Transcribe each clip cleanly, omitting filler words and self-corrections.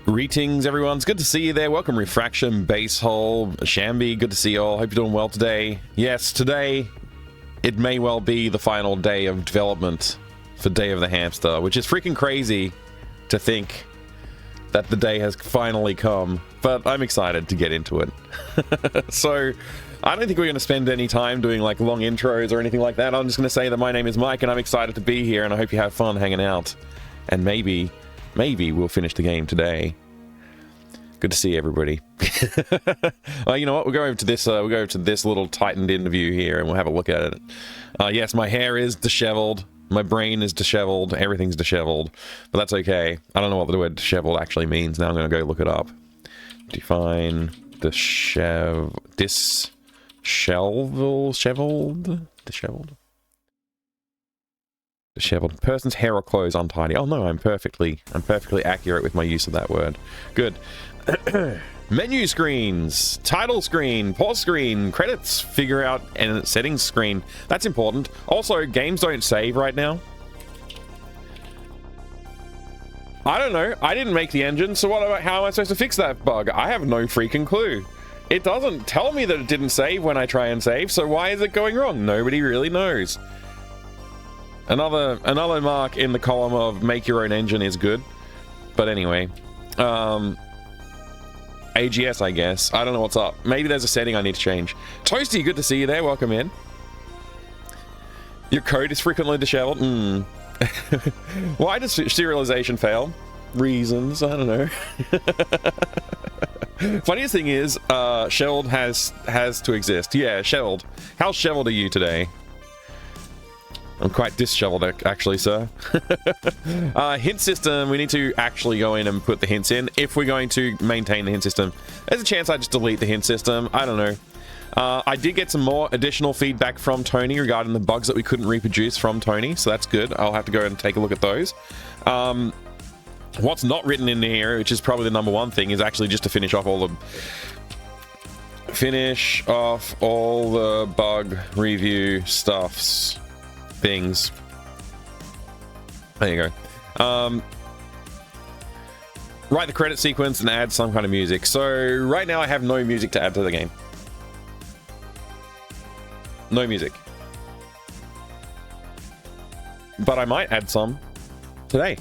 Greetings, everyone. It's good to see you there. Welcome, Refraction, Basehole, Shambi. Good to see you all. Hope you're doing well today. Yes, today, it may well be the final day of development for Day of the Hamster, which is freaking crazy to think that the day has finally come, but I'm excited to get into it. So, I don't think we're going to spend any time doing like long intros or anything like that. I'm just going to say that my name is Mike and I'm excited to be here and I hope you have fun hanging out. And maybe we'll finish the game today. Good to see everybody. You know what? We'll go over to this. We'll go over to this little tightened interview here, and we'll have a look at it. Yes, my hair is disheveled. My brain is disheveled. Everything's disheveled, but that's okay. I don't know what the word disheveled actually means. Now I'm going to go look it up. Define disheveled. Disheveled. Person's hair or clothes untidy. Oh no, I'm perfectly accurate with my use of that word. Good. Menu screens, title screen, pause screen, credits, figure out, and settings screen. That's important. Also, games don't save right now. I don't know. I didn't make the engine, so how am I supposed to fix that bug? I have no freaking clue. It doesn't tell me that it didn't save when I try and save, so why is it going wrong? Nobody really knows. Another mark in the column of make your own engine is good. But anyway, AGS, I guess. I don't know what's up. Maybe there's a setting I need to change. Toasty, good to see you there. Welcome in. Your code is frequently disheveled. Why does serialization fail? Reasons, I don't know. Funniest thing is, Shelled has to exist. Yeah, Shelled. How shoveled are you today? I'm quite disheveled, actually, sir. Hint system, we need to actually go in and put the hints in. If we're going to maintain the hint system, there's a chance I just delete the hint system. I don't know. I did get some more additional feedback from Tony regarding the bugs that we couldn't reproduce from Tony, so that's good. I'll have to go and take a look at those. What's not written in here, which is probably the number one thing, is actually just to finish off all the bug review stuffs. Things. There you go. Write the credit sequence and add some kind of music. So right now I have no music to add to the game. No music. But I might add some today.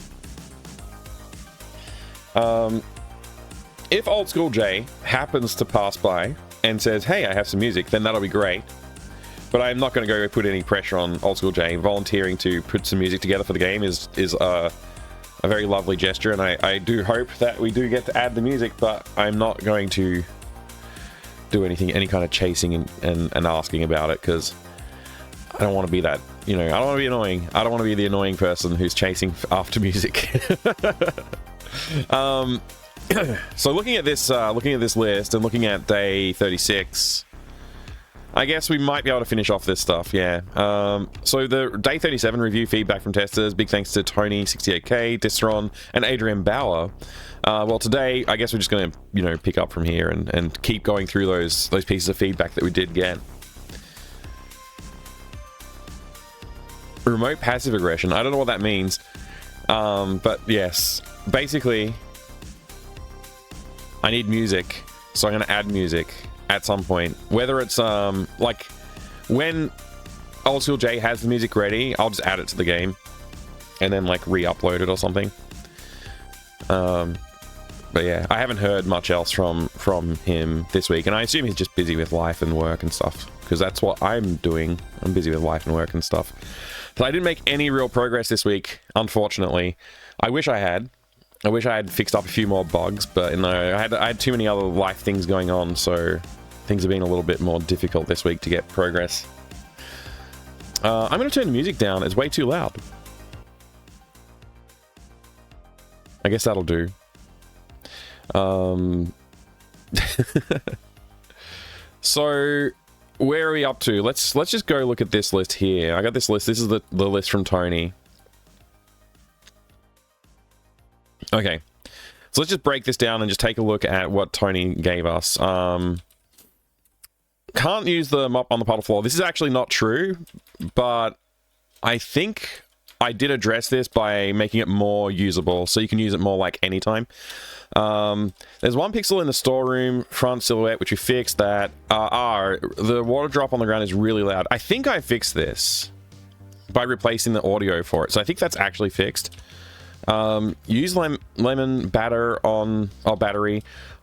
If Old School J happens to pass by and says, hey, I have some music, then that'll be great. But I'm not going to go put any pressure on Old School J. Volunteering to put some music together for the game is a very lovely gesture, and I do hope that we do get to add the music, but I'm not going to do any kind of chasing and asking about it, because I don't want to be that, I don't want to be annoying. I don't want to be the annoying person who's chasing after music. So looking at this list and looking at day 36, I guess we might be able to finish off this stuff, yeah. So the Day 37 review feedback from testers, big thanks to Tony68K, Distron, and Adrian Bauer. Well, today, I guess we're just going to, pick up from here and keep going through those pieces of feedback that we did get. Remote passive aggression, I don't know what that means. But yes, basically, I need music, so I'm going to add music at some point, whether it's like when Old School J has the music ready, I'll just add it to the game and then like re-upload it or something. But yeah, I haven't heard much else from him this week, and I assume he's just busy with life and work and stuff, because that's what I'm doing. I'm busy with life and work and stuff. So I didn't make any real progress this week, unfortunately. I wish I had. I wish I had fixed up a few more bugs, but no, I had too many other life things going on, so things have been a little bit more difficult this week to get progress. I'm going to turn the music down. It's way too loud. I guess that'll do. So where are we up to? Let's just go look at this list here. I got this list. This is the list from Tony. Okay, so let's just break this down and just take a look at what Tony gave us. Can't use the mop on the puddle floor. This is actually not true, but I think I did address this by making it more usable, so you can use it more like anytime. There's one pixel in the storeroom front silhouette, which we fixed that. The water drop on the ground is really loud. I think I fixed this by replacing the audio for it, so I think that's actually fixed. Use lemon battery on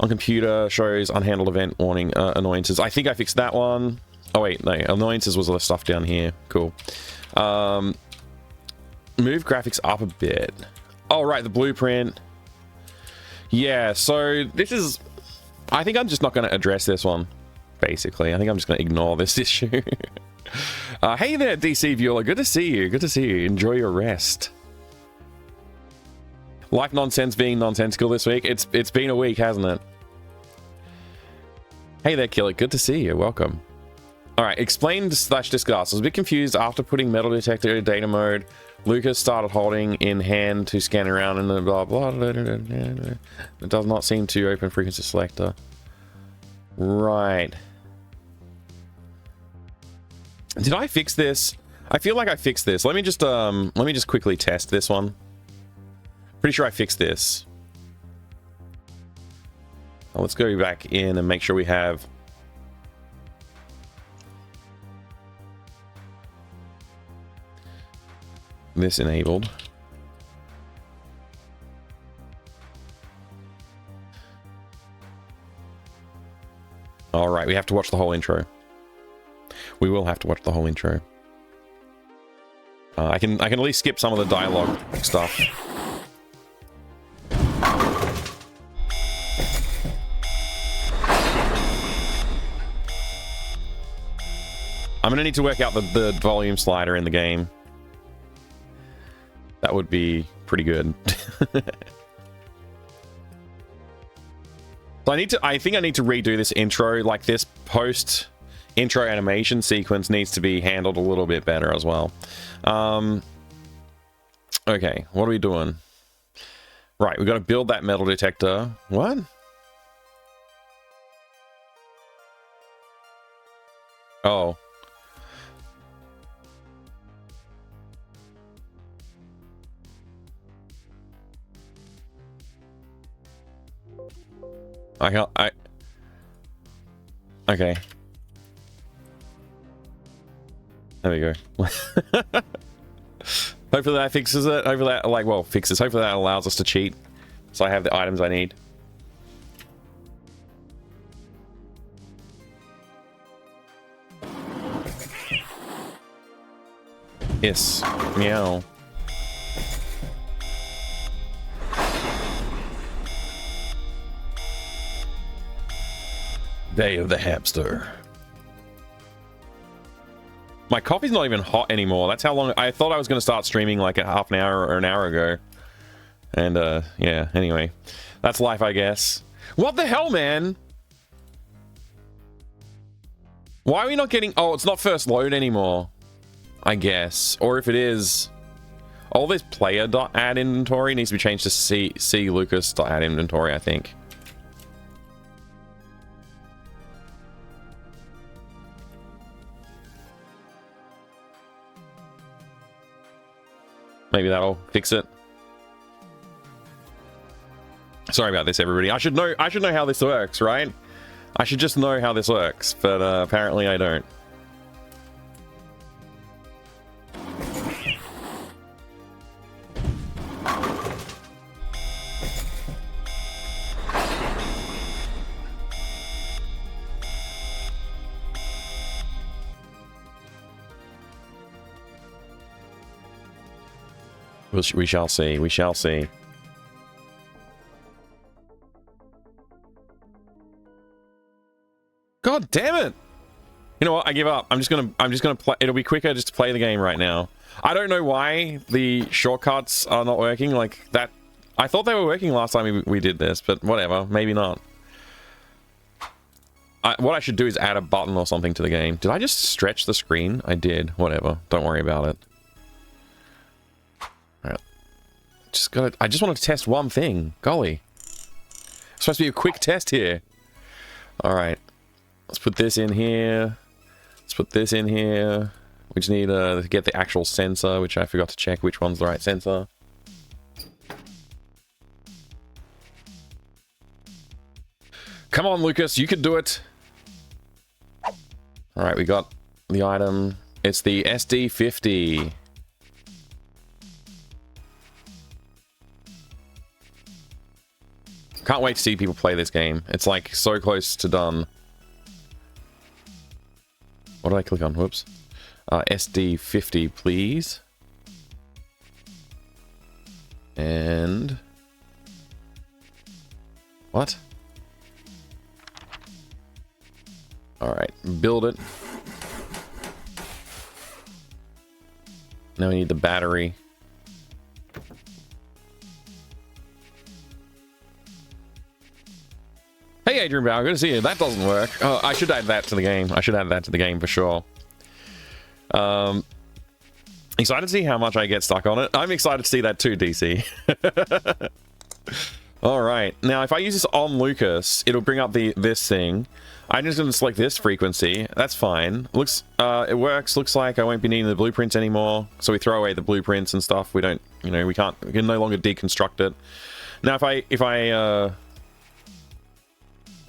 computer shows unhandled event warning annoyances. I think I fixed that one. Oh wait, no, annoyances was all the stuff down here. Cool. Move graphics up a bit. Oh right, the blueprint. Yeah, so this is... I think I'm just not going to address this one, basically. I think I'm just going to ignore this issue. Hey there, DC Viewer. Good to see you. Good to see you. Enjoy your rest. Life nonsense being nonsensical this week. It's been a week, hasn't it? Hey there, Killer. Good to see you. Welcome. Alright, explain / discuss. I was a bit confused after putting metal detector in data mode. Lucas started holding in hand to scan around and the blah blah. It does not seem to open frequency selector. Right. Did I fix this? I feel like I fixed this. Let me just quickly test this one. Pretty sure I fixed this. Now let's go back in and make sure we have this enabled. All right, we have to watch the whole intro. We will have to watch the whole intro. I can at least skip some of the dialogue stuff. I'm gonna need to work out the volume slider in the game. That would be pretty good. So I think I need to redo this intro. Like this post intro animation sequence needs to be handled a little bit better as well. Okay, what are we doing? Right, we've got to build that metal detector. What? Oh. Okay. There we go. Hopefully that fixes it. Hopefully that, fixes. Hopefully that allows us to cheat. So I have the items I need. Yes. Meow. Day of the Hamster. My coffee's not even hot anymore. That's how long... I thought I was going to start streaming like a half an hour or an hour ago. And, yeah, anyway. That's life, I guess. What the hell, man? Why are we not getting... Oh, it's not first load anymore. I guess. Or if it is... All this player.add inventory needs to be changed to C Lucas.add inventory, I think. Maybe that'll fix it. Sorry about this, everybody. I should know how this works, right? I should just know how this works, but apparently I don't. We shall see. We shall see. God damn it! You know what? I give up. I'm just gonna play. It'll be quicker just to play the game right now. I don't know why the shortcuts are not working like that. I thought they were working last time we did this, but whatever. Maybe not. What I should do is add a button or something to the game. Did I just stretch the screen? I did. Whatever. Don't worry about it. Alright. I just want to test one thing. Golly. It's supposed to be a quick test here. Alright. Let's put this in here. Let's put this in here. We just need to get the actual sensor, which I forgot to check which one's the right sensor. Come on, Lucas. You could do it. Alright, we got the item. It's the SD50. Can't wait to see people play this game. It's like so close to done. What did I click on? Whoops. SD50, please. And... what? Alright, build it. Now we need the battery. Hey Adrian Bauer, good to see you. That doesn't work. Oh, I should add that to the game. I should add that to the game for sure. Excited to see how much I get stuck on it. I'm excited to see that too, DC. Alright, now if I use this on Lucas, it'll bring up this thing. I'm just going to select this frequency. That's fine. Looks, it works. Looks like I won't be needing the blueprints anymore. So we throw away the blueprints and stuff. We don't, you know, we can no longer deconstruct it. Now if I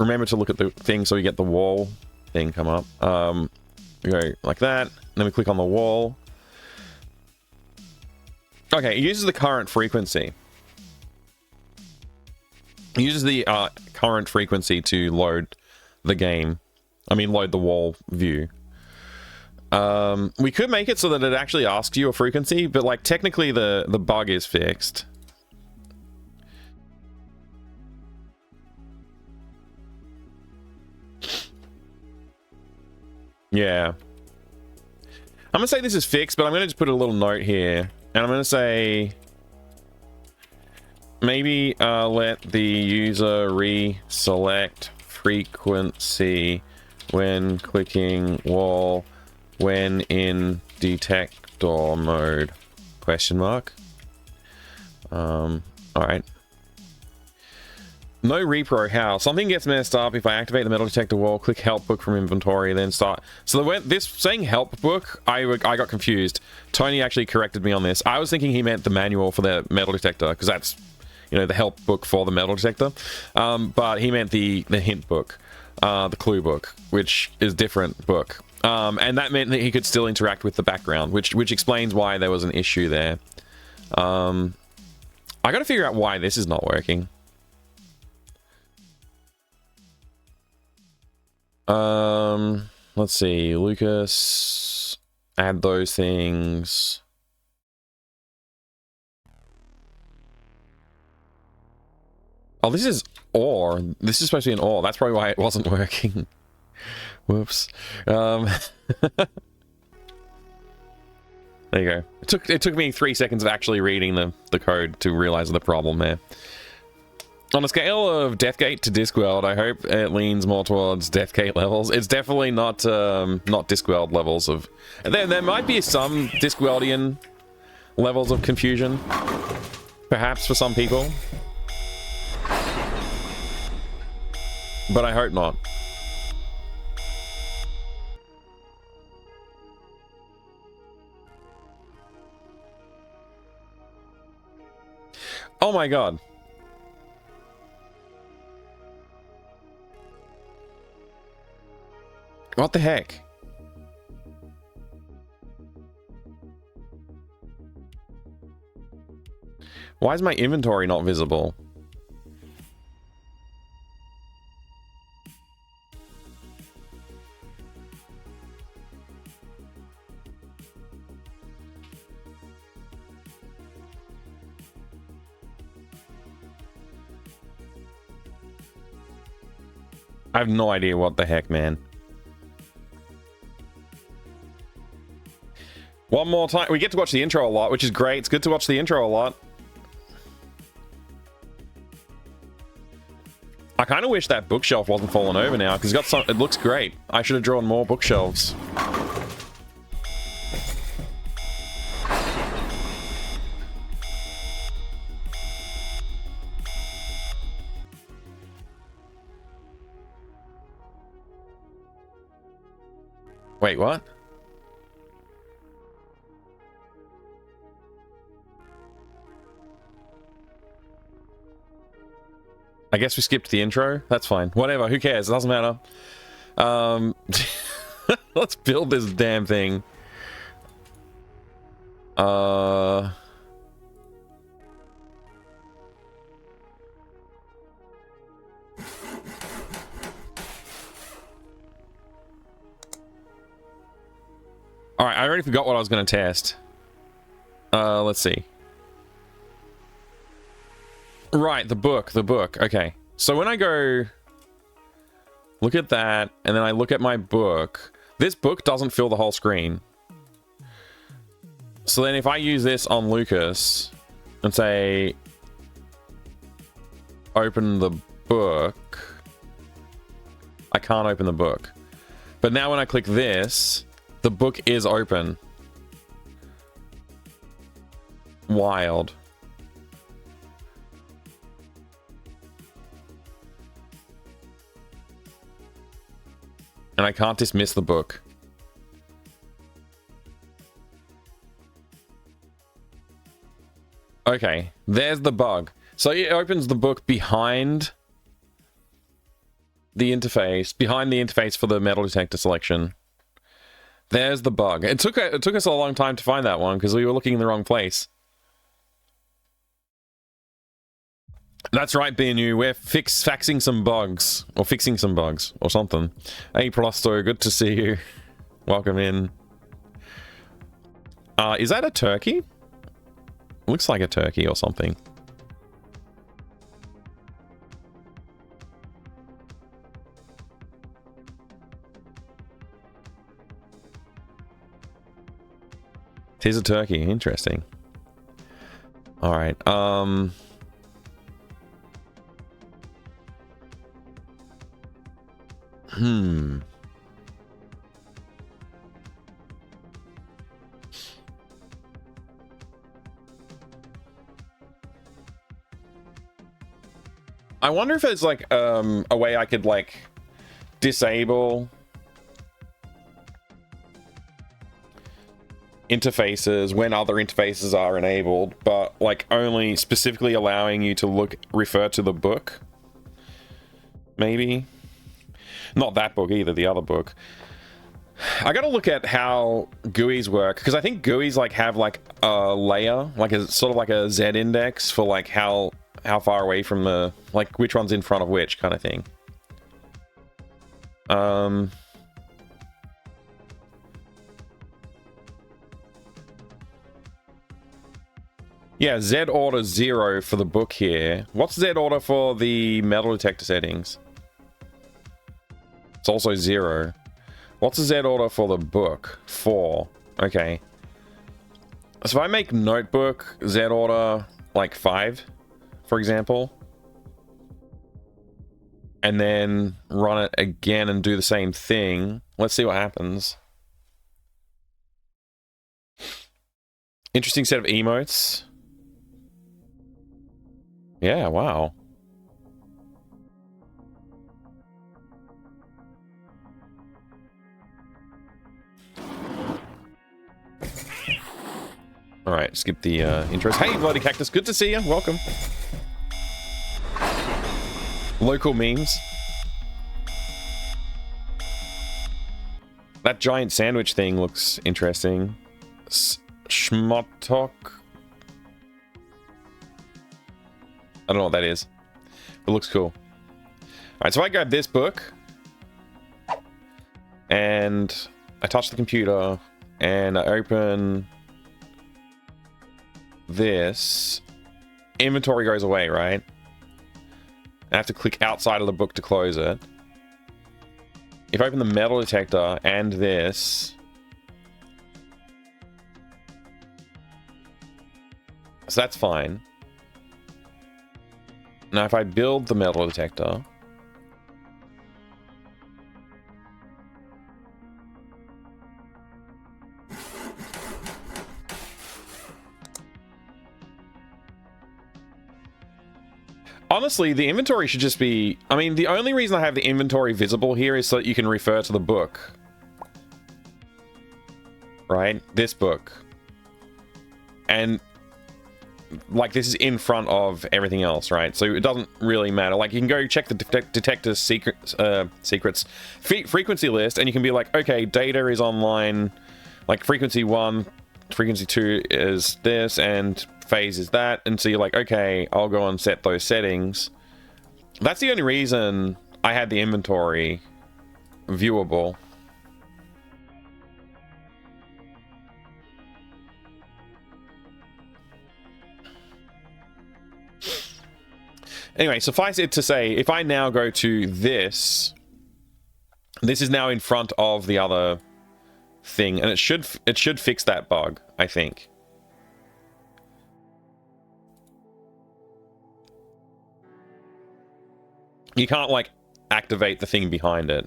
remember to look at the thing so we get the wall thing come up. We go like that. Then we click on the wall. Okay, it uses the current frequency. It uses the current frequency to load the game. I mean, load the wall view. We could make it so that it actually asks you a frequency, but like technically the bug is fixed. Yeah. I'm gonna say this is fixed, but I'm gonna just put a little note here. And I'm gonna say... maybe let the user reselect frequency when clicking wall when in detector mode? Question mark. Alright. No repro, how? Something gets messed up if I activate the metal detector wall, click help book from inventory, then start. So this saying help book, I got confused. Tony actually corrected me on this. I was thinking he meant the manual for the metal detector, because that's, you know, the help book for the metal detector. But he meant the hint book, the clue book, which is different book. And that meant that he could still interact with the background, which explains why there was an issue there. I gotta figure out why this is not working. Let's see, Lucas, add those things. Oh, this is ore. This is supposed to be an ore. That's probably why it wasn't working. Whoops. There you go. It took me 3 seconds of actually reading the code to realize the problem there. On a scale of Deathgate to Discworld, I hope it leans more towards Deathgate levels. It's definitely not not Discworld levels of... There might be some Discworldian levels of confusion, perhaps for some people. But I hope not. Oh my god. What the heck? Why is my inventory not visible? I have no idea what the heck, man. One more time. We get to watch the intro a lot, which is great. It's good to watch the intro a lot. I kind of wish that bookshelf wasn't falling over now, because it looks great. I should have drawn more bookshelves. Wait, what? I guess we skipped the intro. That's fine. Whatever. Who cares? It doesn't matter. Let's build this damn thing. Alright, I already forgot what I was going to test. Let's see. Right, the book. Okay. So when I go look at that, and then I look at my book, this book doesn't fill the whole screen. So then if I use this on Lucas and say, open the book, I can't open the book. But now when I click this, the book is open. Wild. And I can't dismiss the book. Okay, there's the bug. So it opens the book behind the interface for the metal detector selection. There's the bug. It took us a long time to find that one because we were looking in the wrong place. That's right, BNU. We're faxing some bugs. Or fixing some bugs. Or something. Hey, Prosto, good to see you. Welcome in. Is that a turkey? Looks like a turkey or something. It is a turkey. Interesting. Alright, I wonder if there's like a way I could like disable interfaces when other interfaces are enabled, but like only specifically allowing you to refer to the book. Maybe. Not that book either, the other book. I gotta look at how GUIs work, because I think GUIs like have like a layer, like a sort of like a Z index for like how far away from the, like which one's in front of which kind of thing. Yeah, Z order 0 for the book here. What's Z order for the metal detector settings? It's also 0. What's the Z order for the book? 4. Okay. So if I make notebook Z order like 5, for example, and then run it again and do the same thing, let's see what happens. Interesting set of emotes. Yeah, wow. Alright, skip the intros. Hey, Bloody Cactus, good to see you. Welcome. Local memes. That giant sandwich thing looks interesting. Schmotok. I don't know what that is. It looks cool. Alright, so I grab this book. And I touch the computer. And I open this. Inventory goes away, right? I have to click outside of the book to close it. if I open the metal detector and this, so that's fine. Now if I build the metal detector, honestly, the inventory should just be... I mean, the only reason I have the inventory visible here is so that you can refer to the book. Right? This book. And, like, this is in front of everything else, right? So it doesn't really matter. Like, you can go check the detector's frequency list, and you can be like, okay, data is online, like, frequency 1, frequency 2 is this, and phase is that, and so you're like, okay, I'll go and set those settings. That's the only reason I had the inventory viewable. Anyway, suffice it to say, if I now go to this is now in front of the other thing, and it should fix that bug, I think. You can't, like, activate the thing behind it.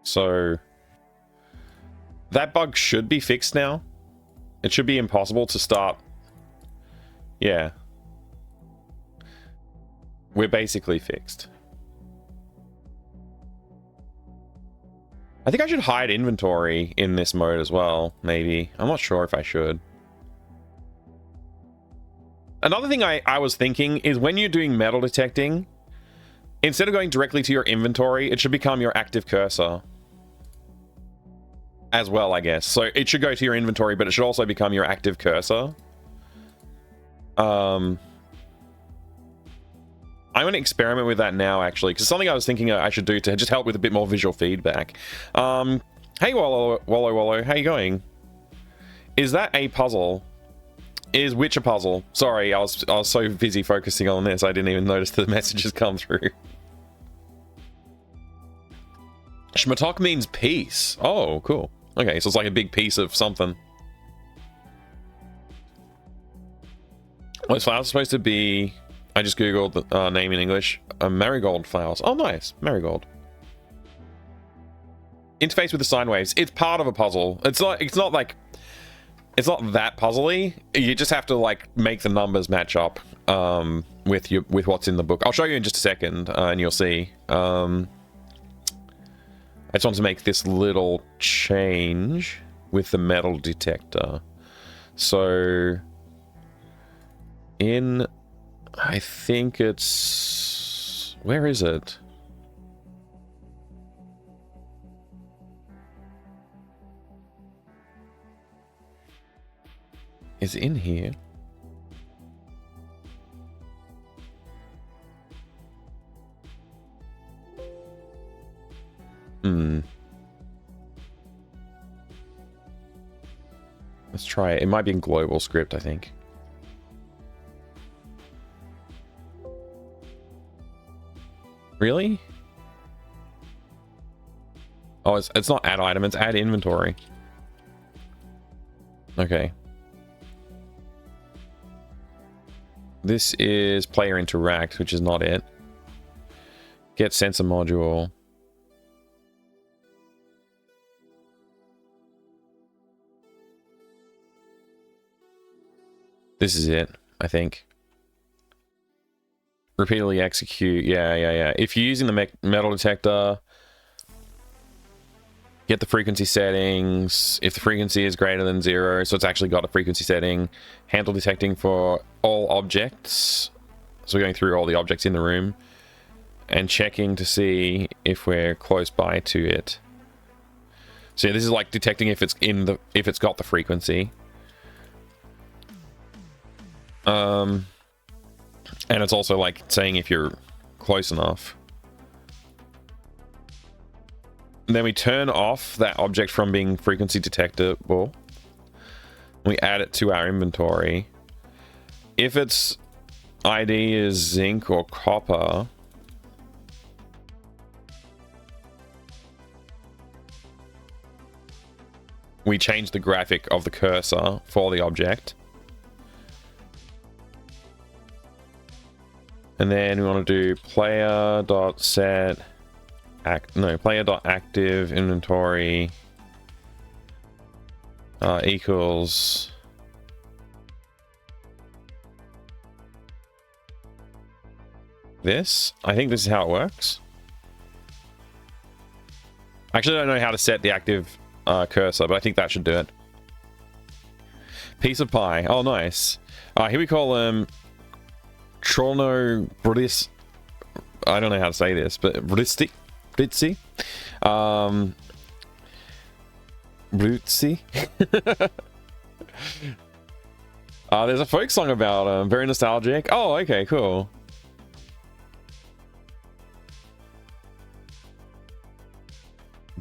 So that bug should be fixed now. It should be impossible to start. Yeah. We're basically fixed. I think I should hide inventory in this mode as well, maybe. I'm not sure if I should. Another thing I was thinking is when you're doing metal detecting, instead of going directly to your inventory, it should become your active cursor as well, I guess. So it should go to your inventory, but it should also become your active cursor. I'm going to experiment with that now, actually, because something I was thinking I should do to just help with a bit more visual feedback. Hey, Wallow, how you going? Is that a puzzle? Is which a puzzle? Sorry, I was so busy focusing on this, I didn't even notice the messages come through. Shmatok means peace. Oh, cool. Okay, so it's like a big piece of something. Those flowers are supposed to be... I just googled the name in English. Marigold flowers. Oh, nice. Marigold. Interface with the sine waves. It's part of a puzzle. It's not like... It's not that puzzly. You just have to, like, make the numbers match up with what's in the book. I'll show you in just a second, and you'll see. I just want to make this little change with the metal detector. So, I think it's... Where is it? Is in here. Let's try it. It might be in global script, I think. Really? Oh, it's not add item, it's add inventory. Okay. This is player interact, which is not it. Get sensor module. This is it, I think. Repeatedly execute. Yeah. If you're using the metal detector, get the frequency settings. If the frequency is greater than 0, so it's actually got a frequency setting. Handle detecting for all objects. So we're going through all the objects in the room and checking to see if we're close by to it. So yeah, this is like detecting if it's got the frequency. And it's also like saying if you're close enough. And then we turn off that object from being frequency detectable. We add it to our inventory. If its ID is zinc or copper, we change the graphic of the cursor for the object. And then we want to do player.set player.active inventory equals this. I think this is how it works. I actually don't know how to set the active cursor, but I think that should do it. Piece of pie. Oh, nice. Here we call them Trono Brudis. I don't know how to say this, but Brutzi. Brutzi. There's a folk song about him. Very nostalgic. Oh, okay, cool.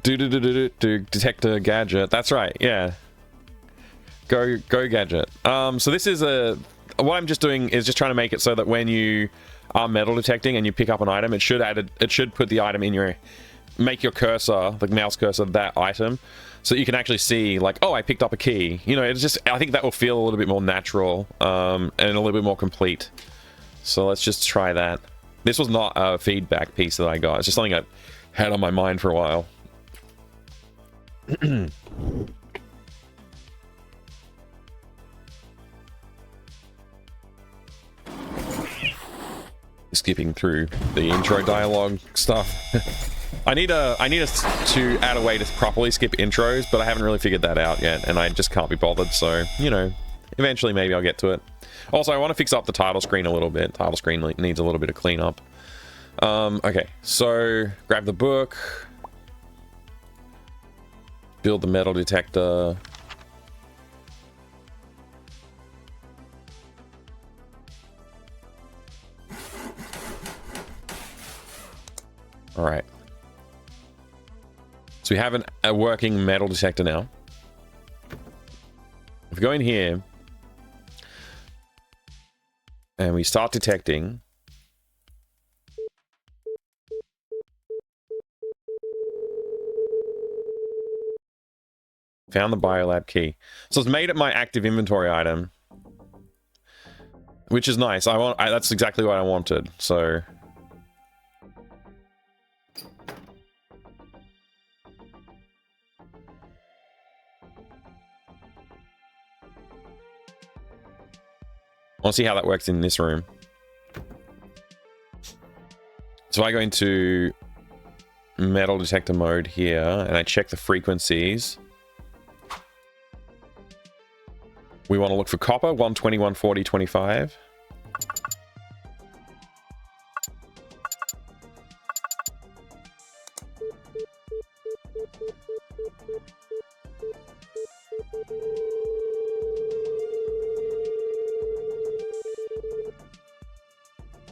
Detector gadget. That's right. Yeah. Go gadget. So this is what I'm just doing is just trying to make it so that when you are metal detecting and you pick up an item, it should put the item in your, make your cursor, the mouse cursor, that item, so that you can actually see, like, oh, I picked up a key. You know, it's just, I think that will feel a little bit more natural, and a little bit more complete. So let's just try that. This was not a feedback piece that I got. It's just something I had on my mind for a while. Skipping through the intro dialogue stuff. I need us to add a way to properly skip intros, but I haven't really figured that out yet, and I just can't be bothered, so, you know, eventually maybe I'll get to it. Also, I want to fix up the title screen a little bit. Title screen needs a little bit of cleanup. Okay, so grab the book. Build the metal detector. All right. So we have a working metal detector now. If we go in here and we start detecting, found the biolab key. So it's made it my active inventory item, which is nice. That's exactly what I wanted. So I want to see how that works in this room. So I go into metal detector mode here and I check the frequencies. We want to look for copper, 120, 140, 25.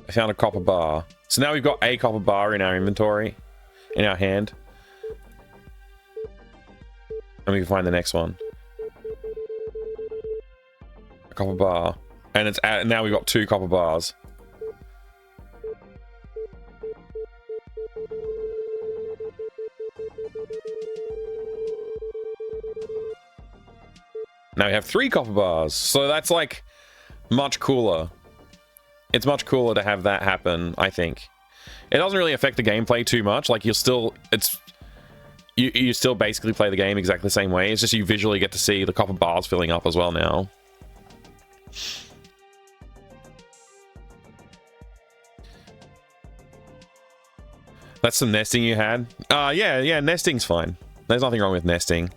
I found a copper bar. So now we've got a copper bar in our inventory, in our hand. And we can find the next one. A copper bar. And it's now we've got 2 copper bars. Now we have 3 copper bars. So that's like much cooler. It's much cooler to have that happen, I think. It doesn't really affect the gameplay too much. Like, you still basically play the game exactly the same way. It's just you visually get to see the copper bars filling up as well now. That's some nesting you had? Yeah, nesting's fine. There's nothing wrong with nesting.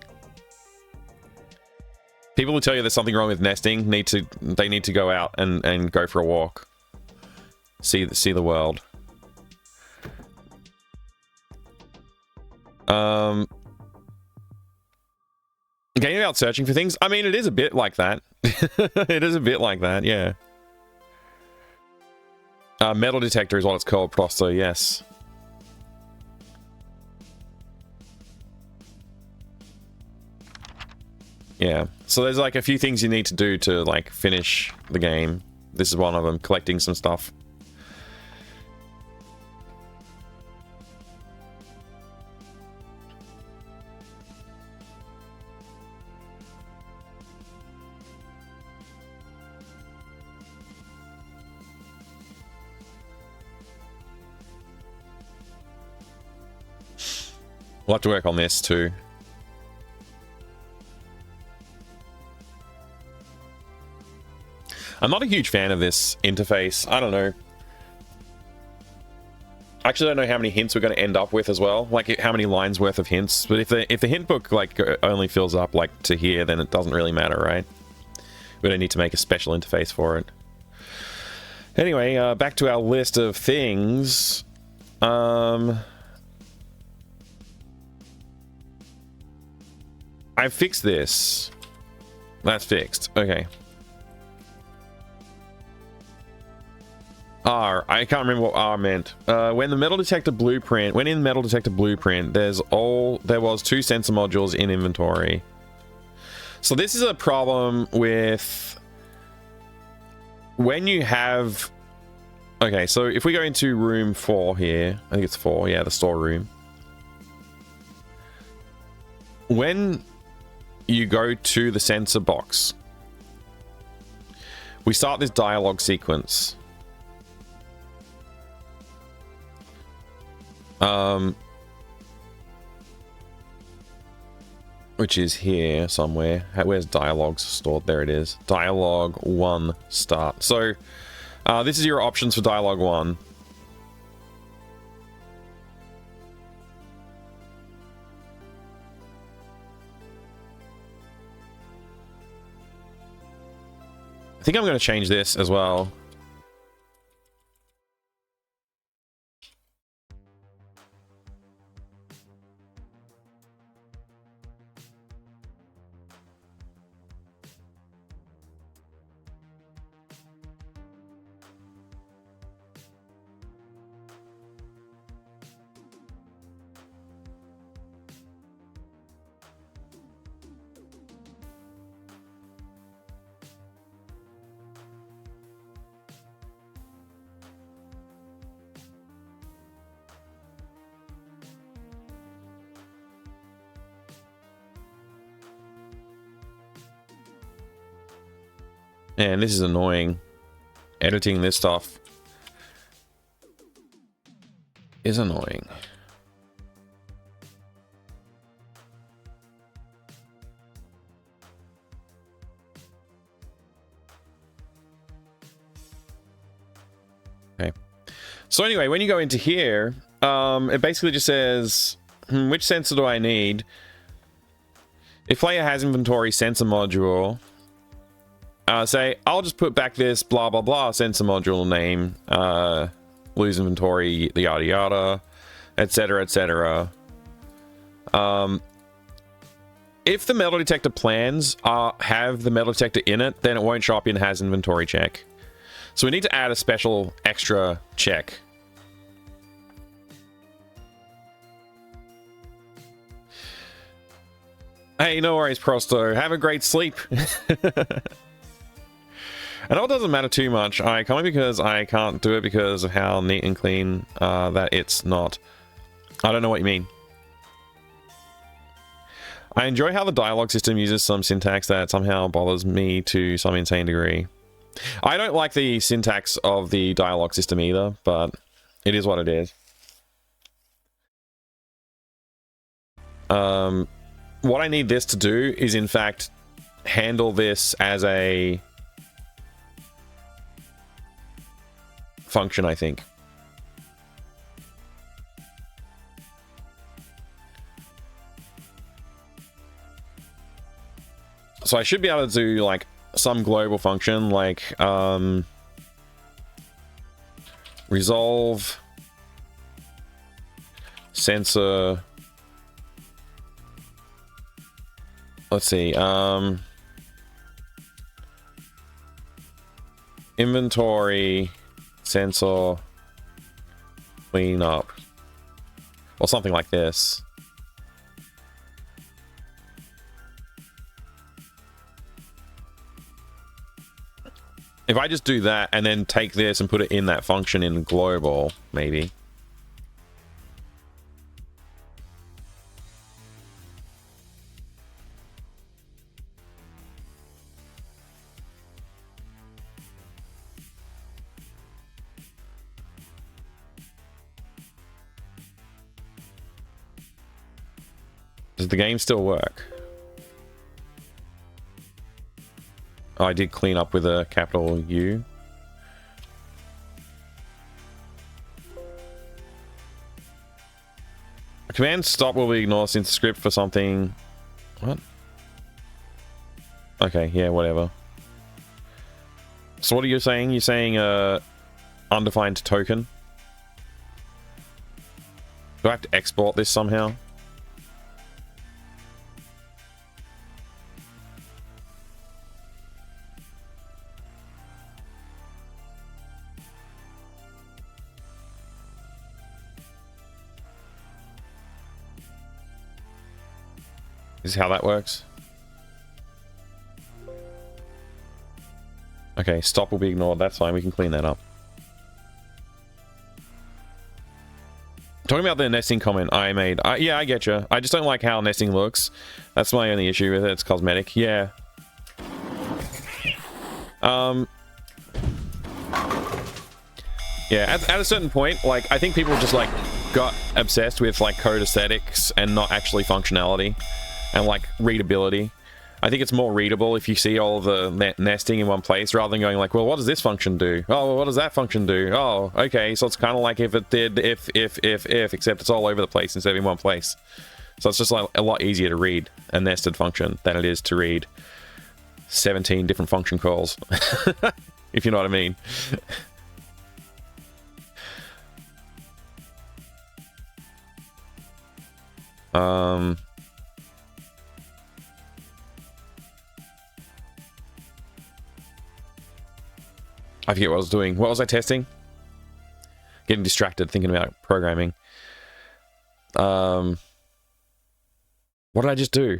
People who tell you there's something wrong with nesting need to go out and go for a walk. See the world. Game about searching for things. I mean, it is a bit like that. It is a bit like that, yeah. Metal detector is what it's called, Prosto, yes. Yeah, so there's like a few things you need to do to like finish the game. This is one of them, collecting some stuff. We'll have to work on this too. I'm not a huge fan of this interface. I don't know. I actually don't know how many hints we're going to end up with as well. Like how many lines worth of hints. But if the hint book like only fills up like to here, then it doesn't really matter, right? We don't need to make a special interface for it. Anyway, back to our list of things. I fixed this. That's fixed. Okay. R. I can't remember what R meant. When in Metal Detector Blueprint, there was 2 sensor modules in inventory. So this is a problem with when you have... Okay, so if we go into room 4 here, I think it's 4, yeah, the storeroom. When you go to the sensor box, we start this dialogue sequence. Which is here somewhere. Where's dialogues stored? There it is. Dialogue 1 start. So this is your options for dialogue 1. I think I'm going to change this as well. Man, this is annoying. Editing this stuff is annoying. Okay. So anyway, when you go into here, it basically just says, which sensor do I need? If player has inventory sensor module, say, I'll just put back this blah, blah, blah sensor module name, lose inventory, the yada, yada, etc., etc. If the metal detector plans have the metal detector in it, then it won't show up in has inventory check. So we need to add a special extra check. Hey, no worries, Prosto. Have a great sleep. I know it doesn't matter too much, only because I can't do it because of how neat and clean that it's not. I don't know what you mean. I enjoy how the dialogue system uses some syntax that somehow bothers me to some insane degree. I don't like the syntax of the dialogue system either, but it is what it is. What I need this to do is, in fact, handle this as a function, I think. So I should be able to do like some global function like resolve sensor. Let's see, inventory sensor clean up, or something like this. If I just do that and then take this and put it in that function in global, maybe. Does the game still work? Oh, I did clean up with a capital U. Command stop will be ignored since the script for something... What? Okay, yeah, whatever. So what are you saying? You're saying undefined token? Do I have to export this somehow? Is how that works? Okay, stop will be ignored. That's fine. We can clean that up. Talking about the nesting comment I made. Yeah, I get you. I just don't like how nesting looks. That's my only issue with it. It's cosmetic. Yeah. Yeah, at a certain point, like, I think people just, like, got obsessed with, like, code aesthetics and not actually functionality and, like, readability. I think it's more readable if you see all of the nesting in one place rather than going like, well, what does this function do? Oh, well, what does that function do? Oh, okay, so it's kind of like if it did if, except it's all over the place instead of in one place. So it's just like a lot easier to read a nested function than it is to read 17 different function calls, if you know what I mean. I forget what I was doing. What was I testing? Getting distracted thinking about programming. What did I just do?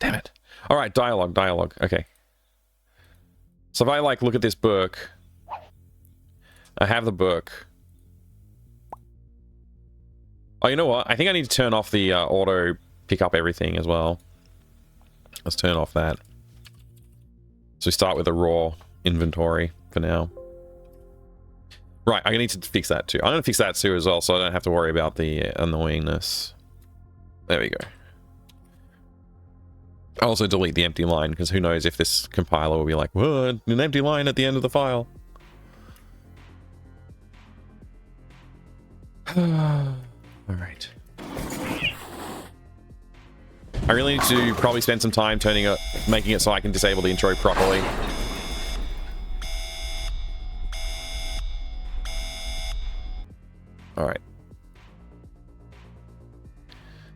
Damn it. All right, dialogue. Okay. So if I like look at this book, I have the book. Oh, you know what? I think I need to turn off the auto pick up everything as well. Let's turn off that. So we start with a raw inventory for now. Right, I need to fix that too. I'm going to fix that too as well, so I don't have to worry about the annoyingness. There we go. I'll also delete the empty line, because who knows if this compiler will be like, what? An empty line at the end of the file. Alright. I really need to probably spend some time making it so I can disable the intro properly. Alright.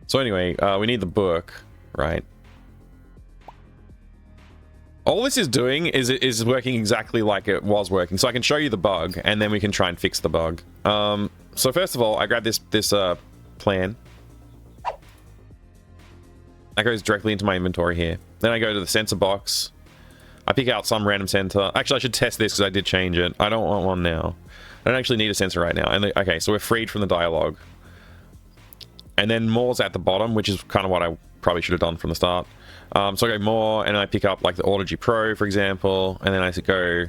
So anyway, we need the book, right? All this is doing is working exactly like it was working. So I can show you the bug, and then we can try and fix the bug. So first of all, I grab this plan. That goes directly into my inventory here. Then I go to the sensor box. I pick out some random sensor. Actually, I should test this because I did change it. I don't want one now. I don't actually need a sensor right now. And okay, so we're freed from the dialogue. And then more's at the bottom, which is kind of what I probably should have done from the start. So I go more, and I pick up like the Audigy Pro, for example, and then I go...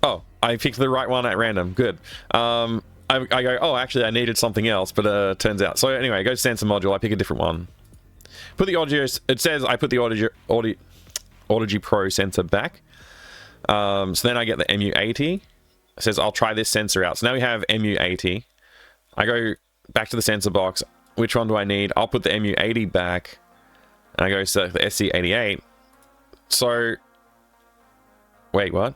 Oh, I picked the right one at random. Good. I go, oh, actually, I needed something else, but turns out. So anyway, I go to sensor module, I pick a different one. Put the audio... It says I put the Audigy Pro sensor back. So then I get the MU80. It says I'll try this sensor out. So now we have MU80. I go back to the sensor box. Which one do I need? I'll put the MU80 back. And I go select the SC88. So... Wait, what?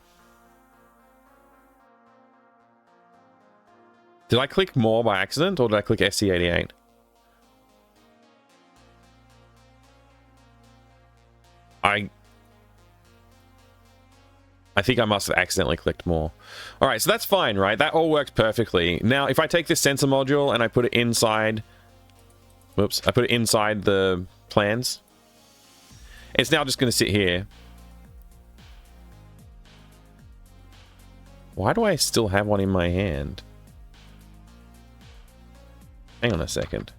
Did I click more by accident, or did I click SC88? I think I must have accidentally clicked more. All right, so that's fine, right? That all works perfectly. Now, if I take this sensor module and I put it inside... Whoops, I put it inside the plans. It's now just going to sit here. Why do I still have one in my hand? Hang on a second.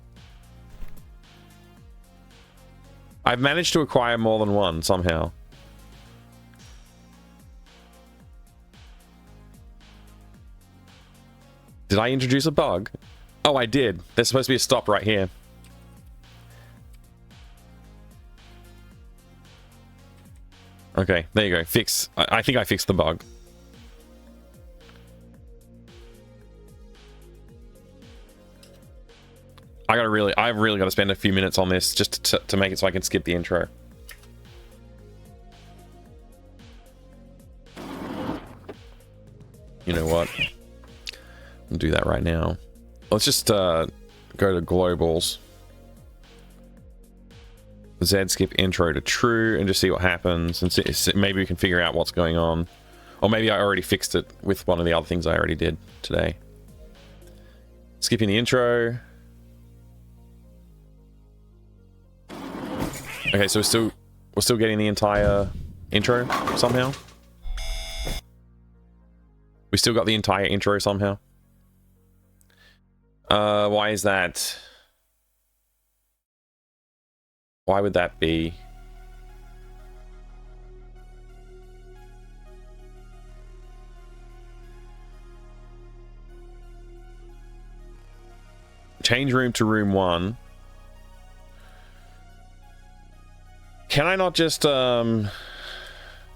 I've managed to acquire more than one somehow. Did I introduce a bug? Oh, I did. There's supposed to be a stop right here. Okay, there you go. Fix. I think I fixed the bug. I've really got to spend a few minutes on this just to make it so I can skip the intro. You know what? I'll do that right now. Let's just go to globals. Z skip intro to true and just see what happens, and see, maybe we can figure out what's going on. Or maybe I already fixed it with one of the other things I already did today. Skipping the intro. Okay, so we're still getting the entire intro somehow. We still got the entire intro somehow. Why is that? Why would that be? Change room to room 1. Can I not just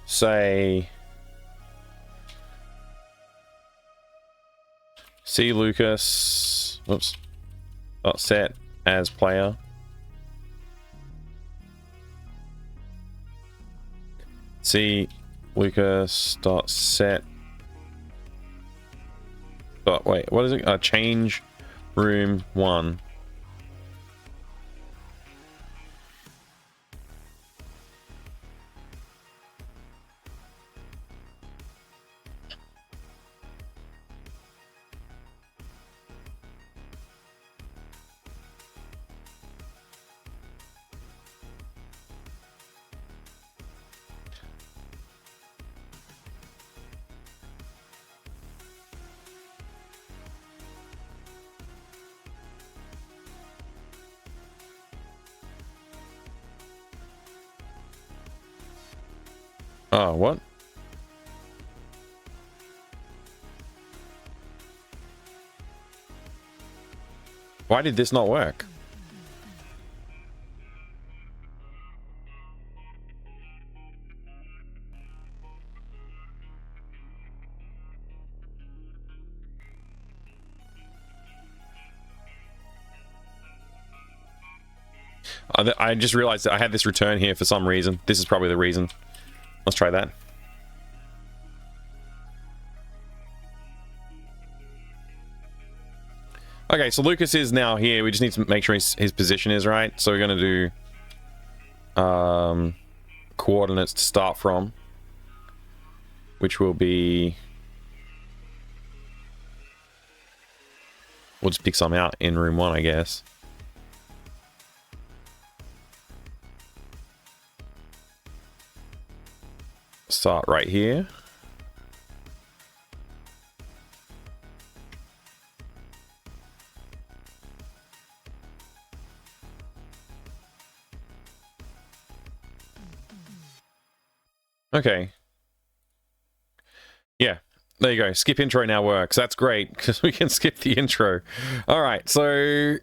say see Lucas, oops, dot set as player? See Lucas dot set dot wait, what is it? Change room 1. Oh, what? Why did this not work? I just realized that I had this return here for some reason. This is probably the reason. Let's try that. Okay, so Lucas is now here. We just need to make sure his position is right. So we're going to do coordinates to start from, which will be... We'll just pick some out in room 1, I guess. Start right here. Okay. Yeah, there you go. Skip intro now works. That's great because we can skip the intro. All right, so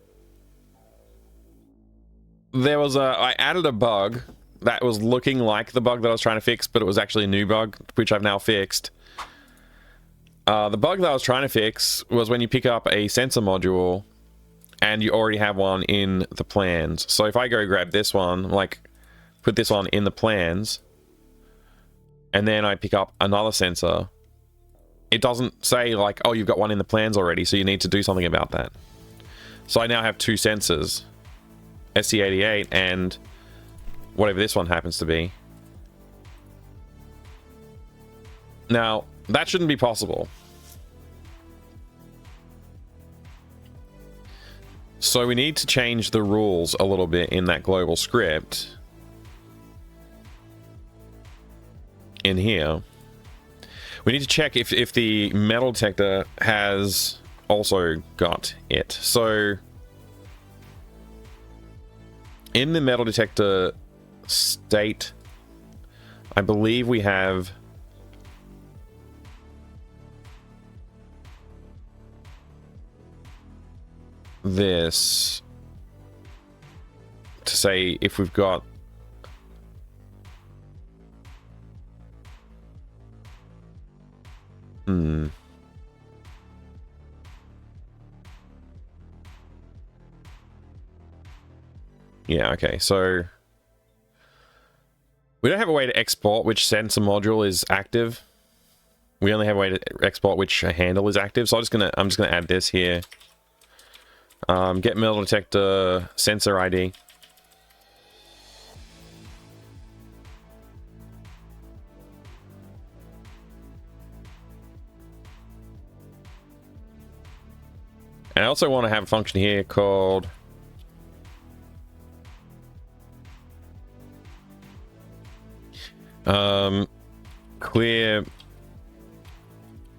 there was I added a bug that was looking like the bug that I was trying to fix, but it was actually a new bug, which I've now fixed. The bug that I was trying to fix was when you pick up a sensor module and you already have one in the plans. So if I go grab this one, like put this one in the plans, and then I pick up another sensor, it doesn't say like, oh, you've got one in the plans already, so you need to do something about that. So I now have 2 sensors, SC88 and whatever this one happens to be. Now, that shouldn't be possible. So we need to change the rules a little bit in that global script. In here. We need to check if the metal detector has also got it. So in the metal detector state, I believe we have this to say if we've got Hmm. Yeah, okay, so we don't have a way to export which sensor module is active. We only have a way to export which handle is active, so I'm just gonna add this here. Get metal detector sensor ID. And I also want to have a function here called clear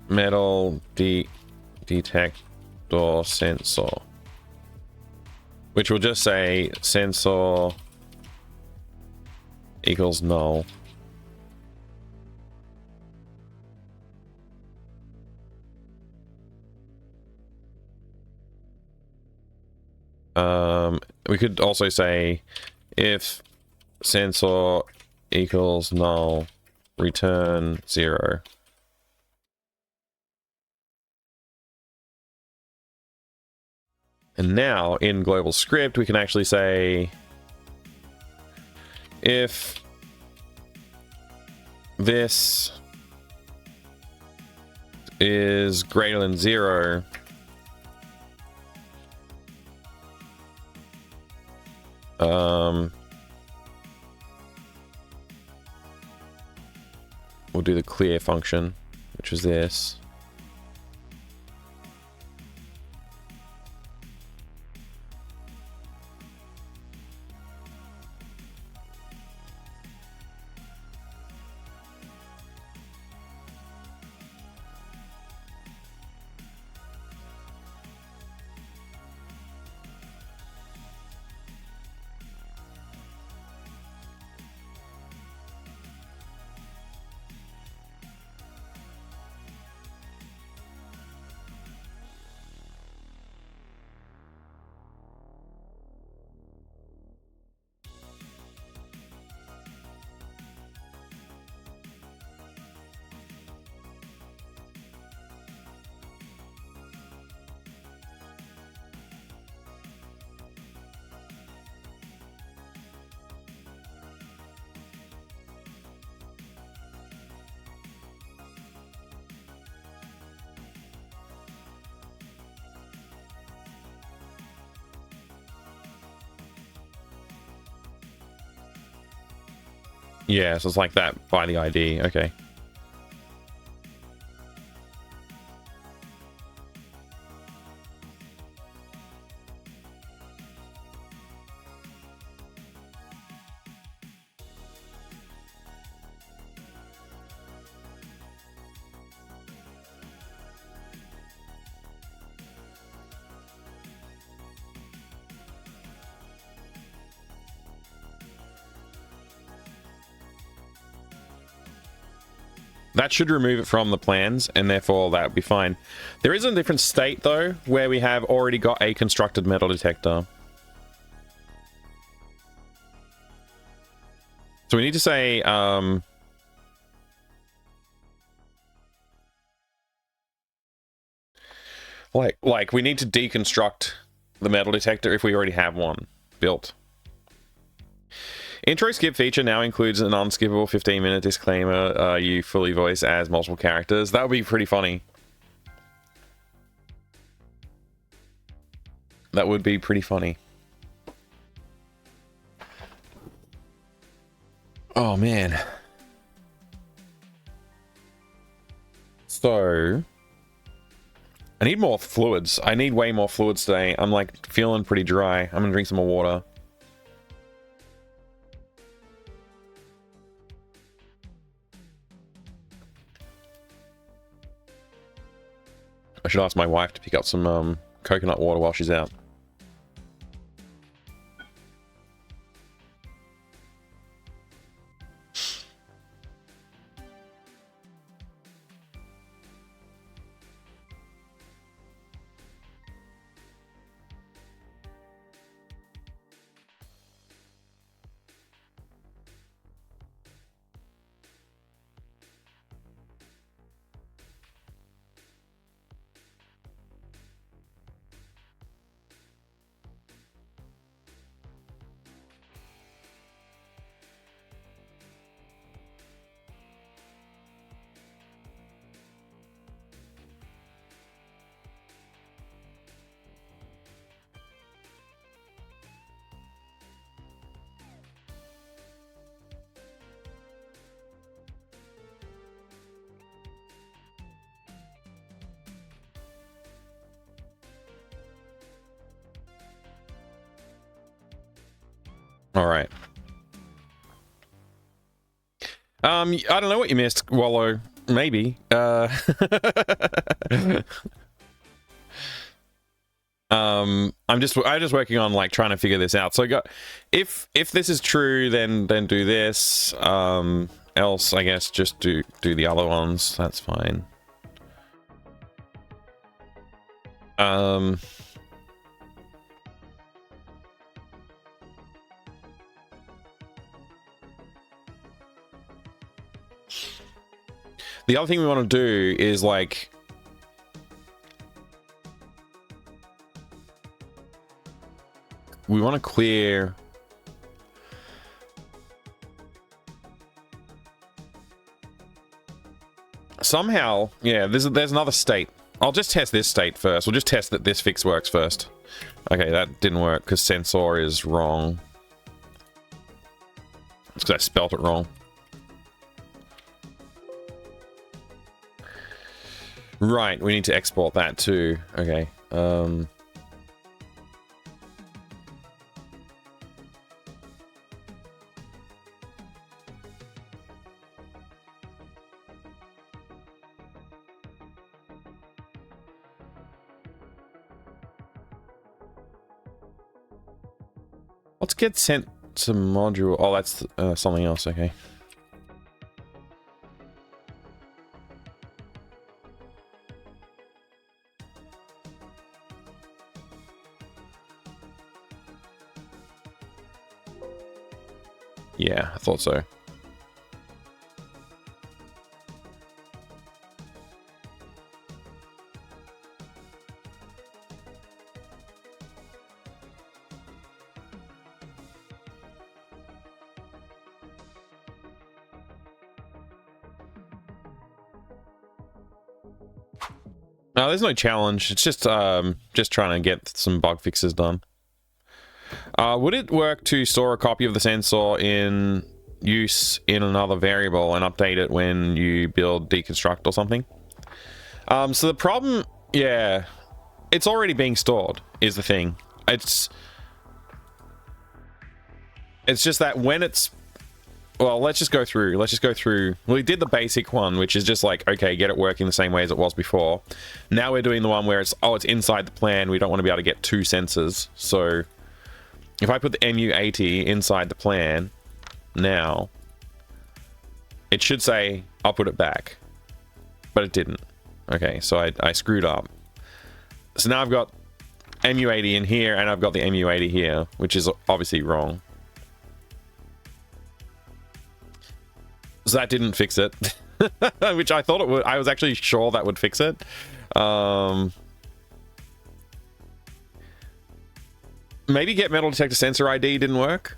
metal detector sensor, which will just say sensor equals null. We could also say if sensor equals null, return 0. And now in global script, we can actually say if this is greater than 0, we'll do the clear function, which is this. Yeah, so it's like that by the ID. Okay. That should remove it from the plans, and therefore that would be fine. There is a different state, though, where we have already got a constructed metal detector. So we need to say, like we need to deconstruct the metal detector if we already have one built. Intro skip feature now includes an unskippable 15-minute disclaimer. You fully voice as multiple characters. That would be pretty funny. That would be pretty funny. Oh, man. So, I need more fluids. I need way more fluids today. I'm like feeling pretty dry. I'm gonna drink some more water. I should ask my wife to pick up some coconut water while she's out. All right. I don't know what you missed, Wallow. Maybe. I'm just working on like trying to figure this out. So I got, if this is true, then do this. Else I guess just do the other ones. That's fine. The other thing we want to do is like we want to clear somehow. Yeah, there's another state. I'll just test this state first. We'll just test that this fix works first. Okay, that didn't work because sensor is wrong. It's because I spelt it wrong. Right, we need to export that too. Okay. Let's get sent to module. Oh, that's something else. Okay. Yeah, I thought so. No, there's no challenge. It's just trying to get some bug fixes done. Would it work to store a copy of the sensor in use in another variable and update it when you build deconstruct or something? So the problem, yeah, it's already being stored is the thing. It's just that when it's, well, let's just go through. We did the basic one, which is just like, okay, get it working the same way as it was before. Now we're doing the one where it's, oh, it's inside the plan. We don't want to be able to get two sensors. So if I put the MU80 inside the plan now, it should say, I'll put it back. But it didn't. Okay, so I screwed up. So now I've got MU80 in here, and I've got the MU80 here, which is obviously wrong. So that didn't fix it, which I thought it would. I was actually sure that would fix it. Maybe get metal detector sensor ID didn't work.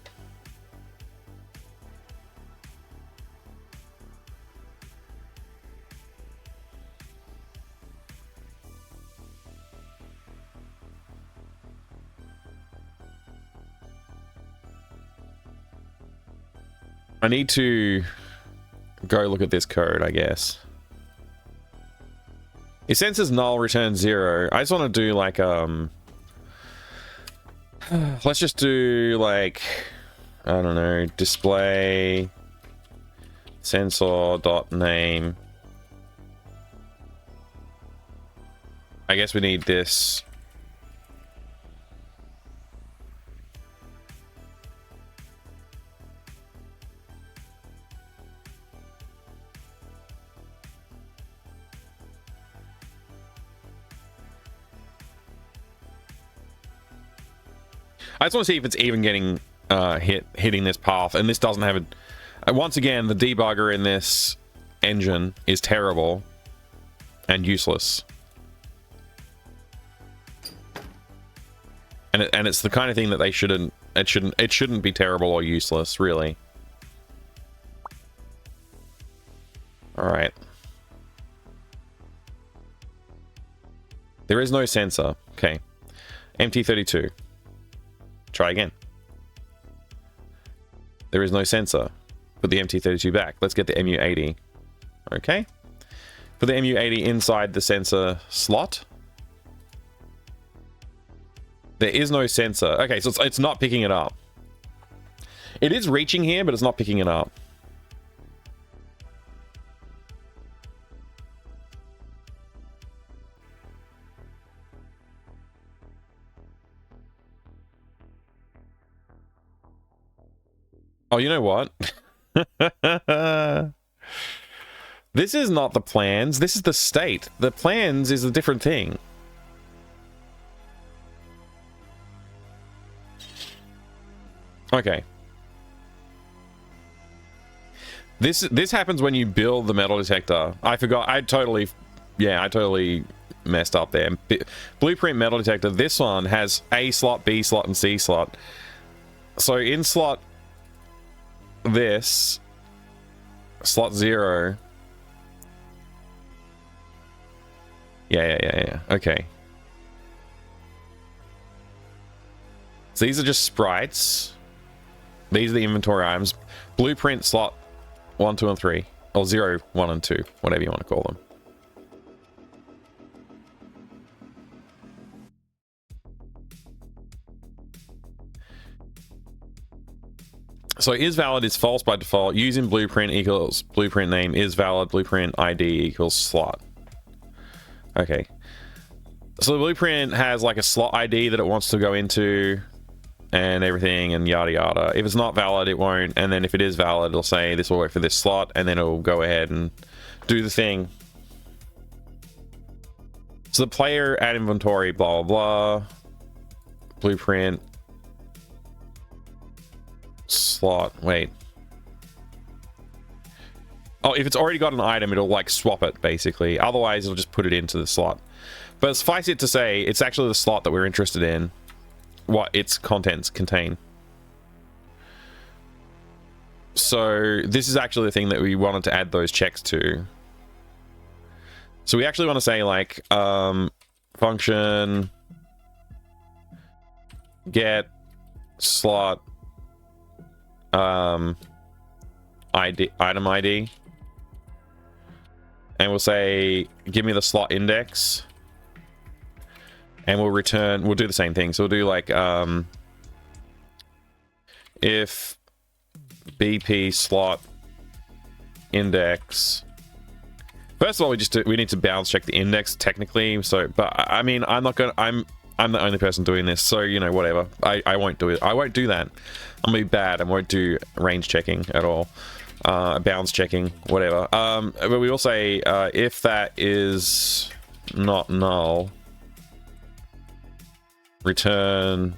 I need to go look at this code, I guess. If sensors null, return 0. I just want to do like let's just do like, I don't know, display sensor dot name. I guess we need this. I just want to see if it's even getting hitting this path, and this doesn't have a. Once again, the debugger in this engine is terrible and useless, and it's the kind of thing that they shouldn't. It shouldn't be terrible or useless, really. All right. There is no sensor. Okay. MT32. Try again. There is no sensor. Put the MT32 back. Let's get the MU80. Okay. Put the MU80 inside the sensor slot. There is no sensor. Okay, so it's not picking it up. It is reaching here, but it's not picking it up. Oh, you know what? This is not the plans. This is the state. The plans is a different thing. Okay. This happens when you build the metal detector. I forgot. I totally messed up there. Blueprint metal detector. This one has A slot, B slot, and C slot. So in slot this, slot 0. Yeah. Okay. So these are just sprites. These are the inventory items. Blueprint slot 1, 2, and 3. Or 0, 1, and 2. Whatever you want to call them. So is valid is false by default. Using blueprint equals blueprint name is valid. Blueprint ID equals slot. Okay. So the blueprint has like a slot ID that it wants to go into and everything and yada yada. If it's not valid, it won't. And then if it is valid, it'll say this will work for this slot, and then it'll go ahead and do the thing. So the player add inventory, blah, blah, blah. Blueprint. Slot. Wait. Oh, if it's already got an item, it'll like swap it basically. Otherwise, it'll just put it into the slot. But suffice it to say, it's actually the slot that we're interested in. What its contents contain. So this is actually the thing that we wanted to add those checks to. So we actually want to say like function get slot ID item ID, and we'll say give me the slot index. And we'll return, we'll do the same thing. So we'll do like, if BP slot index. First of all, we need to bounce check the index technically. So, but I mean, I'm the only person doing this. So, you know, whatever. I won't do it. I won't do that. I'm gonna be bad. I won't do range checking at all. Bounce checking, whatever. But we will say, if that is not null, return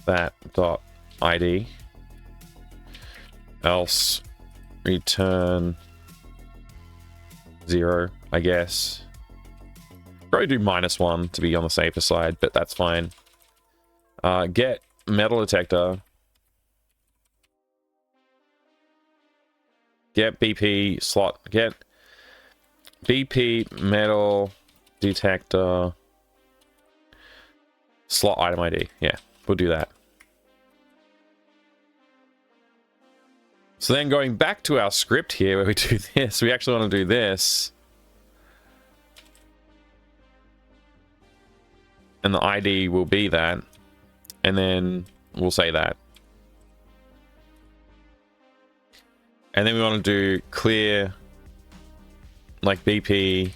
that dot ID, else return 0, I guess. Probably do -1 to be on the safer side, but that's fine. Get metal detector, get BP slot, get BP metal detector slot item ID. Yeah, we'll do that. So then going back to our script here where we do this, we actually want to do this. And the ID will be that. And then we'll say that. And then we want to do clear, like BP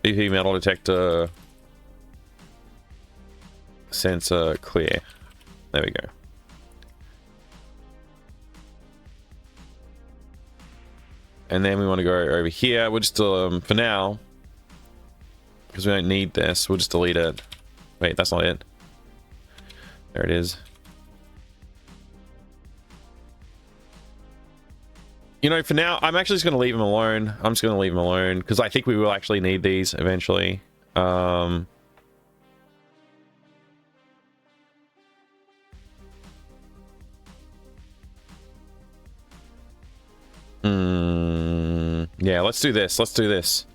metal detector sensor clear. There we go. And then we want to go over here. We'll just for now, because we don't need this, we'll just delete it. Wait, that's not it. There it is. You know, for now, I'm actually just going to leave them alone. I'm just going to leave them alone because I think we will actually need these eventually. Yeah, let's do this. Let's do this.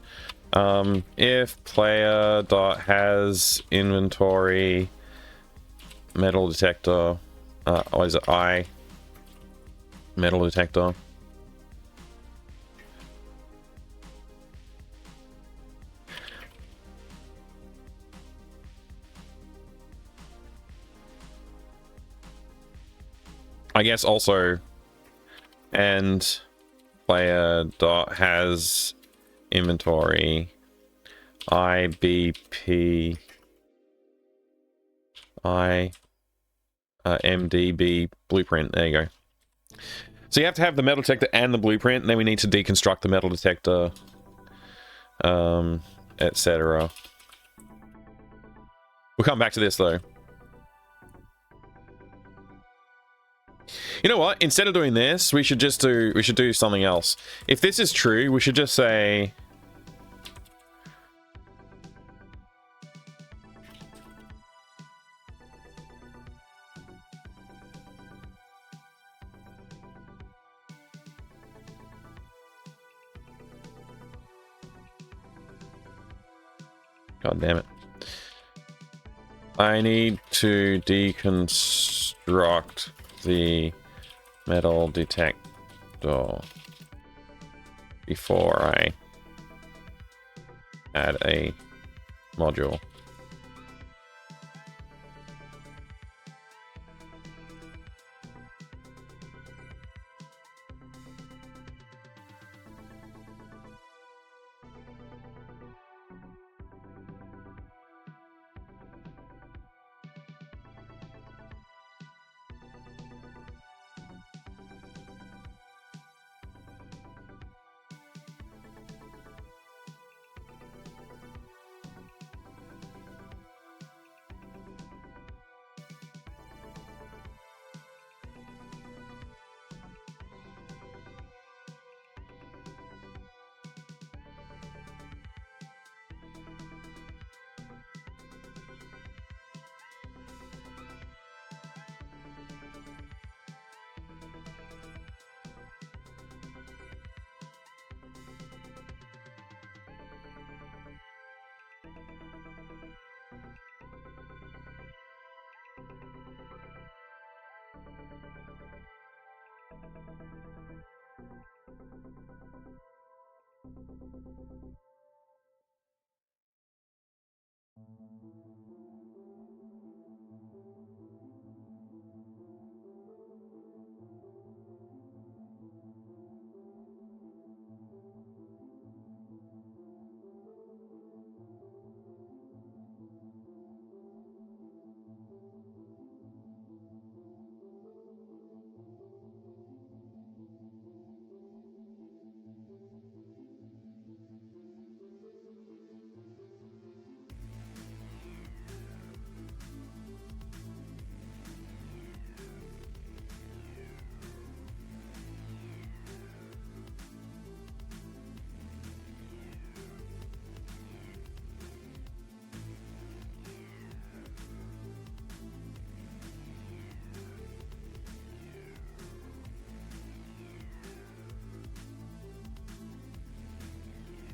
If player dot has inventory metal detector, or is it I metal detector? I guess also, and player dot has inventory IBP MDB blueprint. There you go. So you have to have the metal detector and the blueprint, and then we need to deconstruct the metal detector, etc. We'll come back to this though. You know what? Instead of doing this, we should do something else. If this is true, we should just say God damn it. I need to deconstruct the metal detector before I add a module.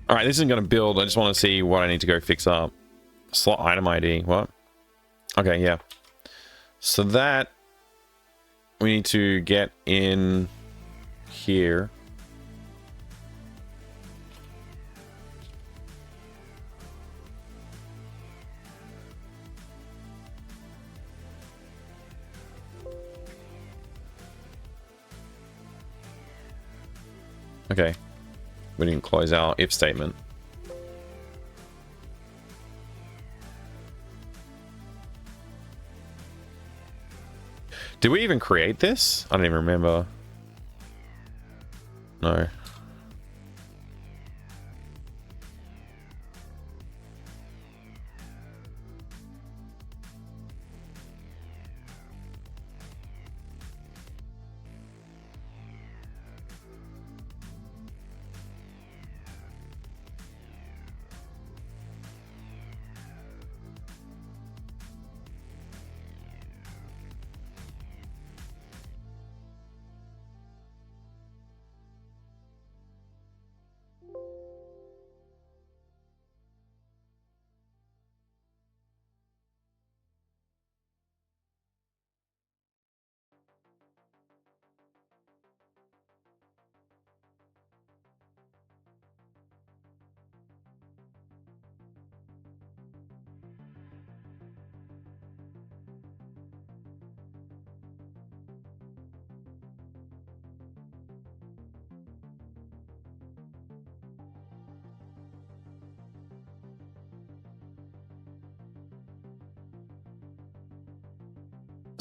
All right, this isn't going to build. I just want to see what I need to go fix up. Slot item ID. What? Okay, yeah. So that we need to get in here. Okay. We didn't close our if statement. Did we even create this? I don't even remember. No.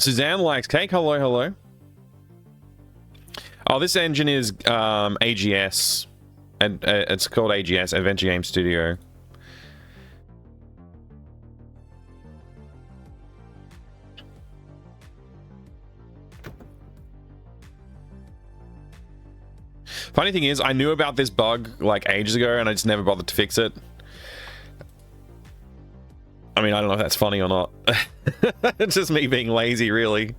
Suzanne likes cake. Hello, hello. Oh, this engine is AGS, and it's called AGS, Adventure Game Studio. Funny thing is, I knew about this bug like ages ago, and I just never bothered to fix it. I mean, I don't know if that's funny or not. It's just me being lazy, really.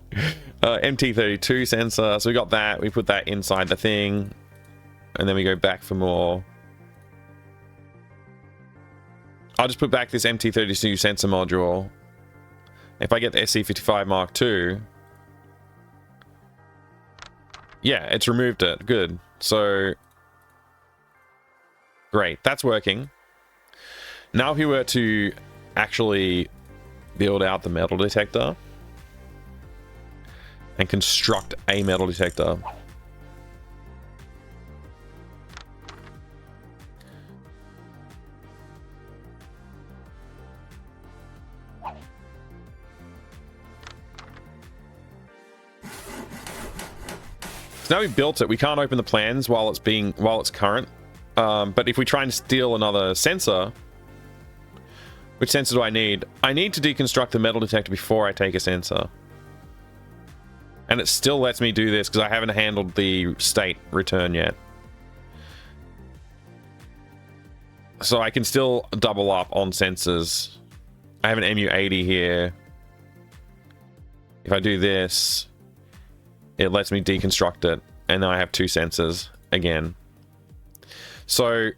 MT32 sensor, so we got that. We put that inside the thing, and then we go back for more. I'll just put back this MT32 sensor module. If I get the SC55 Mark II, yeah, it's removed it. Good. So, great. That's working. Now if we were to actually build out the metal detector and construct a metal detector. So now we've built it, we can't open the plans while it's current. But if we try and steal another sensor, which sensor do I need? I need to deconstruct the metal detector before I take a sensor. And it still lets me do this because I haven't handled the state return yet. So I can still double up on sensors. I have an MU80 here. If I do this, it lets me deconstruct it. And then I have two sensors again. So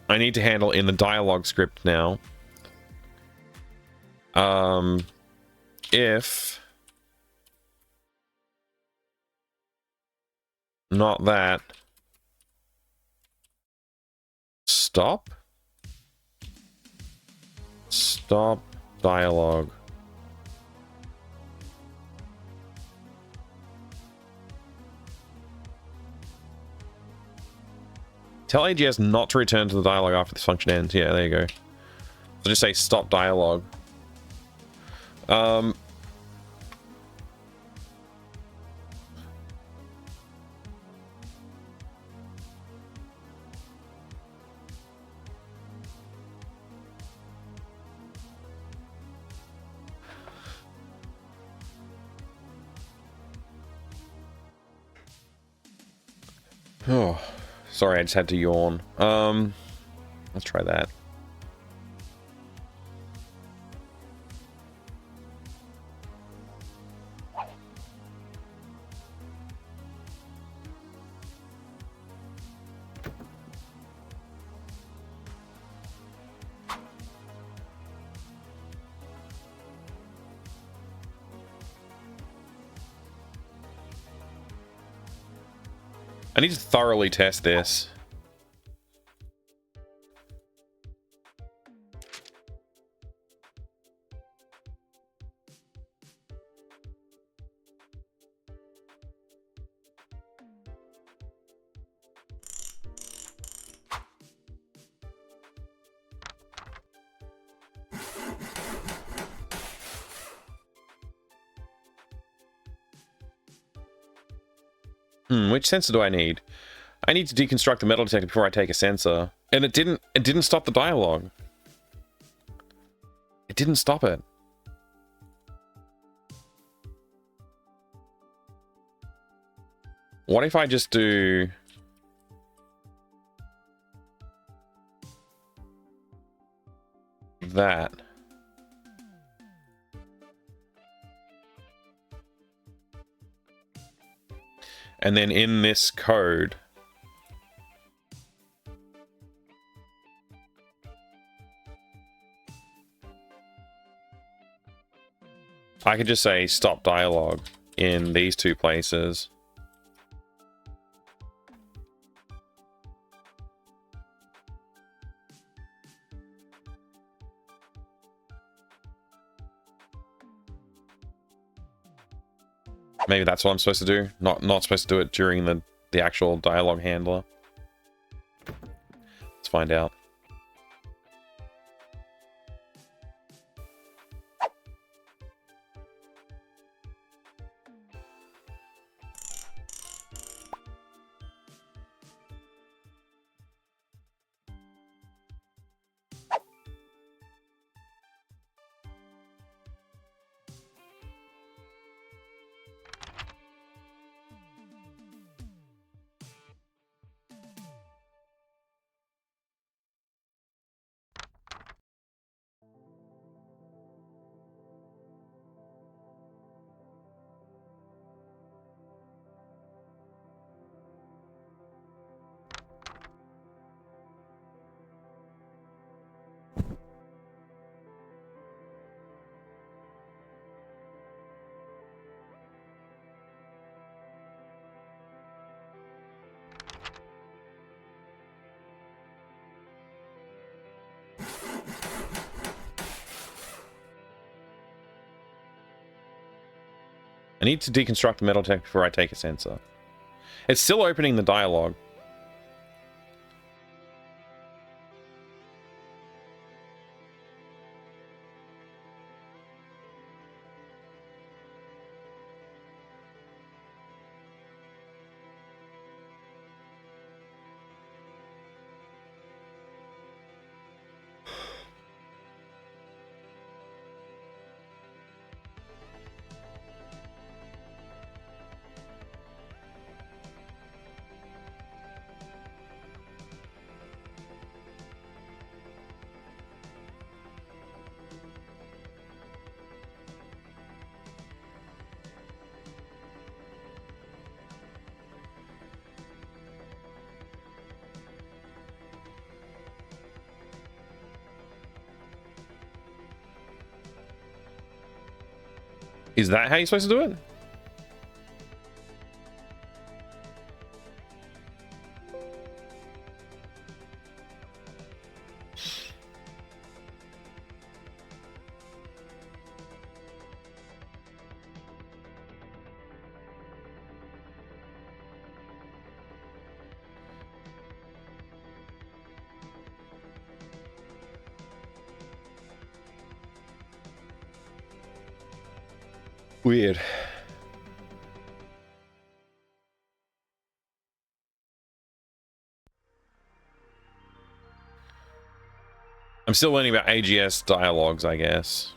I need to handle in the dialogue script now. If not that, stop dialogue. Tell AGS not to return to the dialogue after this function ends. Yeah, there you go. So just say stop dialogue. Oh, sorry, I just had to yawn. Let's try that. I need to thoroughly test this. Which sensor do I need? I need to deconstruct the metal detector before I take a sensor. And it didn't stop the dialogue. It didn't stop it. What if I just do that? And then in this code, I could just say stop dialogue in these two places. Maybe that's what I'm supposed to do. Not supposed to do it during the actual dialogue handler. Let's find out. I need to deconstruct the metal tech before I take a sensor. It's still opening the dialogue. Is that how you're supposed to do it? Weird. I'm still learning about AGS dialogues, I guess.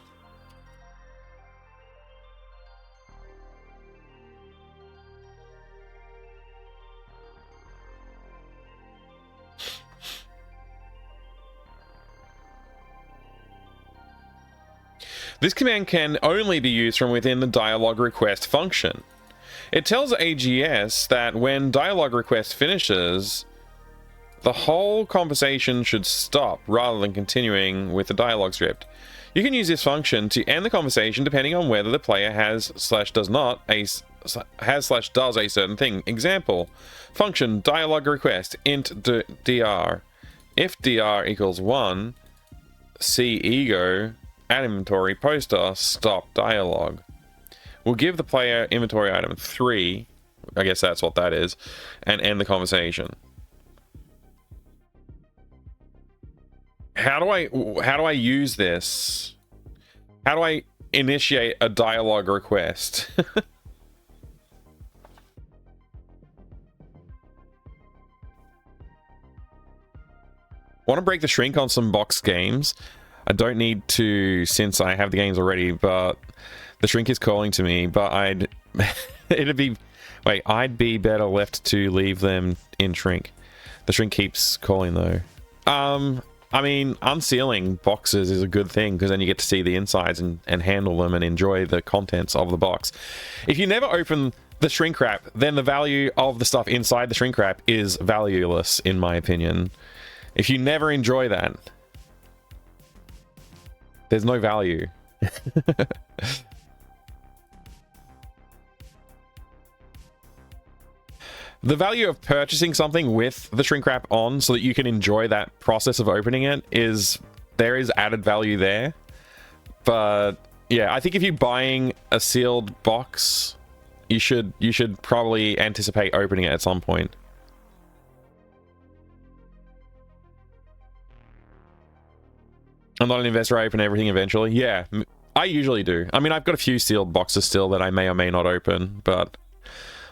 This command can only be used from within the dialogue request function. It tells AGS that when dialogue request finishes, the whole conversation should stop rather than continuing with the dialogue script. You can use this function to end the conversation depending on whether the player has/does a certain thing. Example, function dialogue request int dr. If dr equals 1, see ego, add inventory, poster, stop dialogue. We'll give the player inventory item 3, I guess that's what that is, and end the conversation. How do I use this? How do I initiate a dialogue request? Want to break the shrink on some box games? I don't need to since I have the games already, but the shrink is calling to me, but I'd be better left to leave them in shrink. The shrink keeps calling though. I mean, unsealing boxes is a good thing because then you get to see the insides and handle them and enjoy the contents of the box. If you never open the shrink wrap, then the value of the stuff inside the shrink wrap is valueless, in my opinion. If you never enjoy that, there's no value. The value of purchasing something with the shrink wrap on so that you can enjoy that process of opening it is, there is added value there. But yeah, I think if you're buying a sealed box, you should probably anticipate opening it at some point. I'm not an investor, I open everything eventually. Yeah, I usually do. I mean, I've got a few sealed boxes still that I may or may not open, but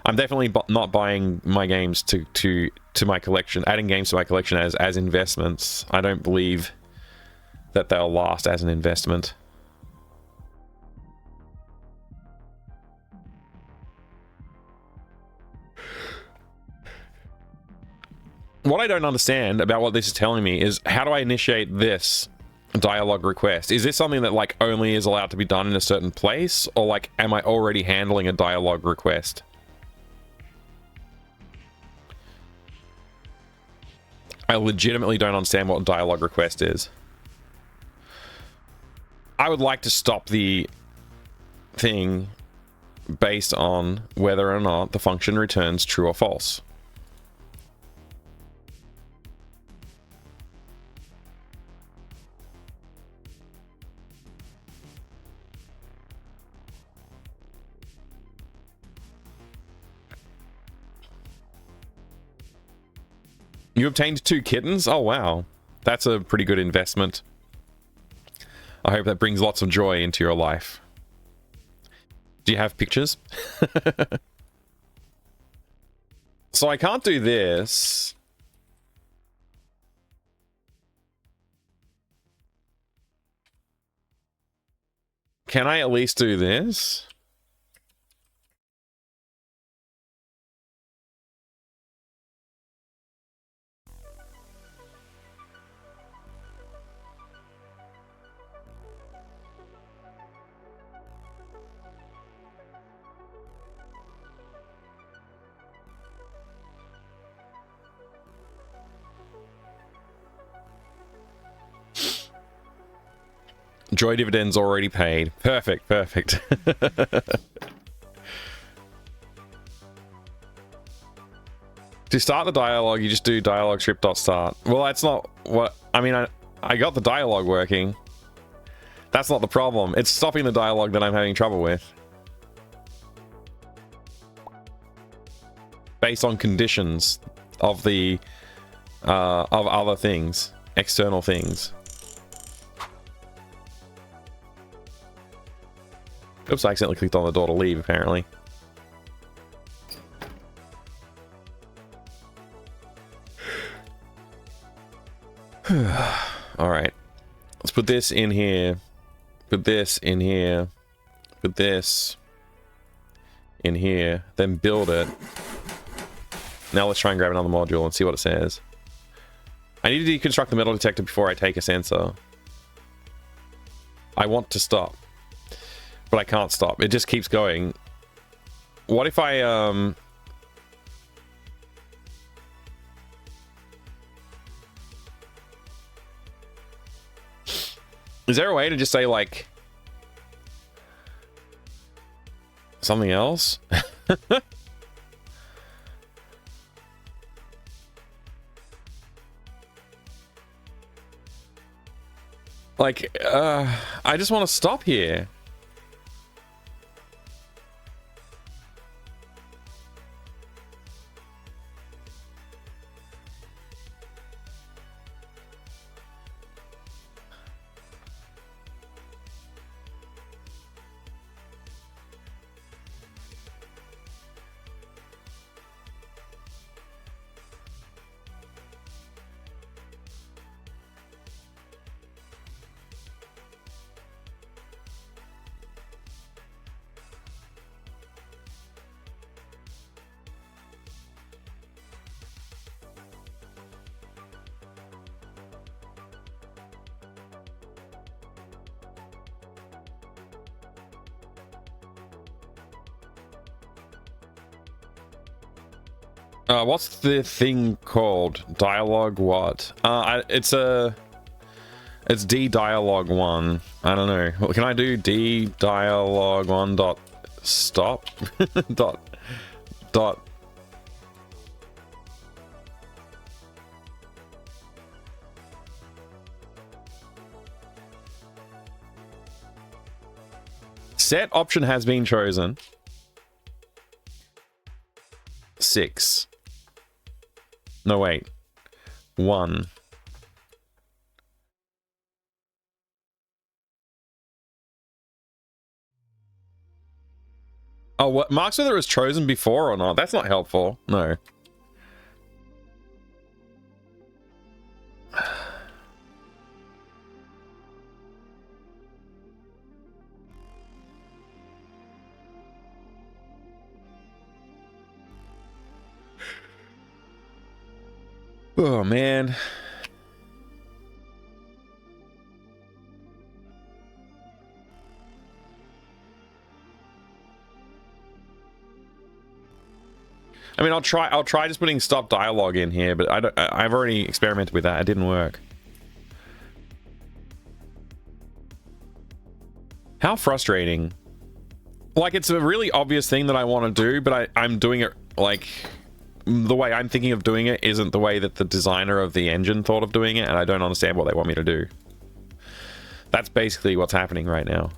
I'm definitely not buying my games to my collection, adding games to my collection as investments. I don't believe that they'll last as an investment. What I don't understand about what this is telling me is, how do I initiate this dialogue request? Is this something that like only is allowed to be done in a certain place, or like am I already handling a dialogue request? I legitimately don't understand what a dialogue request is. I would like to stop the thing based on whether or not the function returns true or false. You obtained 2 kittens? Oh, wow. That's a pretty good investment. I hope that brings lots of joy into your life. Do you have pictures? So I can't do this. Can I at least do this? Joy dividends already paid. Perfect, perfect. To start the dialogue, you just do dialogue script.start. Well, that's not what... I mean, I got the dialogue working. That's not the problem. It's stopping the dialogue that I'm having trouble with. Based on conditions of the... of other things. External things. Oops, I accidentally clicked on the door to leave, apparently. Alright. Let's put this in here. Put this in here. Put this in here. Then build it. Now let's try and grab another module and see what it says. I need to deconstruct the metal detector before I take a sensor. I want to stop. But I can't stop. It just keeps going. What if I, Is there a way to just say, like... something else? Like, I just want to stop here. What's the thing called? Dialogue what? It's D dialogue 1. I don't know. Well, can I do D dialogue 1 dot stop dot set option has been chosen. 6. No, wait. 1. Oh, what? Marks whether it was chosen before or not. That's not helpful. No. Oh, man. I mean, I'll try just putting stop dialogue in here, but I've already experimented with that. It didn't work. How frustrating. Like, it's a really obvious thing that I want to do, but I'm doing it, like, the way I'm thinking of doing it isn't the way that the designer of the engine thought of doing it, and I don't understand what they want me to do. That's basically what's happening right now.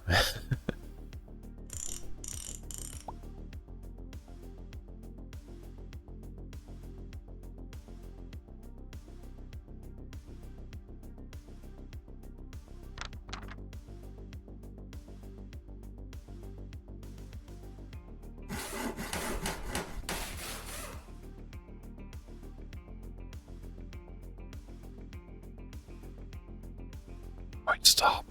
Stop.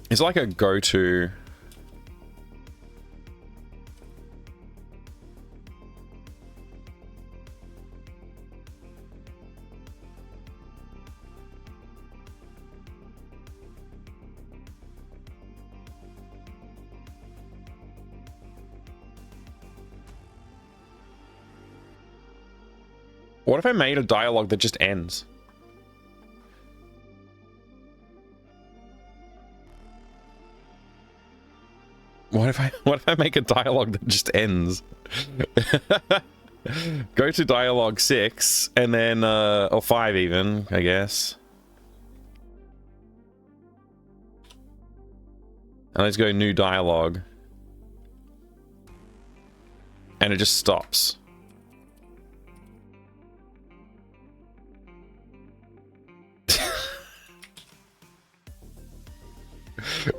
It's like a go-to. What if I made a dialogue that just ends? What if I make a dialogue that just ends? Go to dialogue 6 and then or 5 even, I guess. And let's go new dialogue. And it just stops.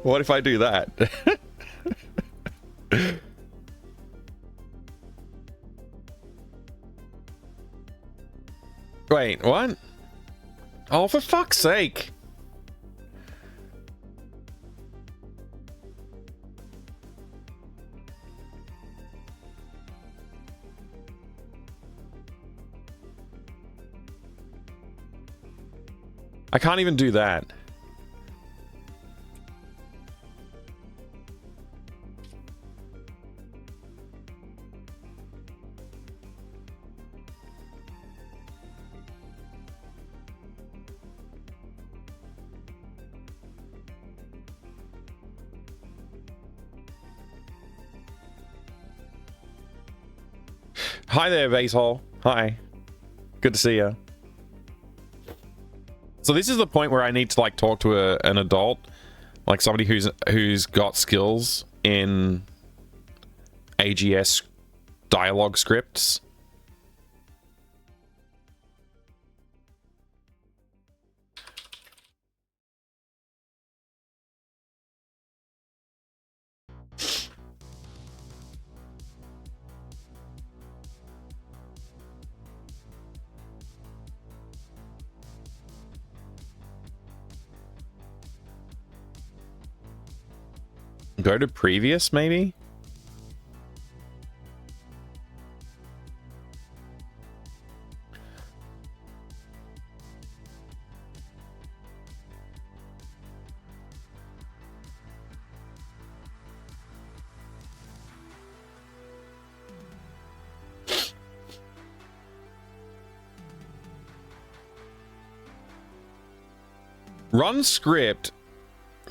What if I do that? Wait, what? Oh, for fuck's sake. I can't even do that. Hi there, Basehole. Hi. Good to see you. So this is the point where I need to like talk to an adult, like somebody who's got skills in AGS dialogue scripts. Go to previous, maybe? Run script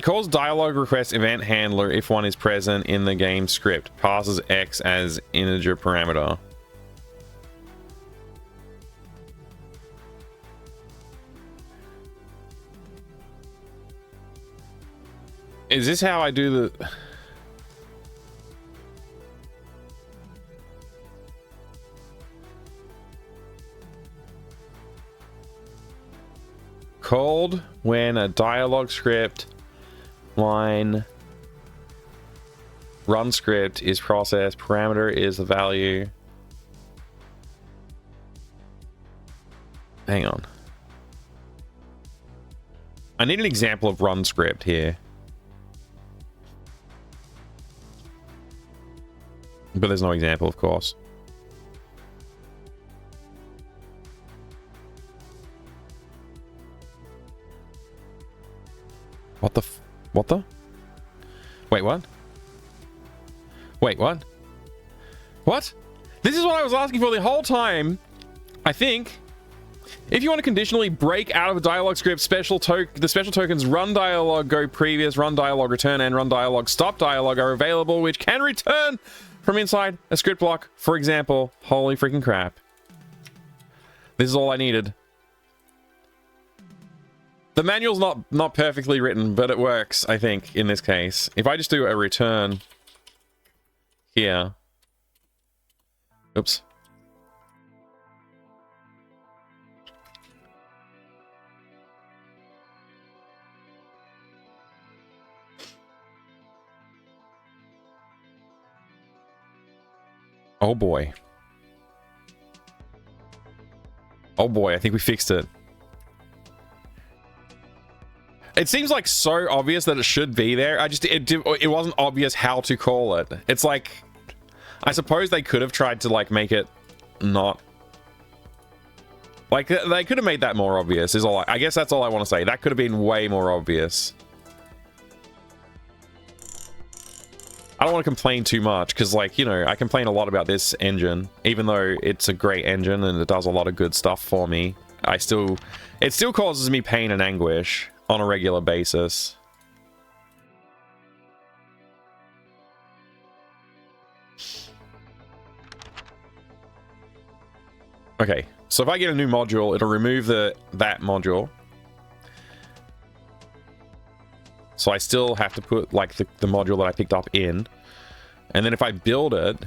calls dialogue request event handler if one is present in the game script. Passes X as integer parameter. Is this how I do the... Called when a dialogue script line run script is processed, parameter is the value. Hang on. I need an example of run script here. But there's no example, of course. What the what the? Wait, what? Wait, what? What? This is what I was asking for the whole time. I think. If you want to conditionally break out of a dialogue script, the special tokens run dialogue, go previous, run dialogue, return, and run dialogue, stop dialogue are available, which can return from inside a script block. For example, holy freaking crap. This is all I needed. The manual's not perfectly written, but it works, I think, in this case. If I just do a return here. Oops. Oh boy. Oh boy, I think we fixed it. It seems like so obvious that it should be there. It wasn't obvious how to call it. It's like, I suppose they could have tried to like make it not. Like they could have made that more obvious. Is all. I guess that's all I want to say. That could have been way more obvious. I don't want to complain too much because, like, you know, I complain a lot about this engine, even though it's a great engine and it does a lot of good stuff for me. It still causes me pain and anguish on a regular basis. Okay, so if I get a new module, it'll remove that module. So I still have to put like the module that I picked up in. And then if I build it,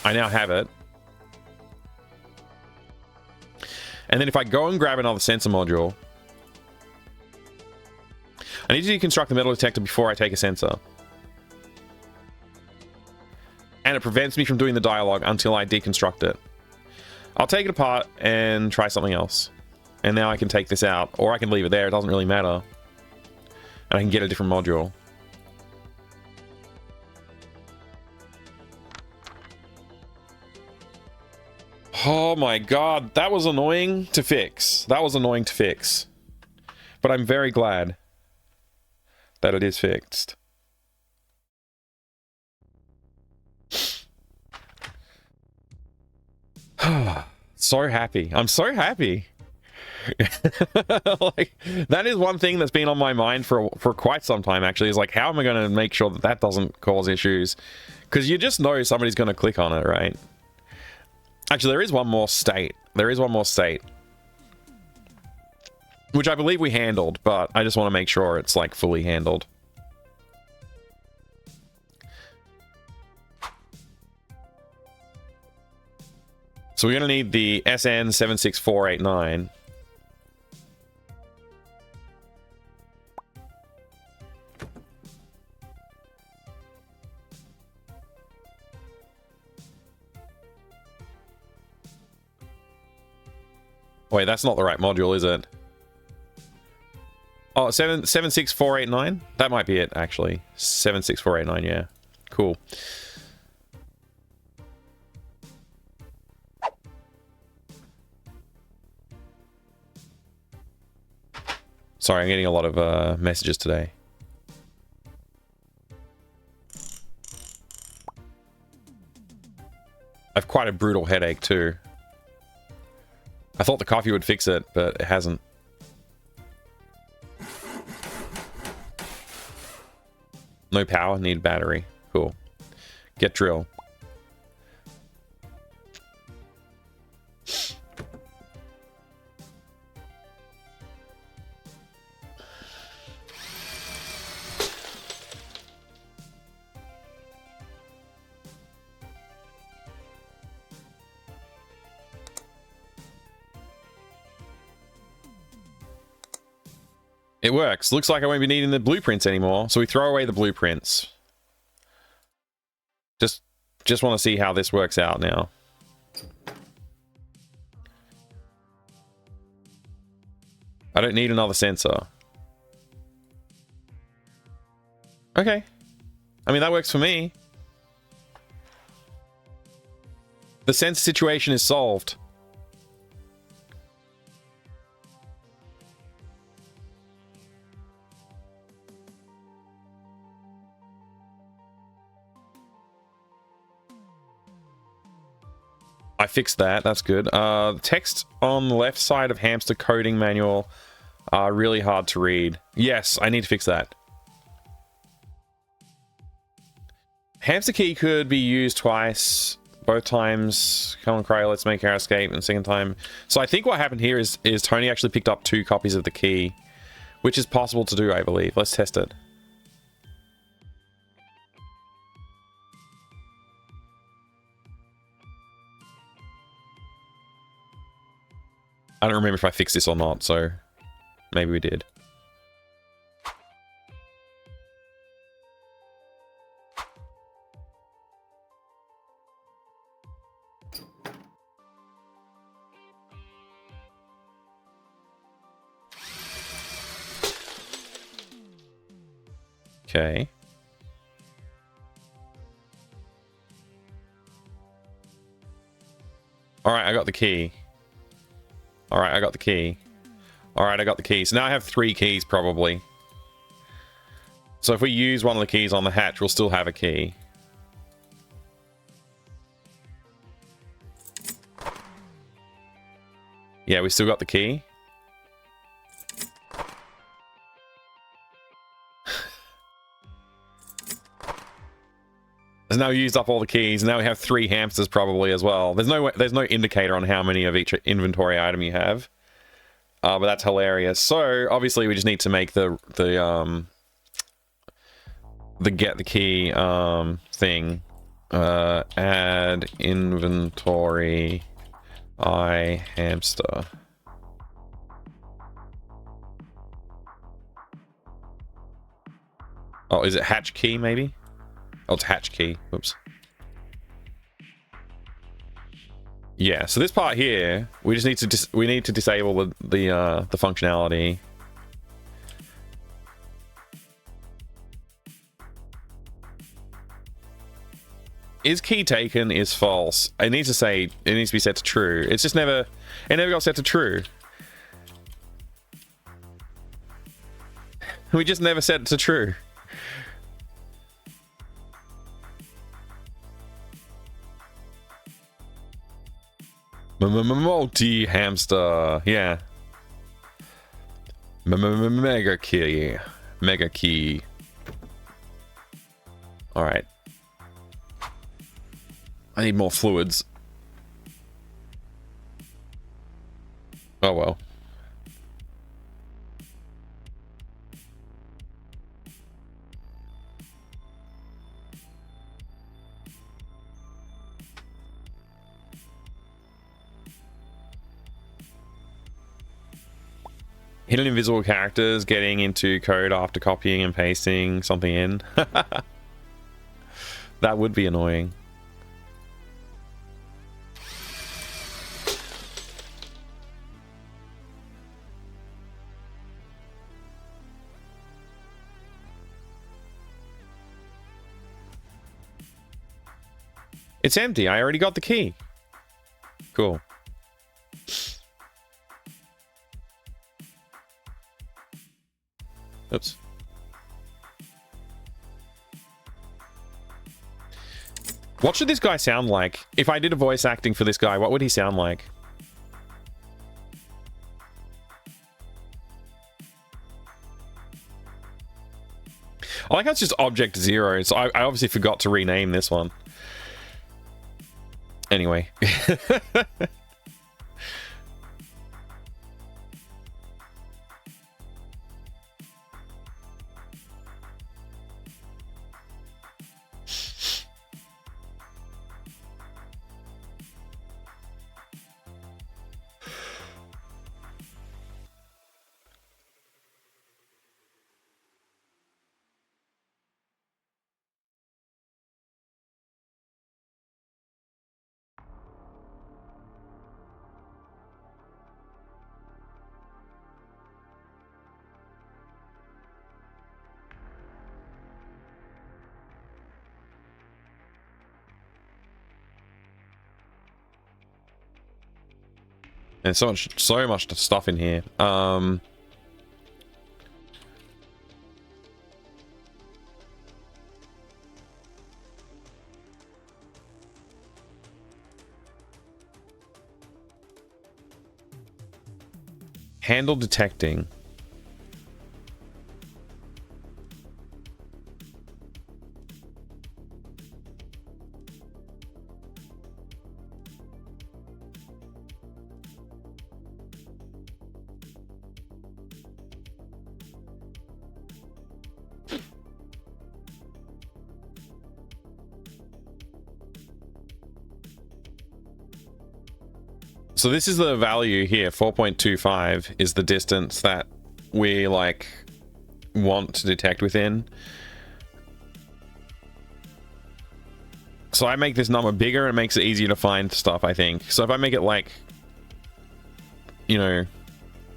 I now have it. And then if I go and grab another sensor module, I need to deconstruct the metal detector before I take a sensor. And it prevents me from doing the dialogue until I deconstruct it. I'll take it apart and try something else. And now I can take this out, or I can leave it there, it doesn't really matter. And I can get a different module. Oh my god, that was annoying to fix. That was annoying to fix. But I'm very glad that it is fixed. So happy. I'm so happy. Like, that is one thing that's been on my mind for quite some time, actually, is like, how am I going to make sure that that doesn't cause issues? Because you just know somebody's going to click on it, right? Actually, there is one more state. There is one more state. Which I believe we handled, but I just want to make sure it's, like, fully handled. So we're going to need the SN76489. Wait, that's not the right module, is it? Oh, 76489? That might be it, actually. 76489, yeah. Cool. Sorry, I'm getting a lot of messages today. I've quite a brutal headache, too. I thought the coffee would fix it, but it hasn't. No power, need battery. Cool. Get drill. It works. Looks like I won't be needing the blueprints anymore, so we throw away the blueprints. Just want to see how this works out now. I don't need another sensor. Okay. I mean, that works for me. The sensor situation is solved. I fixed that, that's good. Text on the left side of hamster coding manual are really hard to read. Yes, I need to fix that. Hamster key could be used twice. Both times, come on cry, let's make our escape, and second time. So I think what happened here is Tony actually picked up 2 copies of the key, which is possible to do, I believe. Let's test it. I don't remember if I fixed this or not, so maybe we did. Okay. Alright, I got the key. Alright, I got the key. Alright, I got the key. So now I have 3 keys, probably. So if we use one of the keys on the hatch, we'll still have a key. Yeah, we still got the key. Has now used up all the keys. Now we have 3 hamsters probably as well. There's no indicator on how many of each inventory item you have. But that's hilarious. So obviously we just need to make the get the key thing. Add inventory hamster. Oh, is it hatch key maybe? Oh, it's hatch key. Oops. Yeah, so this part here, we just need to disable the functionality. Is key taken is false. It needs to be set to true. It's just it never got set to true. We just never set it to true. Multi-hamster, yeah. Mega key. Mega key. Alright. I need more fluids. Oh well. Hidden invisible characters getting into code after copying and pasting something in. That would be annoying. It's empty. I already got the key. Cool. Oops. What should this guy sound like? If I did a voice acting for this guy, what would he sound like? I like how it's just Object Zero, so I obviously forgot to rename this one. Anyway. And so much stuff in here. Handle detecting. So this is the value here, 4.25 is the distance that we like want to detect within. So I make this number bigger, it makes it easier to find stuff, I think. So if I make it like, you know,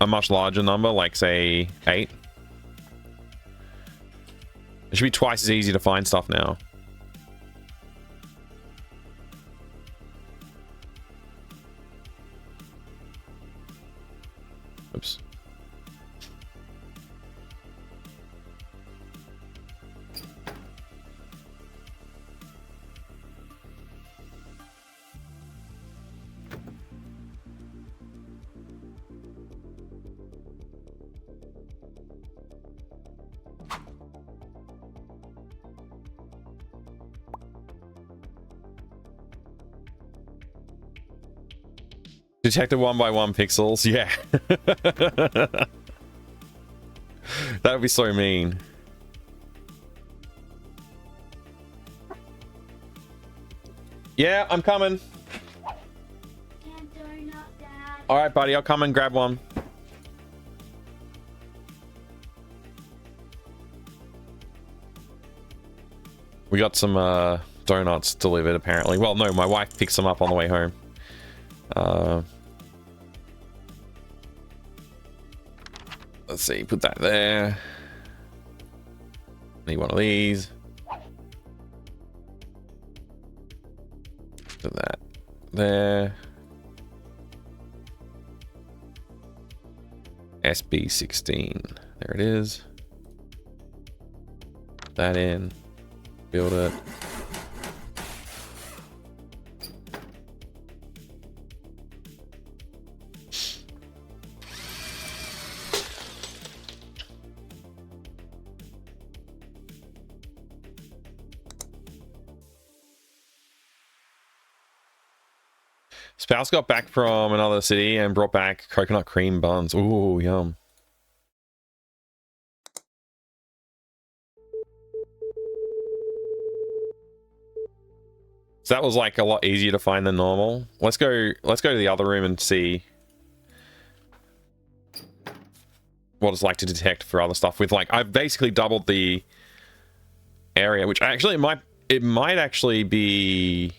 a much larger number, like say 8, It should be twice as easy to find stuff now. Oops. Detected 1 by 1 pixels, yeah. That would be so mean. Yeah, I'm coming. Alright, buddy, I'll come and grab one. We got some donuts delivered, apparently. Well, no, my wife picks them up on the way home. Let's see, put that there. Need one of these. Put that there. SB16. There it is. Put that in. Build it. Spouse got back from another city and brought back coconut cream buns. Ooh, yum. So that was like a lot easier to find than normal. Let's go to the other room and see what it's like to detect for other stuff with, like, I've basically doubled the area, which actually it might actually be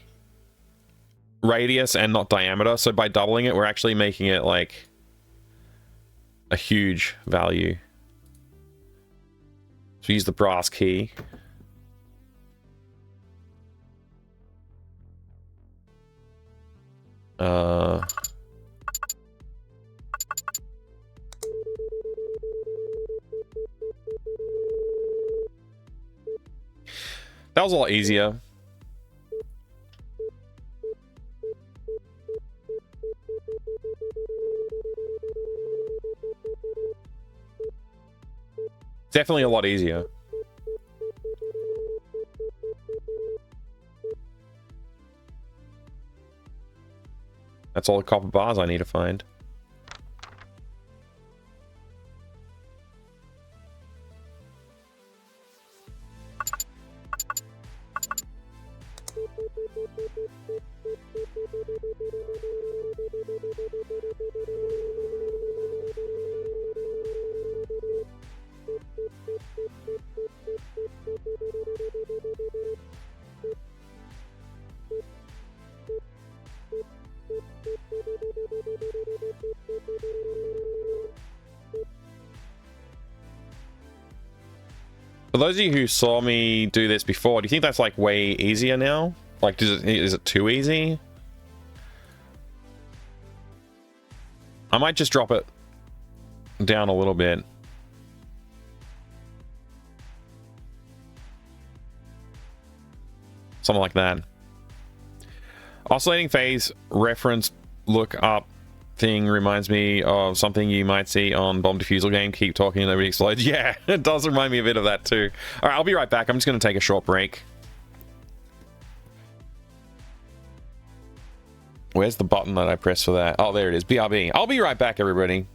radius and not diameter. So by doubling it, we're actually making it like a huge value. So use the brass key. That was a lot easier. Definitely a lot easier. That's all the copper bars I need to find. For those of you who saw me do this before, do you think that's like way easier now? Like, is it too easy? I might just drop it down a little bit. Something like that. Oscillating phase reference look up thing reminds me of something you might see on Bomb Defusal game. Keep talking and everybody explodes. Yeah, it does remind me a bit of that too. All right, I'll be right back. I'm just going to take a short break. Where's the button that I pressed for that? Oh, there it is. BRB. I'll be right back, everybody.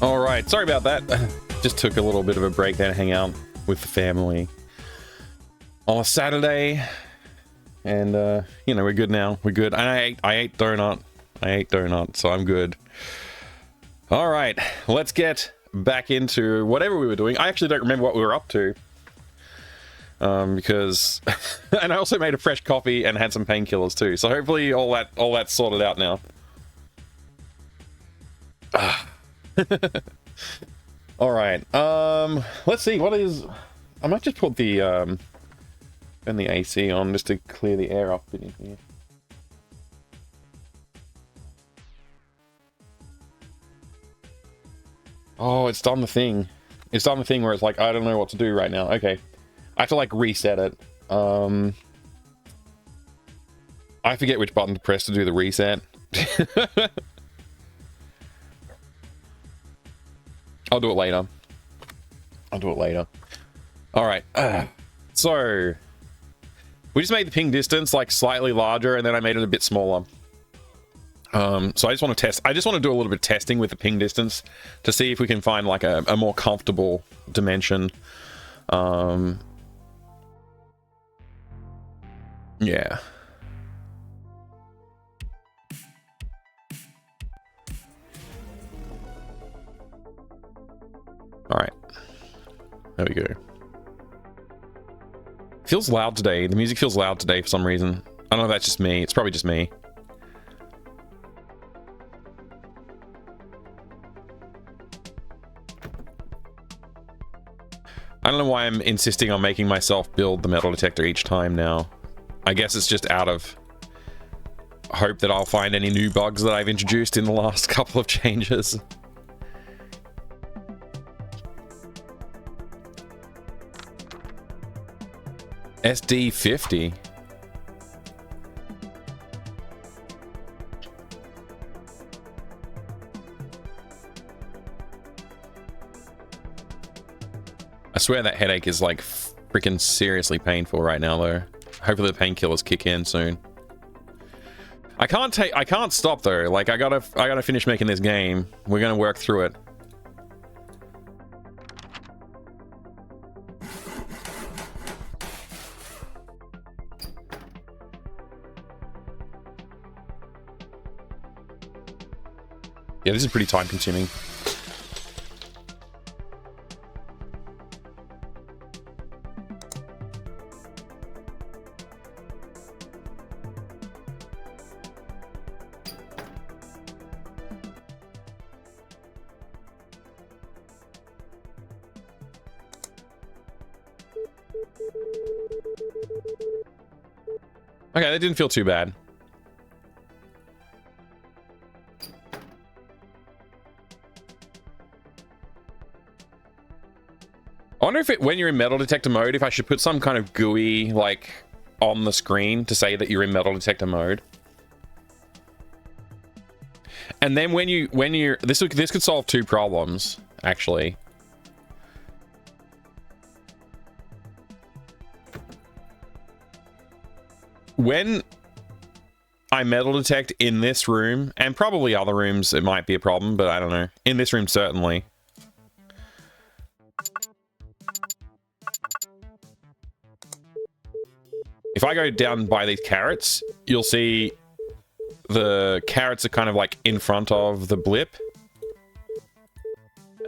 All right, sorry about that. Just took a little bit of a break there to hang out with the family on a Saturday, and you know, we're good now. We're good. And I ate donut, so I'm good. All right, let's get back into whatever we were doing. I actually don't remember what we were up to, because and I also made a fresh coffee and had some painkillers too. So hopefully all that's sorted out now. All right. Let's see. What is? I might just put the turn the AC on just to clear the air up in here. Oh, it's done the thing. It's done the thing where it's like, I don't know what to do right now. Okay. I have to like reset it. I forget which button to press to do the reset. I'll do it later. All right. So we just made the ping distance like slightly larger, and then I made it a bit smaller. So I just want to test. I just want to do a little bit of testing with the ping distance to see if we can find like a more comfortable dimension. Yeah. All right. There we go. Feels loud today. The music feels loud today for some reason. I don't know if that's just me. It's probably just me. I don't know why I'm insisting on making myself build the metal detector each time now. I guess it's just out of hope that I'll find any new bugs that I've introduced in the last couple of changes. SD50. I swear that headache is like freaking seriously painful right now though. Hopefully the painkillers kick in soon. I can't stop though. Like I gotta finish making this game. We're gonna work through it. Yeah, this is pretty time consuming. Okay, that didn't feel too bad. I wonder if when you're in metal detector mode, if I should put some kind of GUI like on the screen to say that you're in metal detector mode. And then when you're this could solve two problems actually. When I metal detect in this room, and probably other rooms it might be a problem, but I don't know. In this room certainly. If I go down by these carrots, you'll see the carrots are kind of like in front of the blip.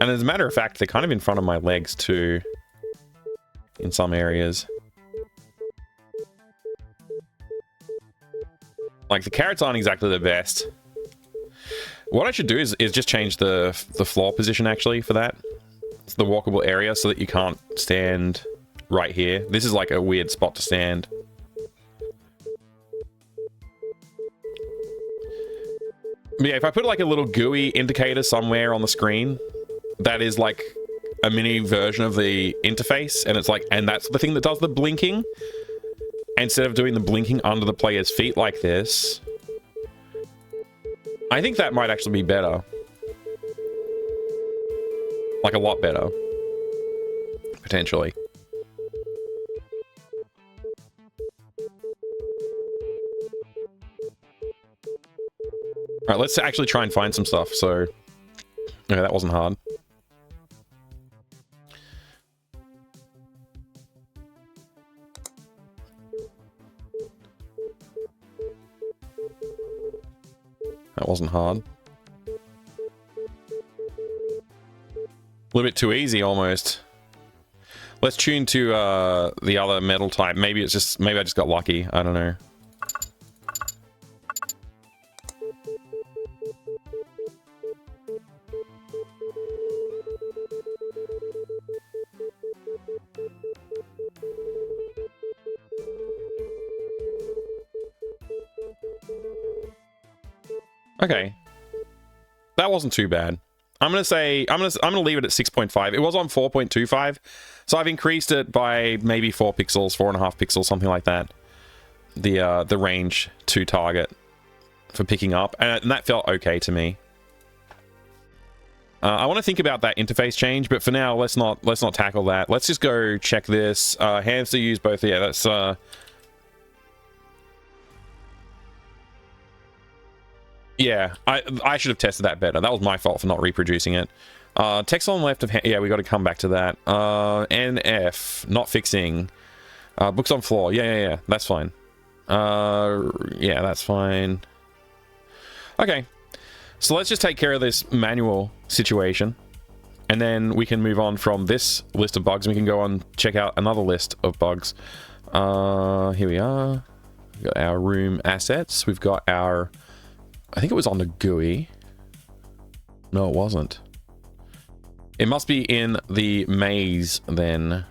And as a matter of fact, they're kind of in front of my legs too, in some areas. Like the carrots aren't exactly the best. What I should do is just change the floor position actually for that. It's the walkable area so that you can't stand right here. This is like a weird spot to stand. But yeah, if I put like a little GUI indicator somewhere on the screen, that is like a mini version of the interface, and it's like, and that's the thing that does the blinking. Instead of doing the blinking under the player's feet like this, I think that might actually be better. Like a lot better. Potentially. Alright, let's actually try and find some stuff, so... Okay, that wasn't hard. That wasn't hard. A little bit too easy, almost. Let's tune to the other metal type. Maybe I just got lucky. I don't know. Okay, that wasn't too bad. I'm gonna leave it at 6.5. It was on 4.25, so I've increased it by maybe 4 pixels, 4.5 pixels, something like that. The range to target for picking up, and that felt okay to me. I want to think about that interface change, but for now, let's not tackle that. Let's just go check this. Hamster use both. Yeah, that's yeah, I should have tested that better. That was my fault for not reproducing it. Text on left of hand. Yeah, we got to come back to that. NF, not fixing. Books on floor. Yeah, that's fine. Yeah, that's fine. Okay, so let's just take care of this manual situation, and then we can move on from this list of bugs, and we can go on check out another list of bugs. Here we are. We've got our room assets. We've got our... I think it was on the GUI. No, it wasn't. It must be in the maze then.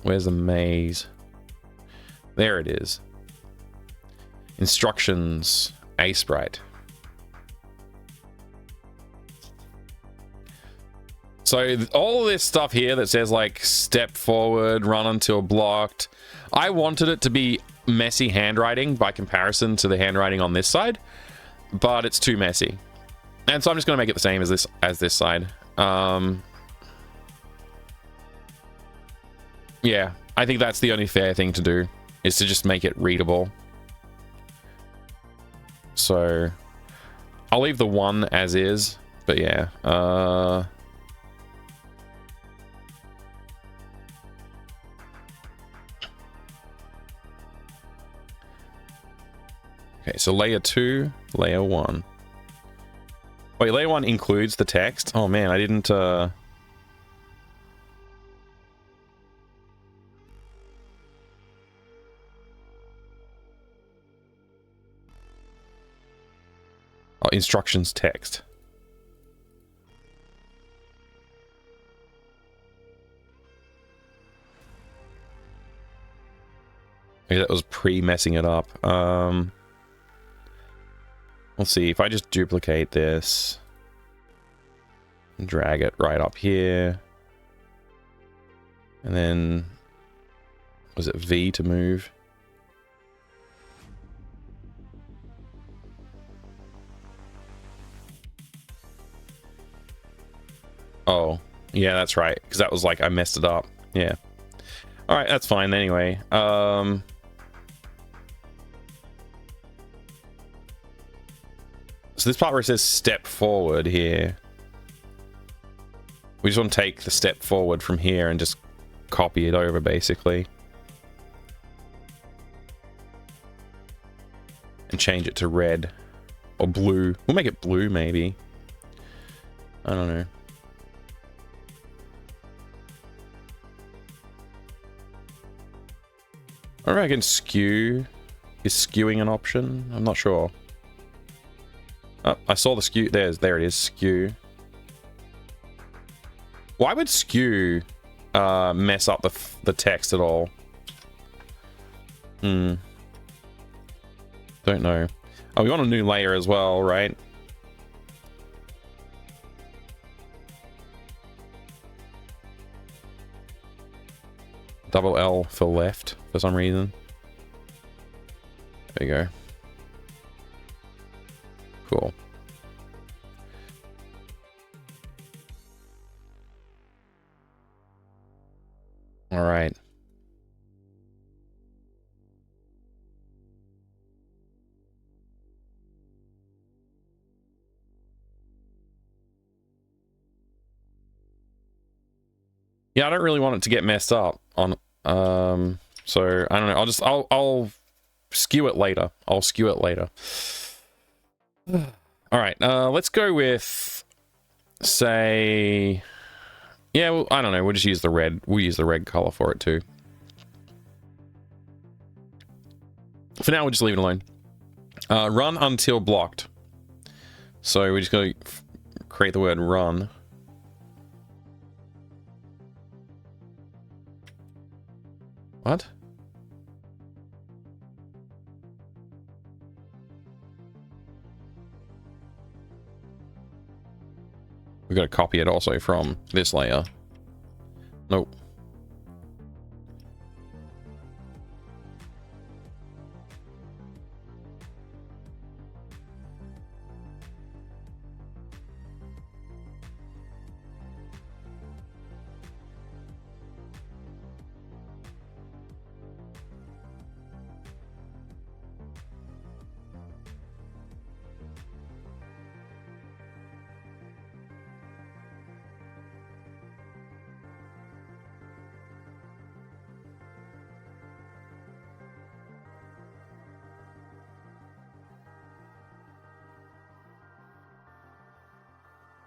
Where's the maze? There it is. Instructions. Aseprite. So all this stuff here that says like step forward, run until blocked. I wanted it to be messy handwriting by comparison to the handwriting on this side. But it's too messy, and so I'm just going to make it the same as this side. Yeah, I think that's the only fair thing to do, is to just make it readable. So I'll leave the 1 as is, but yeah. Okay, so layer 2, layer 1. Wait, layer 1 includes the text? Oh man, I didn't... Oh, instructions text. Okay, that was pre-messing it up. Let's see, if I just duplicate this, drag it right up here, and then, was it V to move? Oh, yeah, that's right, because that was like, I messed it up, yeah. Alright, that's fine anyway. So this part where it says step forward here, we just want to take the step forward from here and just copy it over, basically. And change it to red or blue. We'll make it blue, maybe. I don't know. I reckon skew. Is skewing an option? I'm not sure. Oh, I saw the skew. There it is. Skew. Why would skew mess up the text at all? Don't know. Oh, we want a new layer as well, right? Double L for left for some reason. There you go. Cool. All right. Yeah, I don't really want it to get messed up on so I don't know. I'll skew it later. I'll skew it later. All right, let's go with, say, yeah, well, I don't know. We'll just use the red. We'll use the red color for it too. For now, we'll just leave it alone. Run until blocked. So we're just going to create the word run. What? We've got to copy it also from this layer. Nope.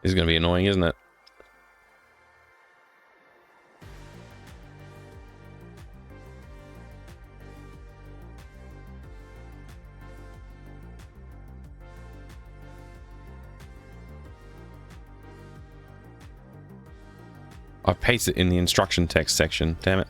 This is going to be annoying, isn't it? I pasted it in the instruction text section. Damn it.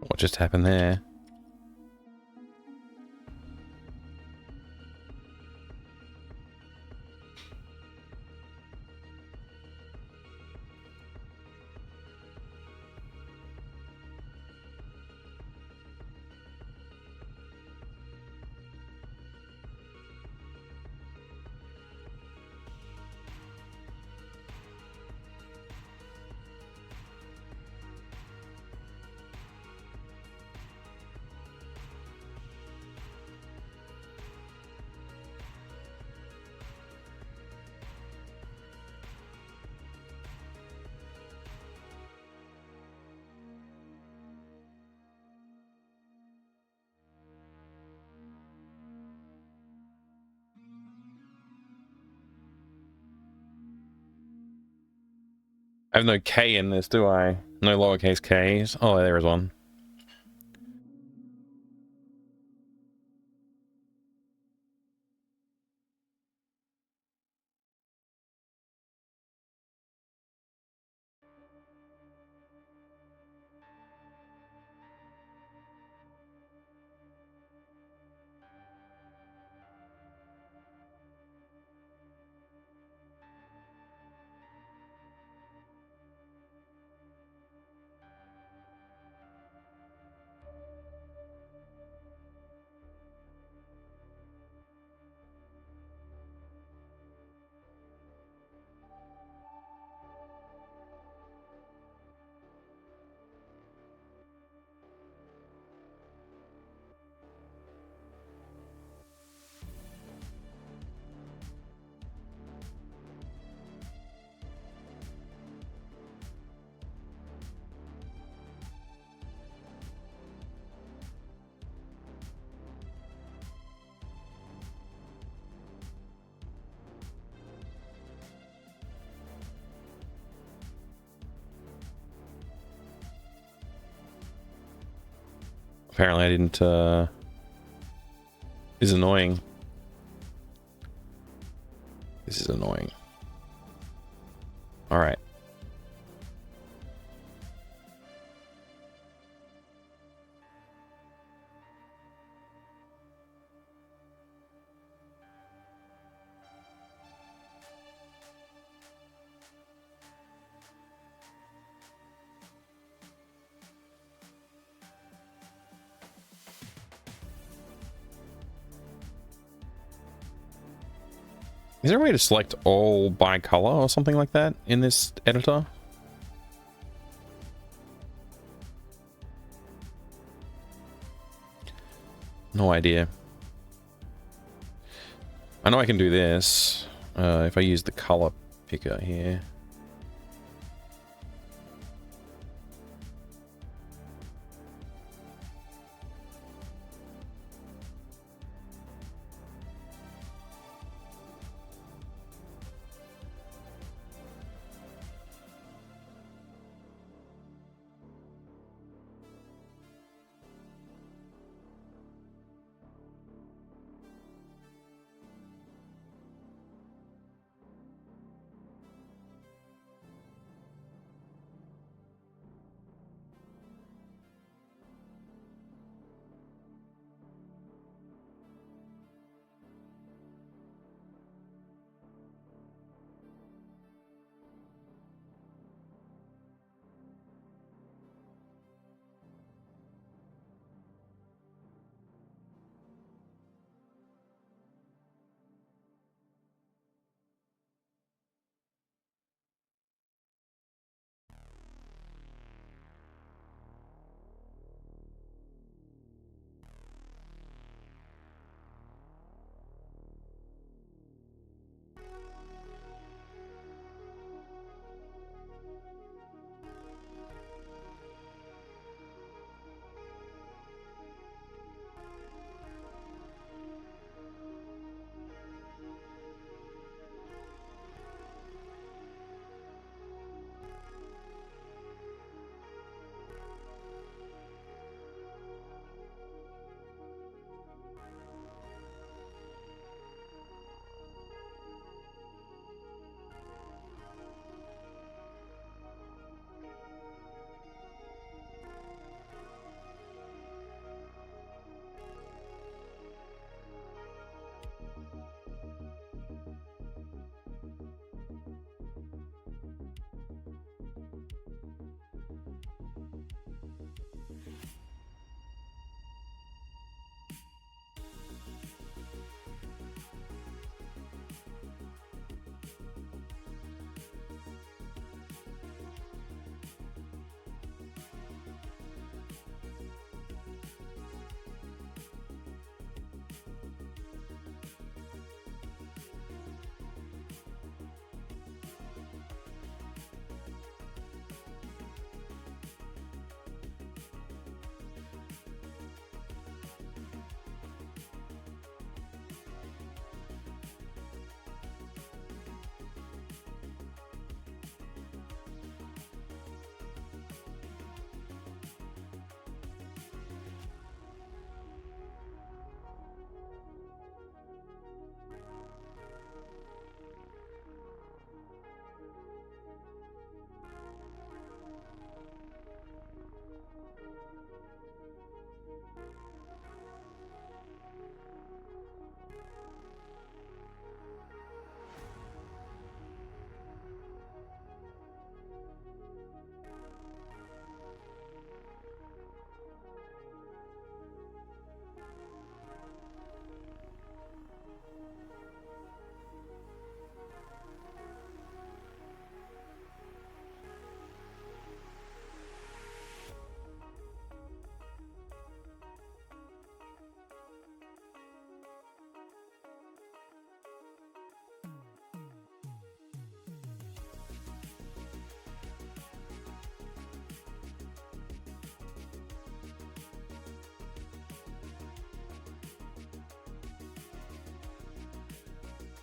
What just happened there? I have no K in this, do I? No lowercase Ks. Oh, there is one. Apparently I didn't, This is annoying. This is annoying. Alright. Is there a way to select all by color or something like that in this editor? No idea. I know I can do this if I use the color picker here.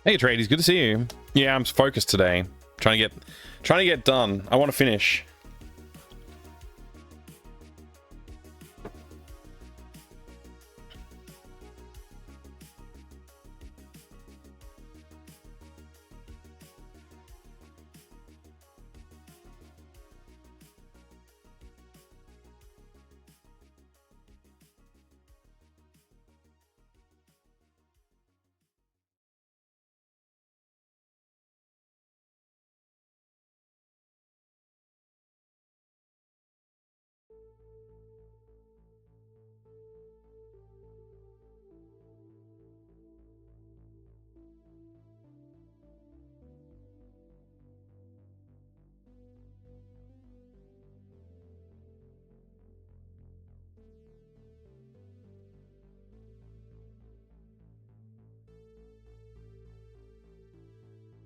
Hey Trades, good to see you. Yeah, I'm focused today. Trying to get done. I want to finish.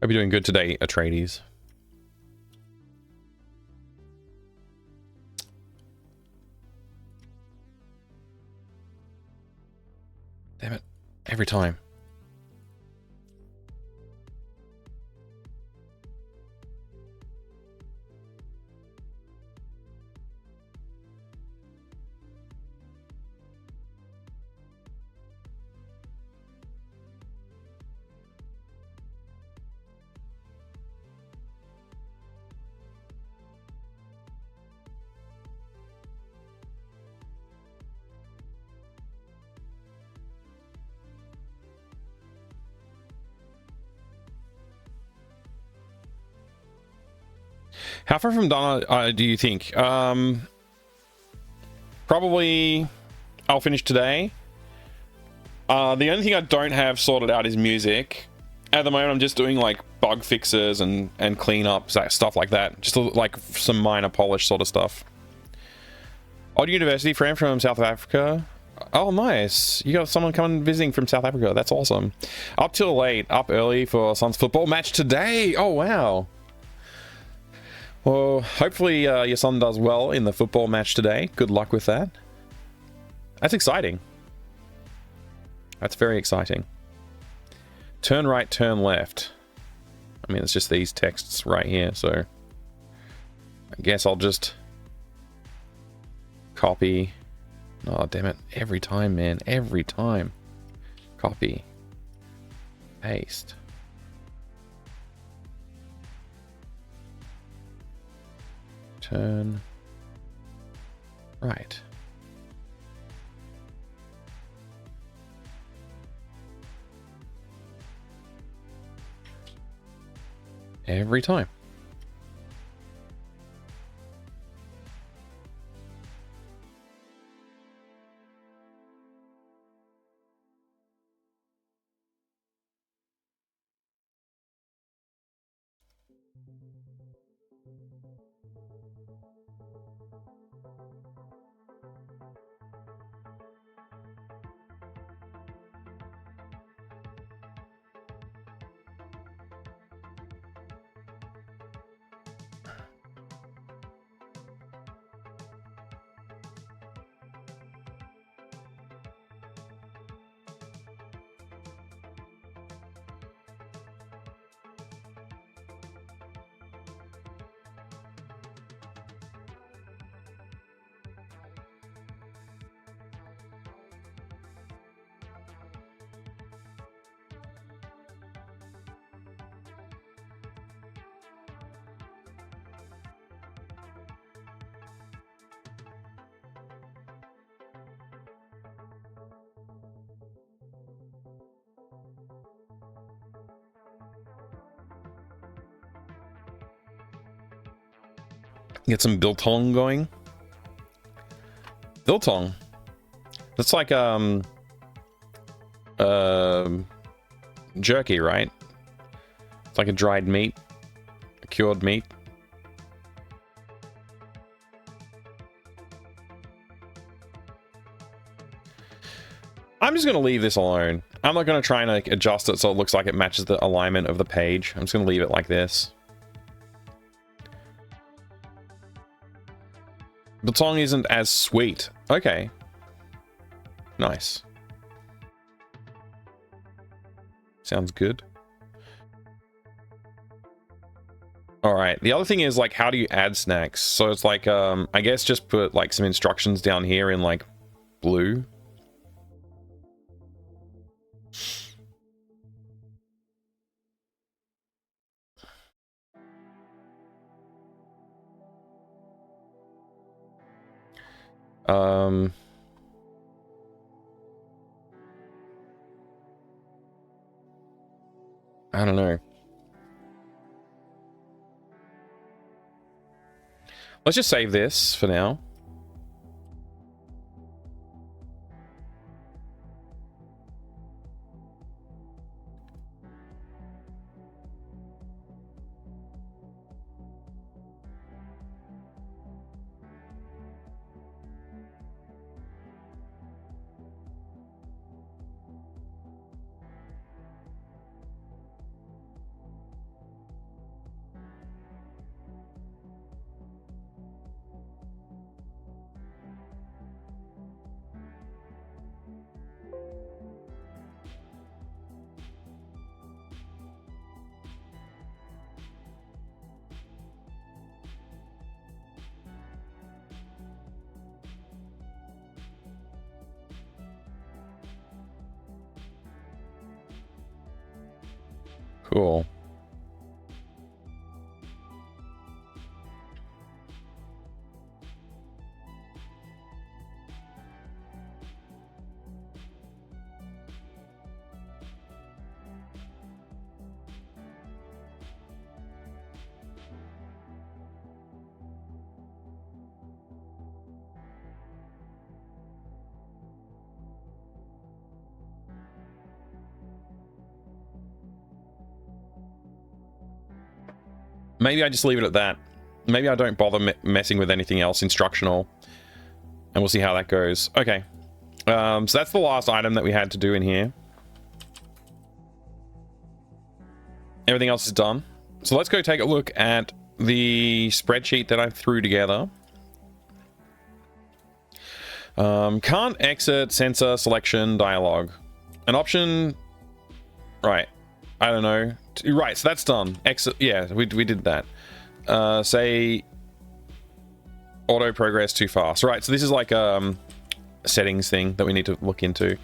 Hope you're doing good today, Atreides. Damn it. Every time. How far from done do you think? Probably I'll finish today. The only thing I don't have sorted out is music. At the moment, I'm just doing like bug fixes and cleanups, stuff like that. Just like some minor polish sort of stuff. Odd University friend from South Africa. Oh, nice. You got someone coming visiting from South Africa. That's awesome. Up till late, up early for Suns football match today. Oh, wow. Well, hopefully your son does well in the football match today. Good luck with that. That's exciting. That's very exciting. Turn right, turn left. I mean, it's just these texts right here, so I guess I'll just copy. Oh, damn it. Every time, man. Every time. Copy. Paste. Turn right. Every time. Get some biltong going. Biltong. That's like jerky, right? It's like a dried meat, a cured meat. I'm just going to leave this alone. I'm not going to try and like adjust it so it looks like it matches the alignment of the page. I'm just going to leave it like this. Biltong isn't as sweet. Okay. Nice. Sounds good. All right. The other thing is like, how do you add snacks? So it's like, I guess just put like some instructions down here in like blue. I don't know. Let's just save this for now. Cool. Maybe I just leave it at that. Maybe I don't bother messing with anything else instructional. And we'll see how that goes. Okay. So that's the last item that we had to do in here. Everything else is done. So let's go take a look at the spreadsheet that I threw together. Can't exit sensor selection dialog. An option... Right. I don't know. Right, so that's done. Exit, yeah, we did that. Say auto progress too fast. Right, so this is like a settings thing that we need to look into.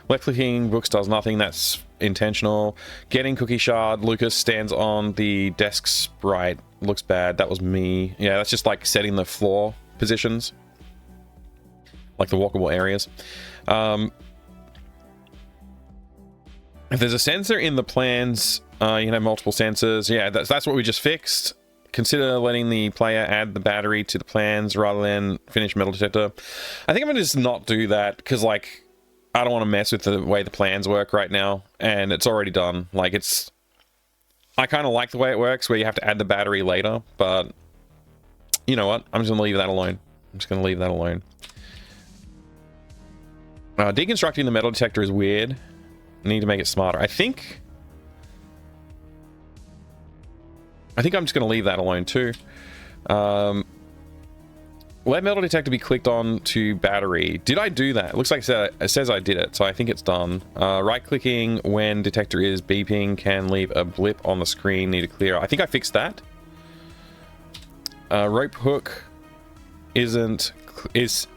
Left clicking books does nothing. That's intentional. Getting cookie shard. Lucas stands on the desk sprite. Looks bad. That was me. Yeah, that's just like setting the floor positions, like the walkable areas. If there's a sensor in the plans, you can have multiple sensors. Yeah, that's what we just fixed. Consider letting the player add the battery to the plans rather than finish metal detector. I think I'm gonna just not do that because, like, I don't want to mess with the way the plans work right now, and it's already done. Like, it's... I kind of like the way it works, where you have to add the battery later, but you know what? I'm just gonna leave that alone. I'm just gonna leave that alone. Deconstructing the metal detector is weird. Need to make it smarter. I think I'm just going to leave that alone too. Let metal detector be clicked on to battery. Did I do that? It looks like it says I did it, so I think it's done. Right clicking when detector is beeping can leave a blip on the screen. Need to clear. I think I fixed that. Rope hook is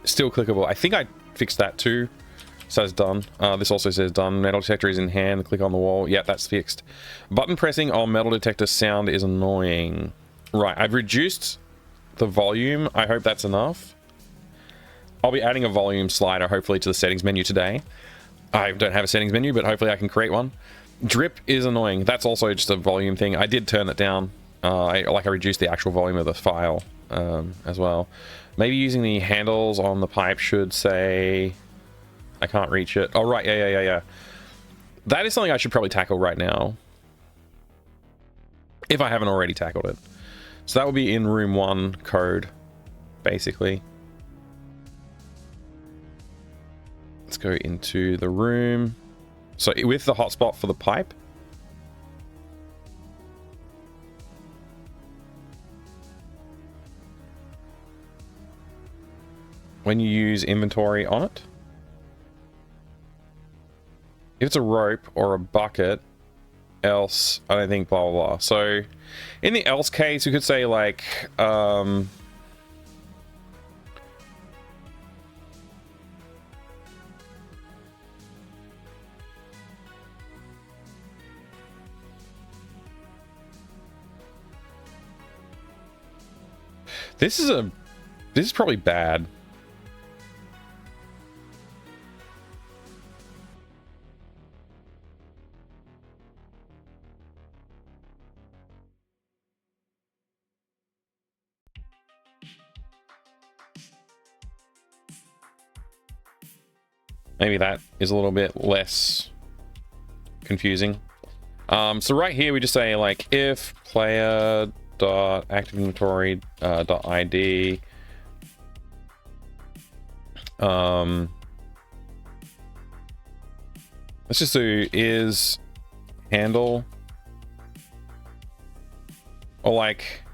still clickable. I think I fixed that too. So it's done. This also says done. Metal detector is in hand. Click on the wall. Yeah, that's fixed. Button pressing on metal detector sound is annoying. Right, I've reduced the volume. I hope that's enough. I'll be adding a volume slider, hopefully, to the settings menu today. I don't have a settings menu, but hopefully I can create one. Drip is annoying. That's also just a volume thing. I did turn it down. I reduced the actual volume of the file as well. Maybe using the handles on the pipe should say... I can't reach it. Oh, right. Yeah. That is something I should probably tackle right now, if I haven't already tackled it. So that will be in room 1 code, basically. Let's go into the room. So with the hotspot for the pipe. When you use inventory on it. If it's a rope or a bucket, else, I don't think blah, blah, blah. So, in the else case, we could say, like, this is probably bad. Maybe that is a little bit less confusing. So right here we just say, like, if player dot active inventory dot ID let's just do is handle, or like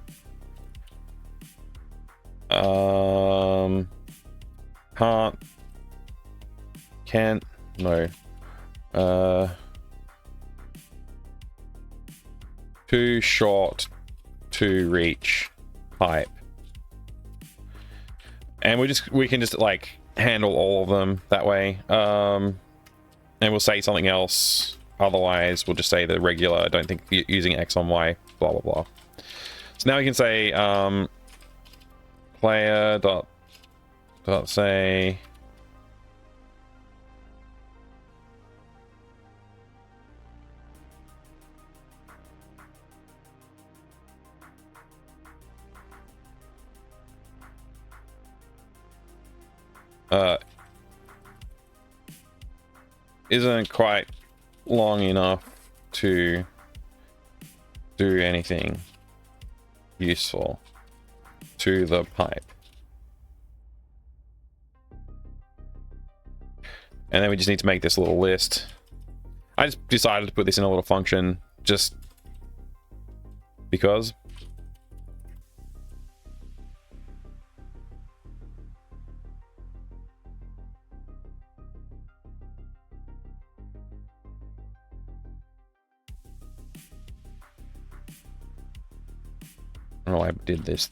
can't, no, too short to reach pipe, and we can just like handle all of them that way. And we'll say something else Otherwise, we'll just say the regular. I don't think using X on Y, blah, blah, blah. So now we can say player dot say isn't quite long enough to do anything useful to the pipe. And then we just need to make this little list. I just decided to put this in a little function just because. Oh, I did this,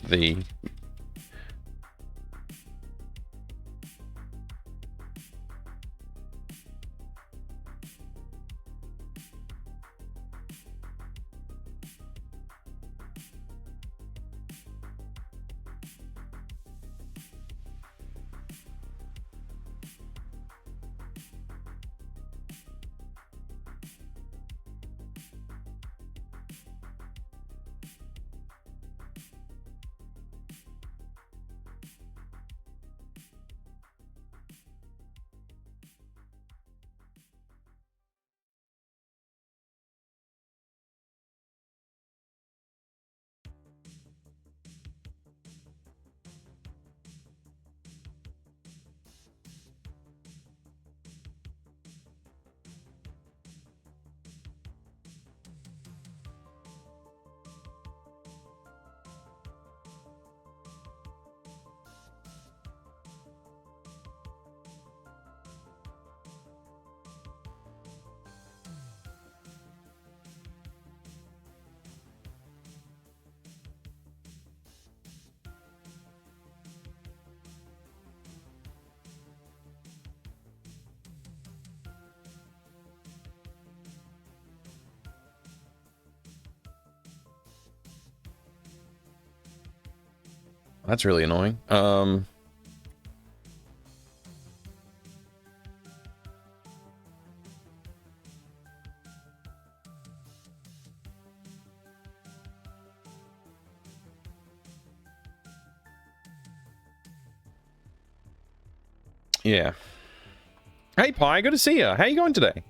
That's really annoying. Yeah. Hey, Pi, good to see you. How you going today?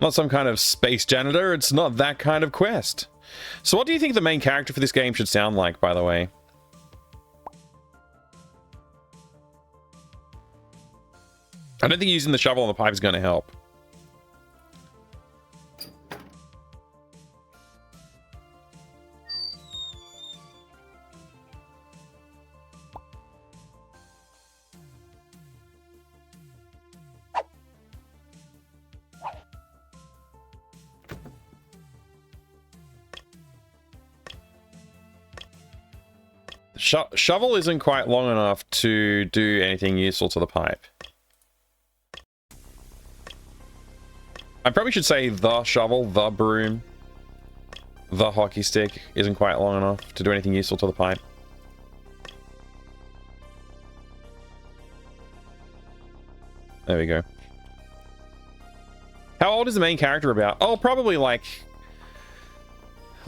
Not some kind of space janitor. It's not that kind of quest. So what do you think the main character for this game should sound like, by the way? I don't think using the shovel on the pipe is going to help. Shovel isn't quite long enough to do anything useful to the pipe. I probably should say the shovel, the broom, the hockey stick isn't quite long enough to do anything useful to the pipe. There we go. How old is the main character about? Oh, probably like...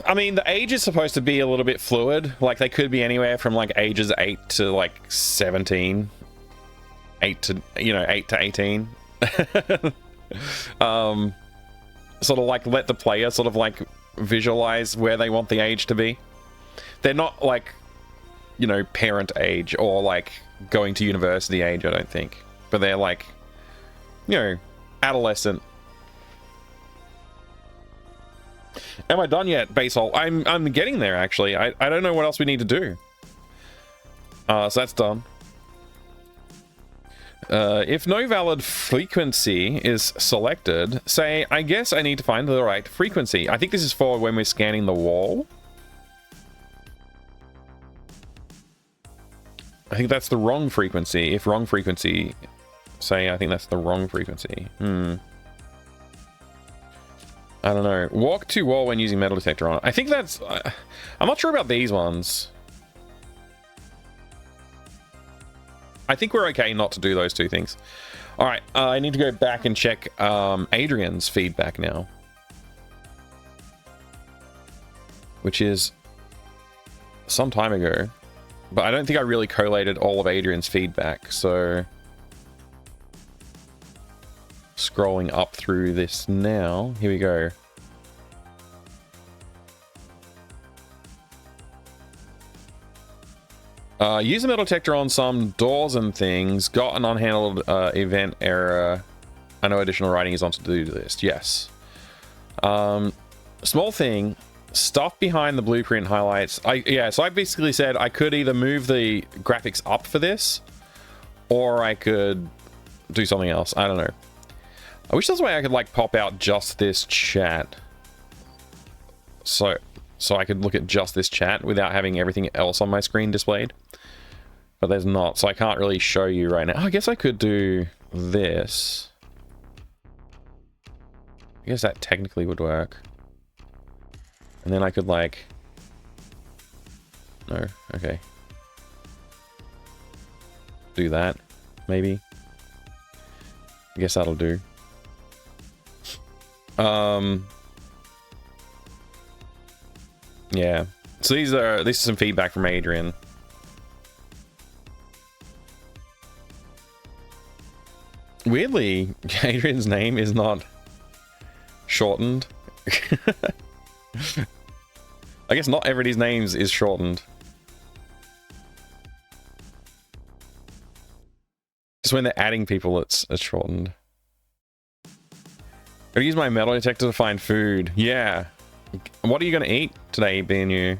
I mean, the age is supposed to be a little bit fluid. Like, they could be anywhere from, like, ages 8 to, like, 17. 8 to 18. Sort of, like, let the player sort of, like, visualize where they want the age to be. They're not, like, you know, parent age or, like, going to university age, I don't think. But they're, like, you know, adolescent. Am I done yet, Basehole? I'm getting there, actually. I don't know what else we need to do. So that's done. If no valid frequency is selected, say, I guess I need to find the right frequency. I think this is for when we're scanning the wall. I think that's the wrong frequency. If wrong frequency, say I think that's the wrong frequency. I don't know. Walk to wall when using metal detector on. I think that's... I'm not sure about these ones. I think we're okay not to do those two things. All right, I need to go back and check Adrian's feedback now. Which is some time ago. But I don't think I really collated all of Adrian's feedback, so... Scrolling up through this now. Here we go. Use a metal detector on some doors and things. Got an unhandled event error. I know additional writing is on to-do list. Yes. Small thing. Stuff behind the blueprint highlights. So I basically said I could either move the graphics up for this, or I could do something else. I don't know. I wish there was a way I could like pop out just this chat. So I could look at just this chat without having everything else on my screen displayed. But there's not, so I can't really show you right now. Oh, I guess I could do this. I guess that technically would work. And then I could like... No, okay. Do that, maybe. I guess that'll do. Yeah. So this is some feedback from Adrian. Weirdly, Adrian's name is not shortened. I guess not everybody's names is shortened. Just when they're adding people, it's shortened. Gotta use my metal detector to find food. Yeah. What are you gonna eat today, BNU?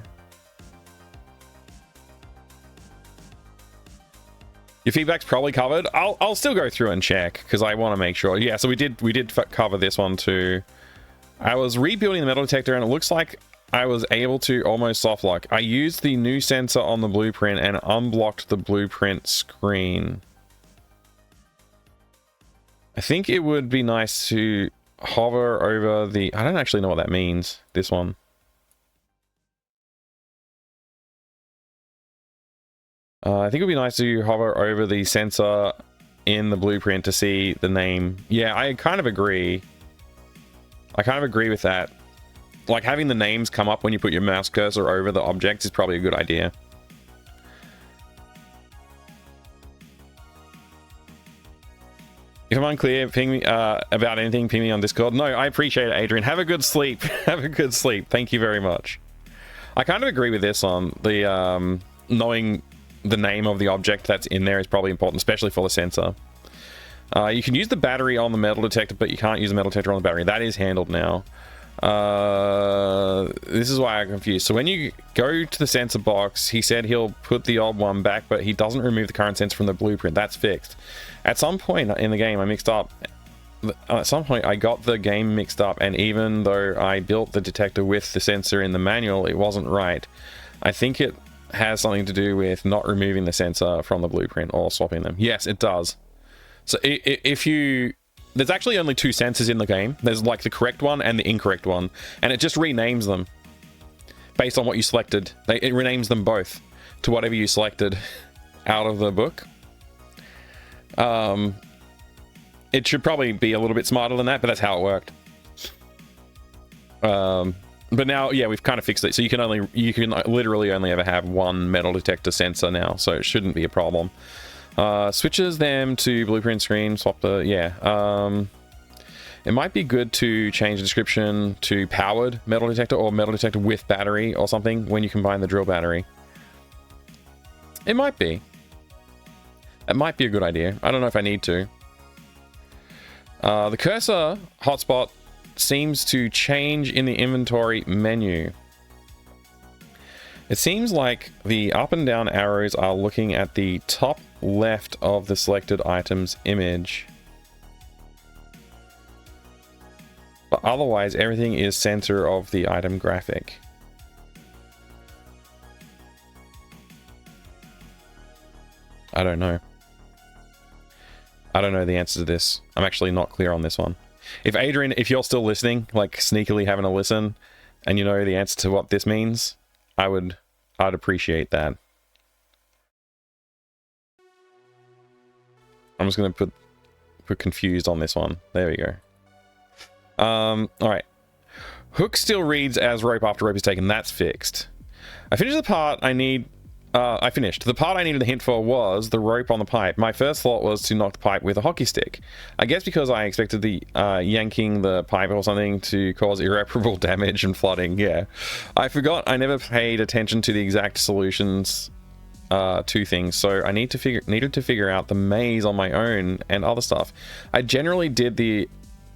Your feedback's probably covered. I'll still go through and check because I want to make sure. Yeah, so we did cover this one too. I was rebuilding the metal detector and it looks like I was able to almost soft lock. I used the new sensor on the blueprint and unblocked the blueprint screen. I think it would be nice to hover over the... I don't actually know what that means, this one. I think it would be nice to hover over the sensor in the blueprint to see the name. Yeah, I kind of agree. I kind of agree with that. Like, having the names come up when you put your mouse cursor over the objects is probably a good idea. If I'm unclear, ping me about anything, ping me on Discord. No, I appreciate it, Adrian. Have a good sleep. Have a good sleep. Thank you very much. I kind of agree with this on the knowing the name of the object that's in there is probably important, especially for the sensor. You can use the battery on the metal detector, but you can't use the metal detector on the battery. That is handled now. This is why I'm confused. So when you go to the sensor box, he said he'll put the old one back, but he doesn't remove the current sensor from the blueprint. That's fixed. At some point in the game, I mixed up. At some point, I got the game mixed up, and even though I built the detector with the sensor in the manual, it wasn't right. I think it has something to do with not removing the sensor from the blueprint or swapping them. Yes, it does. So if you... There's actually only two sensors in the game. There's like the correct one and the incorrect one. And it just renames them based on what you selected. It renames them both to whatever you selected out of the book. It should probably be a little bit smarter than that, but that's how it worked. But now, yeah, we've kind of fixed it. So you can literally only ever have one metal detector sensor now. So it shouldn't be a problem. Switches them to blueprint screen, swap the... Yeah. It might be good to change the description to powered metal detector or metal detector with battery or something when you combine the drill battery. It might be. It might be a good idea. I don't know if I need to. The cursor hotspot seems to change in the inventory menu. It seems like the up and down arrows are looking at the top left of the selected item's image. But otherwise, everything is center of the item graphic. I don't know. I don't know the answer to this. I'm actually not clear on this one. If Adrian, if you're still listening, like sneakily having a listen, and you know the answer to what this means, I'd appreciate that. I'm just gonna put confused on this one. There we go. All right. Hook still reads as rope after rope is taken. That's fixed. I finished the part I need. I finished. The part I needed a hint for was the rope on the pipe. My first thought was to knock the pipe with a hockey stick. I guess because I expected the yanking the pipe or something to cause irreparable damage and flooding. Yeah. I forgot I never paid attention to the exact solutions to things, so I needed to figure out the maze on my own and other stuff. I generally did the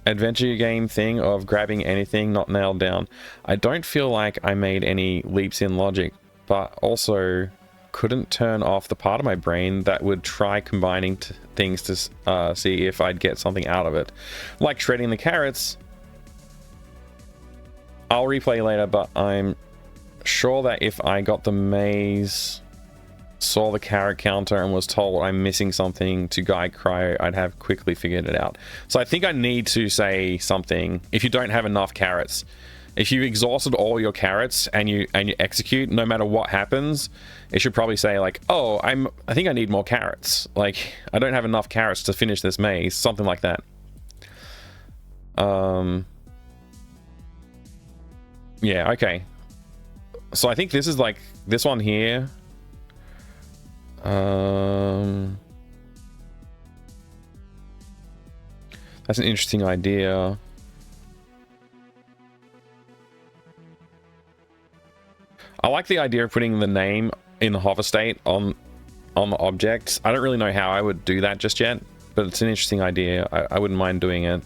adventure game thing of grabbing anything not nailed down. I don't feel like I made any leaps in logic, but also couldn't turn off the part of my brain that would try combining things to see if I'd get something out of it. Like shredding the carrots. I'll replay later, but I'm sure that if I got the maze, saw the carrot counter, and was told I'm missing something to guide Cryo, I'd have quickly figured it out. So I think I need to say something. If you don't have enough carrots, if you've exhausted all your carrots and you execute, no matter what happens, it should probably say like, oh, I think I need more carrots. Like, I don't have enough carrots to finish this maze. Something like that. Yeah, okay. So I think this is like this one here. That's an interesting idea. I like the idea of putting the name in the hover state on the object. I don't really know how I would do that just yet, but it's an interesting idea. I wouldn't mind doing it.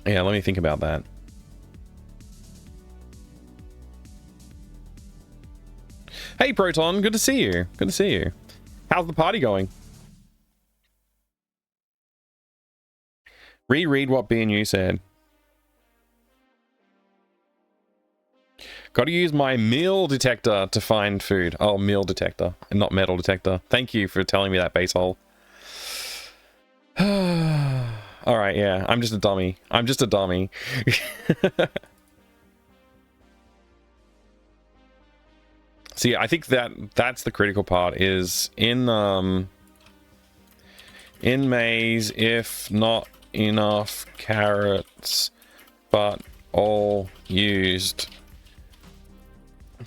Yeah, let me think about that. Hey, Proton, good to see you. Good to see you. How's the party going? Reread what B&U said. Got to use my meal detector to find food. Oh, meal detector, and not metal detector. Thank you for telling me that, Basehole. All right, yeah, I'm just a dummy. I'm just a dummy. See, I think that's the critical part is in maze, if not enough carrots, but all used,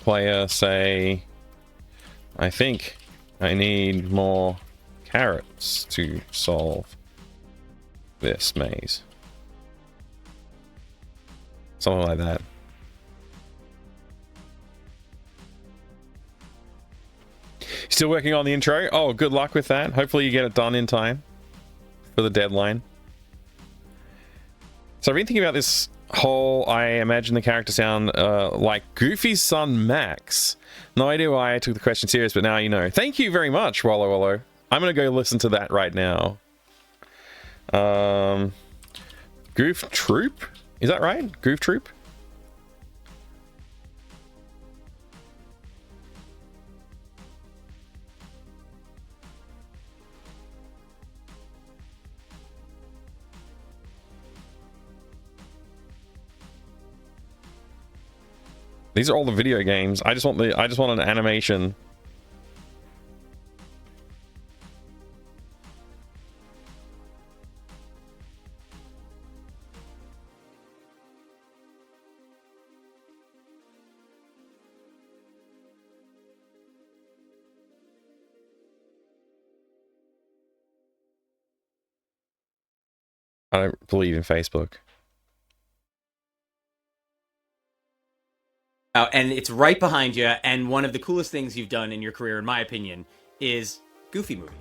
player say, I think I need more carrots to solve this maze. Something like that. Still working on the intro? Oh, good luck with that. Hopefully you get it done in time for the deadline. So I've been thinking about this whole, I imagine the character sound like Goofy's son Max. No idea why I took the question serious, but now you know. Thank you very much, Wallow Wallow. I'm gonna go listen to that right now. Goof Troop? Is that right? Goof Troop? These are all the video games. I just want an animation. I don't believe in Facebook. And it's right behind you, and one of the coolest things you've done in your career, in my opinion, is Goofy Movie.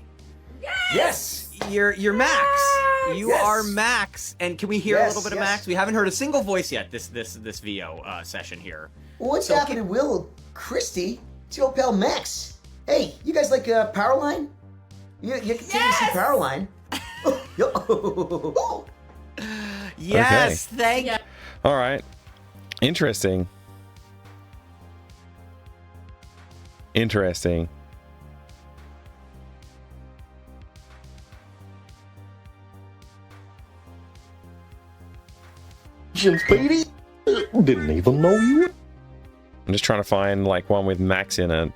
Yes! You're Max. You are Max. And can we hear a little bit of Max? We haven't heard a single voice yet this VO session here. What's happening, Will? Christy? It's your old pal Max. Hey, you guys like Powerline? You can see Powerline. Yo. Yes, thank you. All right. Interesting. Interesting. Speedy? Didn't even know you. I'm just trying to find like one with Max in it.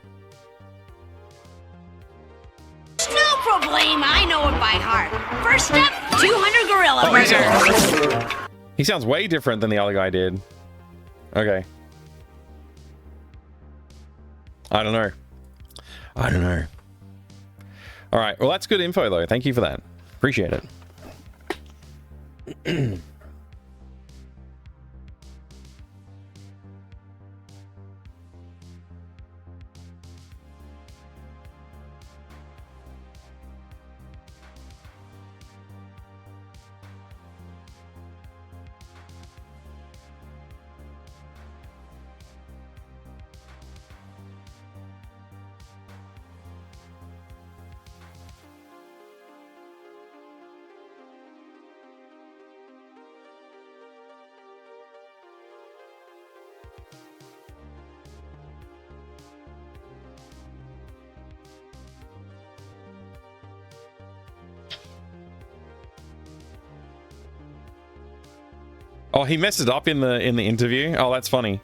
No problem, I know it by heart. First up, 200 gorilla burgers. He sounds way different than the other guy did. Okay. I don't know. I don't know. All right. Well, that's good info, though. Thank you for that. Appreciate it. Oh, he messed it up in the interview. Oh, that's funny.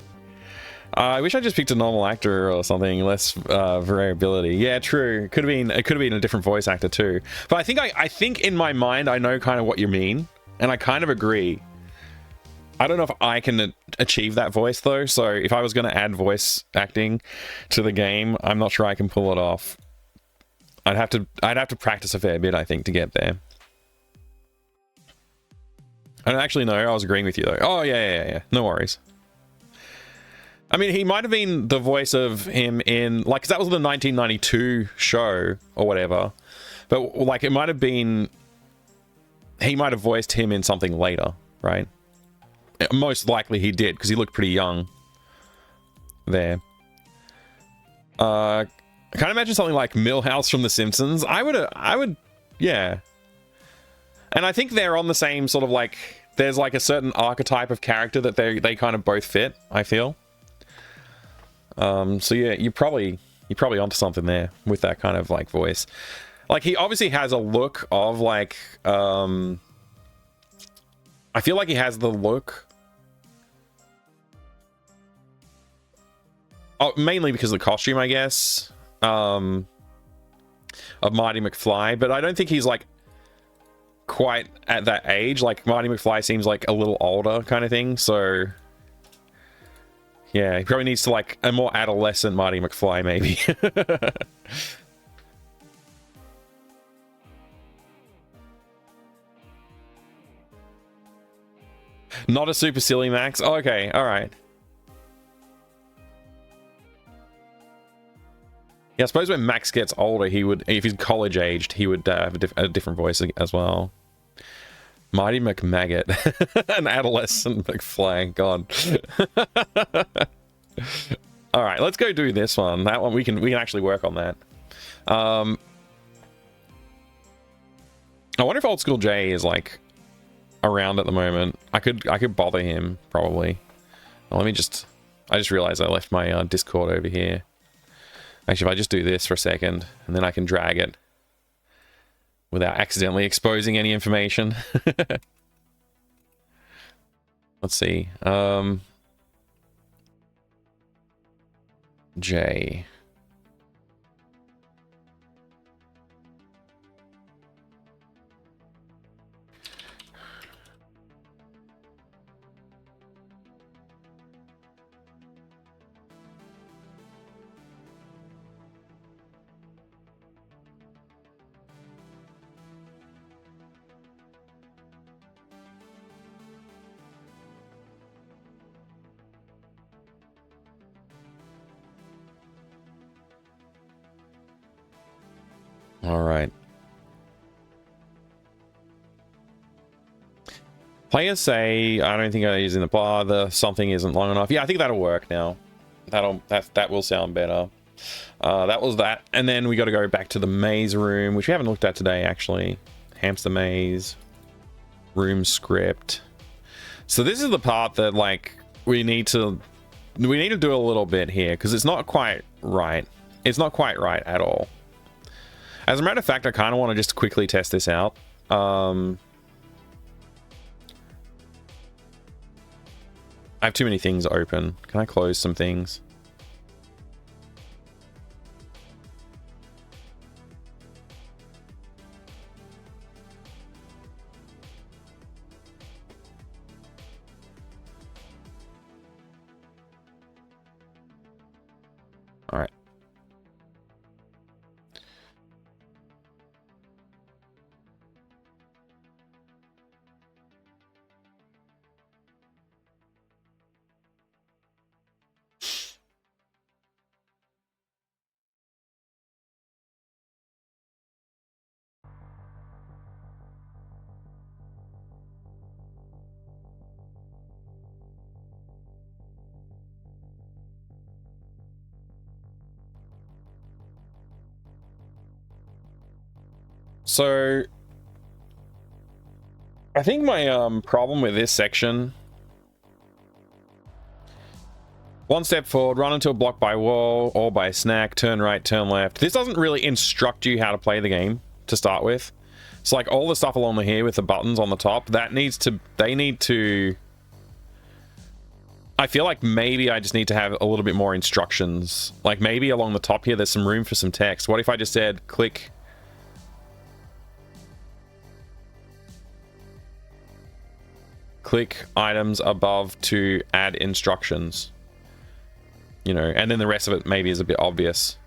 I wish I just picked a normal actor or something, less variability. Yeah, true. It could have been a different voice actor too. But I think in my mind I know kind of what you mean, and I kind of agree. I don't know if I can achieve that voice though. So if I was going to add voice acting to the game, I'm not sure I can pull it off. I'd have to practice a fair bit, I think, to get there. I don't actually know. I was agreeing with you though. Oh yeah. No worries. I mean, he might have been the voice of him in like, 'cause that was the 1992 show or whatever. But like, it might have been. He might have voiced him in something later, right? Most likely he did, because he looked pretty young there. I can't imagine something like Milhouse from The Simpsons. I would, yeah. And I think they're on the same sort of like, there's like a certain archetype of character that they kind of both fit, I feel. So yeah, you're probably onto something there with that kind of like voice. Like, he obviously has a look of like, I feel like he has the look. Oh, mainly because of the costume, I guess. Of Marty McFly, but I don't think he's like quite at that age. Like, Marty McFly seems like a little older kind of thing, so yeah, he probably needs to like a more adolescent Marty McFly maybe. Not a super silly Max. Oh, okay, all right. Yeah, I suppose when Max gets older, he would, if he's college aged, he would have a different voice as well. Marty McMaggot, an adolescent McFly. God. All right, let's go do this one. That one we can actually work on that. I wonder if Old School Jay is like around at the moment. I could bother him probably. Well, I just realized I left my Discord over here. Actually, if I just do this for a second, and then I can drag it without accidentally exposing any information. Let's see. J. All right. Players say, I don't think I'm using the bar, the something isn't long enough. Yeah, I think that'll work now. That will sound better. That was that. And then we got to go back to the maze room, which we haven't looked at today, actually. Hamster maze. Room script. So this is the part that like we need to do a little bit here because it's not quite right. It's not quite right at all. As a matter of fact, I kind of want to just quickly test this out. I have too many things open. Can I close some things? All right. So I think my problem with this section, one step forward, run into a block by wall or by snack, turn right, turn left. This doesn't really instruct you how to play the game to start with. It's like all the stuff along here with the buttons on the top, they need to, I feel like maybe I just need to have a little bit more instructions. Like maybe along the top here, there's some room for some text. What if I just said click items above to add instructions, you know, and then the rest of it maybe is a bit obvious.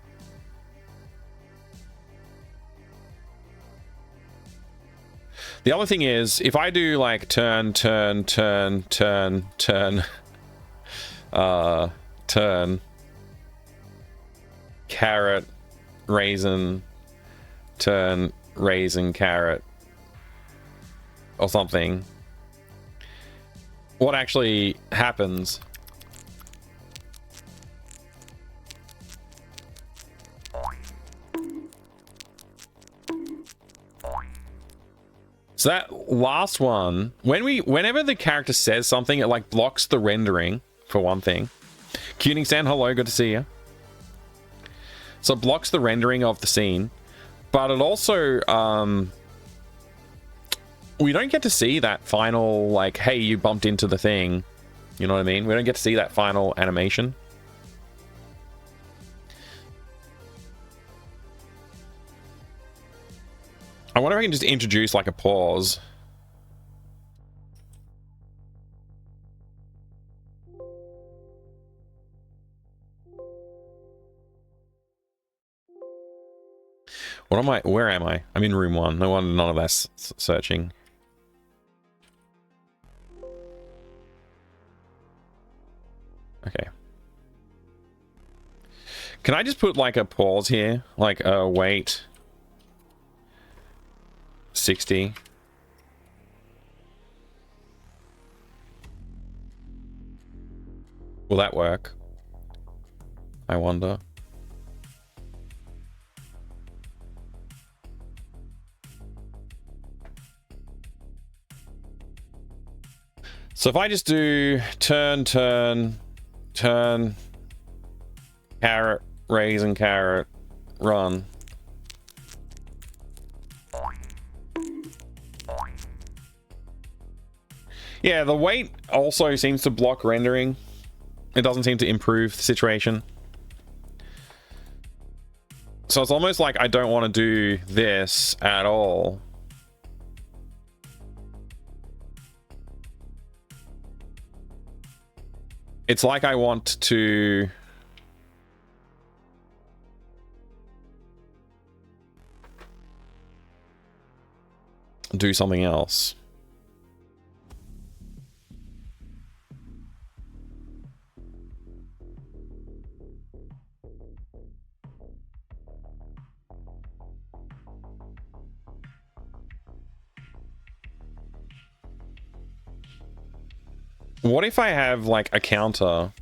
The other thing is, if I do like turn, carrot, raisin, turn, raisin, carrot, or something, what actually happens? So that last one, whenever the character says something, it like blocks the rendering, for one thing. Cuningsan, hello, good to see you. So it blocks the rendering of the scene, but it also, we don't get to see that final, like, hey, you bumped into the thing. You know what I mean? We don't get to see that final animation. I wonder if I can just introduce, like, a pause. What am I? Where am I? I'm in room 1. No wonder none of that's searching. Okay. Can I just put like a pause here? Like wait. 60. Will that work? I wonder. So if I just do turn, carrot, raisin, carrot, run. Yeah, the wait also seems to block rendering. It doesn't seem to improve the situation. So it's almost like I don't want to do this at all. It's like I want to do something else. What if I have like a counter?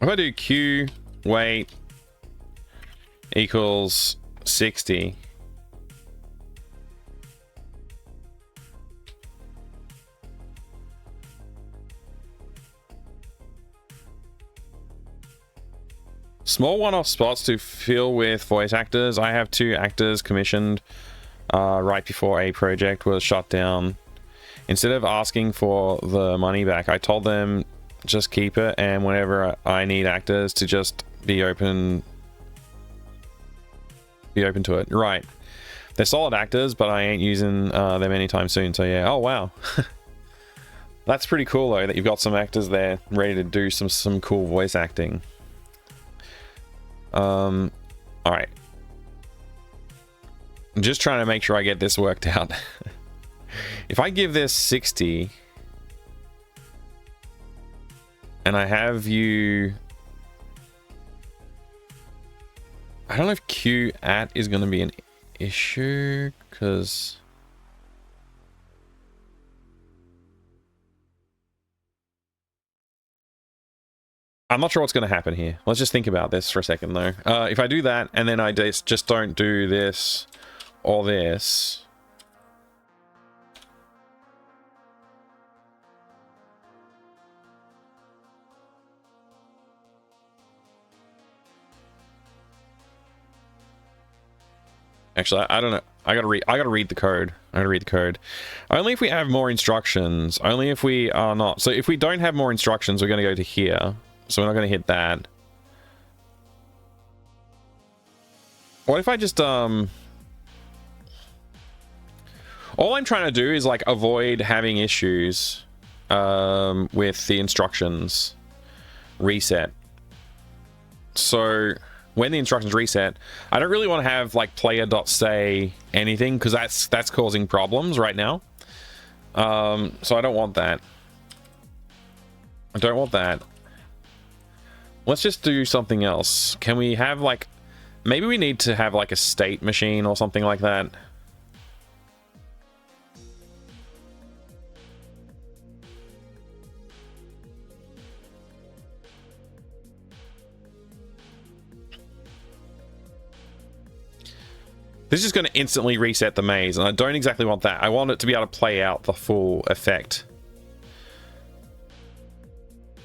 If I do Q weight equals 60. Small one-off spots to fill with voice actors. I have 2 actors commissioned right before a project was shut down. Instead of asking for the money back, I told them just keep it, and whenever I need actors to just be open to it. Right. They're solid actors, but I ain't using them anytime soon, so yeah. Oh, wow. That's pretty cool, though, that you've got some actors there ready to do some cool voice acting. All right. I'm just trying to make sure I get this worked out. If I give this 60 and I have you, I don't know if Q at is going to be an issue because I'm not sure what's going to happen here. Let's just think about this for a second, though. If I do that, and then I just don't do this or this... Actually, I don't know. I gotta read the code. Only if we have more instructions. Only if we are not. So if we don't have more instructions, we're gonna go to here. So we're not going to hit that. What if I just, all I'm trying to do is, like, avoid having issues, with the instructions reset. So, when the instructions reset, I don't really want to have, like, player.say anything, because that's causing problems right now. So I don't want that. Let's just do something else. Can we have, like, maybe we need to have, like, a state machine or something like that. This is going to instantly reset the maze, and I don't exactly want that. I want it to be able to play out the full effect.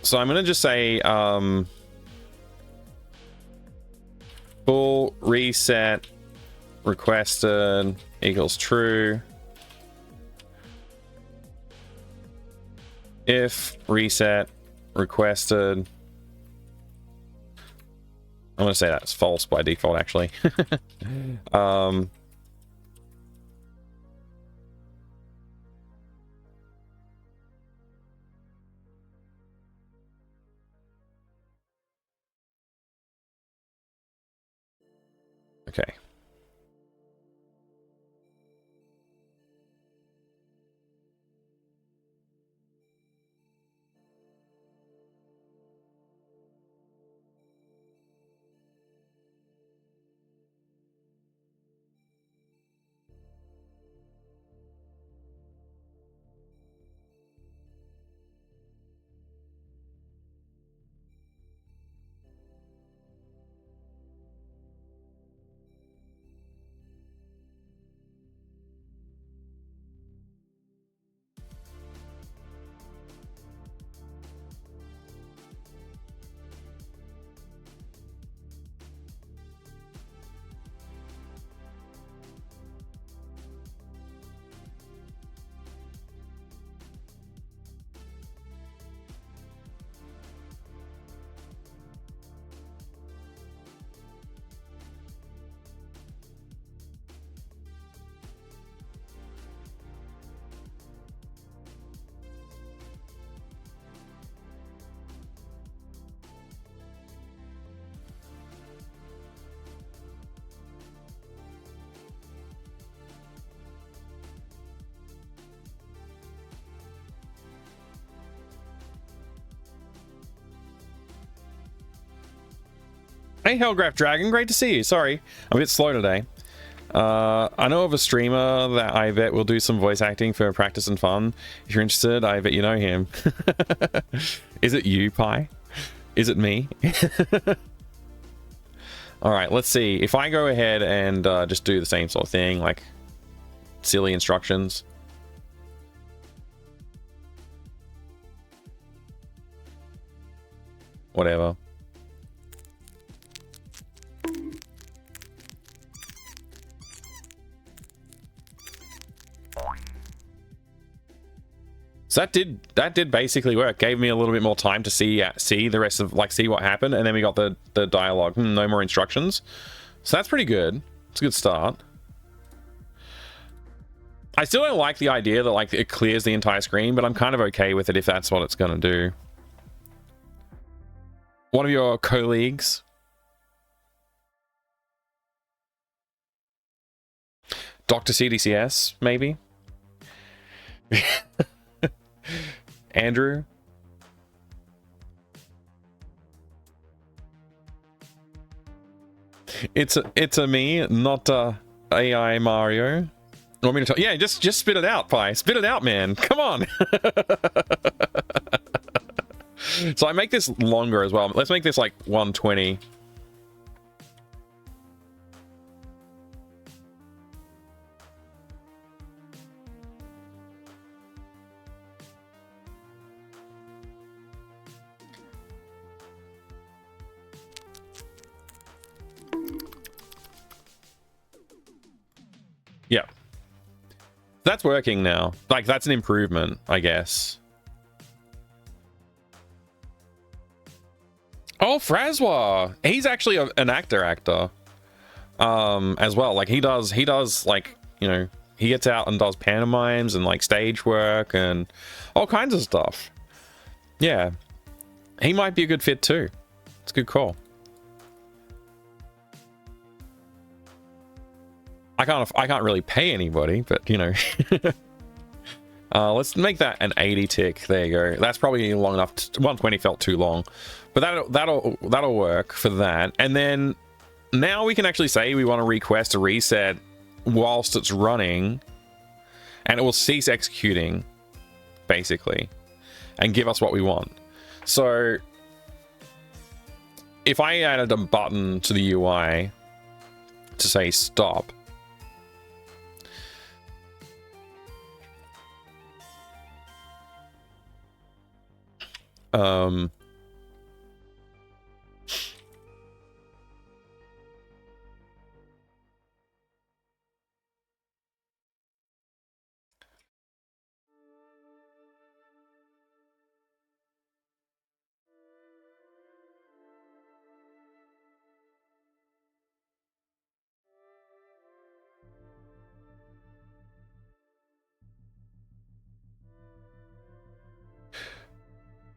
So I'm going to just say, full reset requested equals true. If reset requested, I'm going to say that's false by default, actually. Okay. Hey, Hellgraph Dragon, great to see you. Sorry, I'm a bit slow today. I know of a streamer that I bet will do some voice acting for practice and fun. If you're interested, I bet you know him. Is it you, Pi? Is it me? All right, let's see. If I go ahead and just do the same sort of thing, like silly instructions. Whatever. So that did basically work. Gave me a little bit more time to see the rest of, like, see what happened, and then we got the dialogue. No more instructions. So that's pretty good. It's a good start. I still don't like the idea that, like, it clears the entire screen, but I'm kind of okay with it if that's what it's gonna do. One of your colleagues, Dr. CDCS, maybe. Andrew? It's a me, not AI Mario. You want me to talk? Yeah, just spit it out, Pi. Spit it out, man. Come on. So I make this longer as well. Let's make this like 120. Yeah. That's working now. Like, that's an improvement, I guess. Oh, Francois. He's actually an actor as well. Like, he does like, you know, he gets out and does pantomimes and like stage work and all kinds of stuff. Yeah. He might be a good fit too. It's a good call. I can't really pay anybody, but you know. Let's make that an 80 tick. There you go. That's probably long enough. 120 felt too long, but that'll work for that. And then now we can actually say we want to request a reset whilst it's running, and it will cease executing, basically, and give us what we want. So if I added a button to the UI to say stop.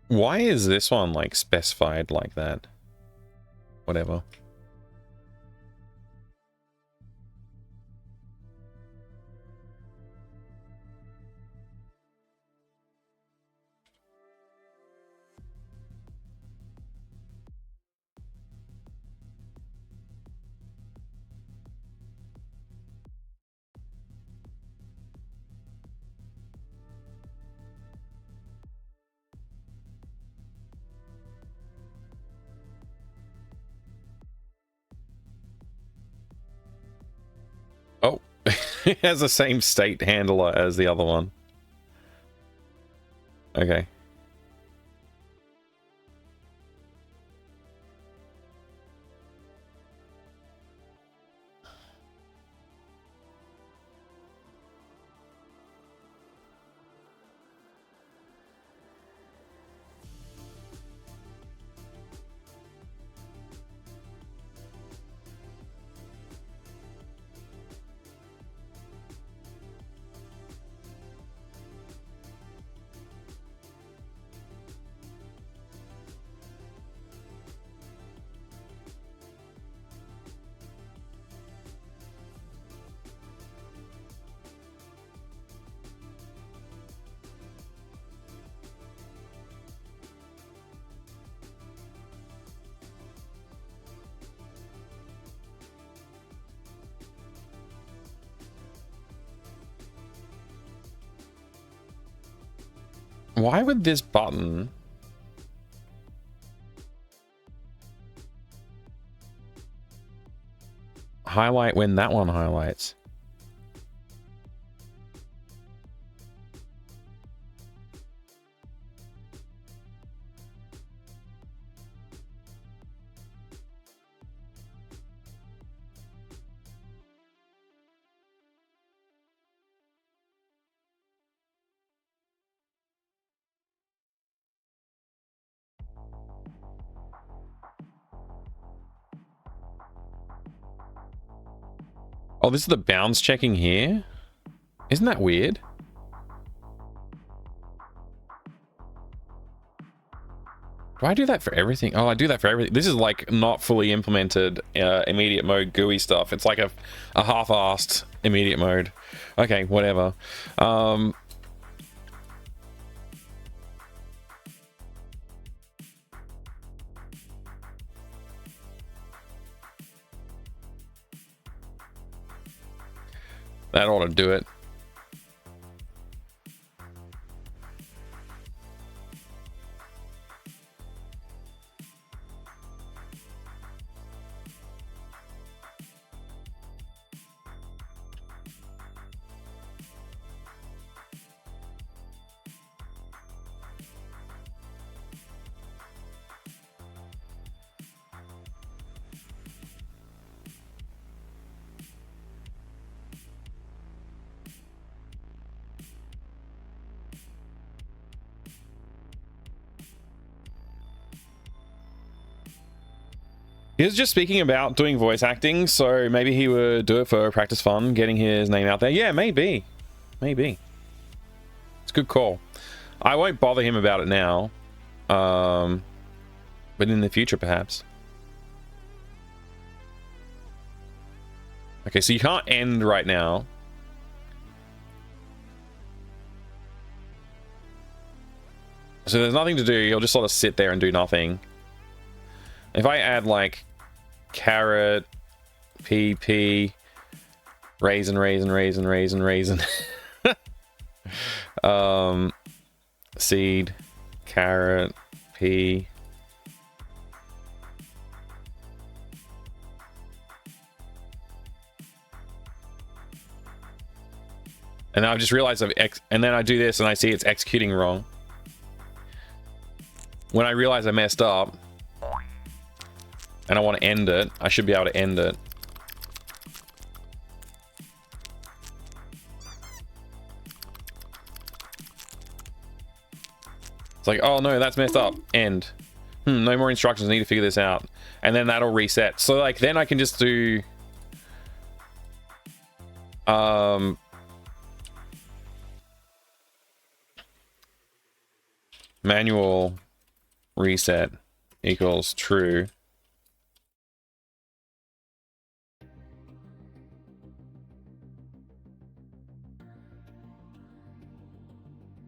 Why is this one like specified like that? Whatever. Oh, it has the same state handler as the other one. Okay. Why would this button highlight when that one highlights? Oh, this is the bounds checking here? Isn't that weird? Do I do that for everything? Oh, I do that for everything. This is like not fully implemented immediate mode GUI stuff. It's like a half-assed immediate mode. Okay, whatever. That ought to do it. He was just speaking about doing voice acting, so maybe he would do it for practice fun, getting his name out there. Yeah, maybe. Maybe. It's a good call. I won't bother him about it now. But in the future, perhaps. Okay, so you can't end right now. So there's nothing to do. You'll just sort of sit there and do nothing. If I add like carrot, PP, raisin, seed, carrot, pea. And I've just realized and then I do this and I see it's executing wrong. When I realize I messed up, and I want to end it, I should be able to end it. It's like, oh no, that's messed up. End. No more instructions, I need to figure this out. And then that'll reset. So like, then I can just do... manual reset equals true.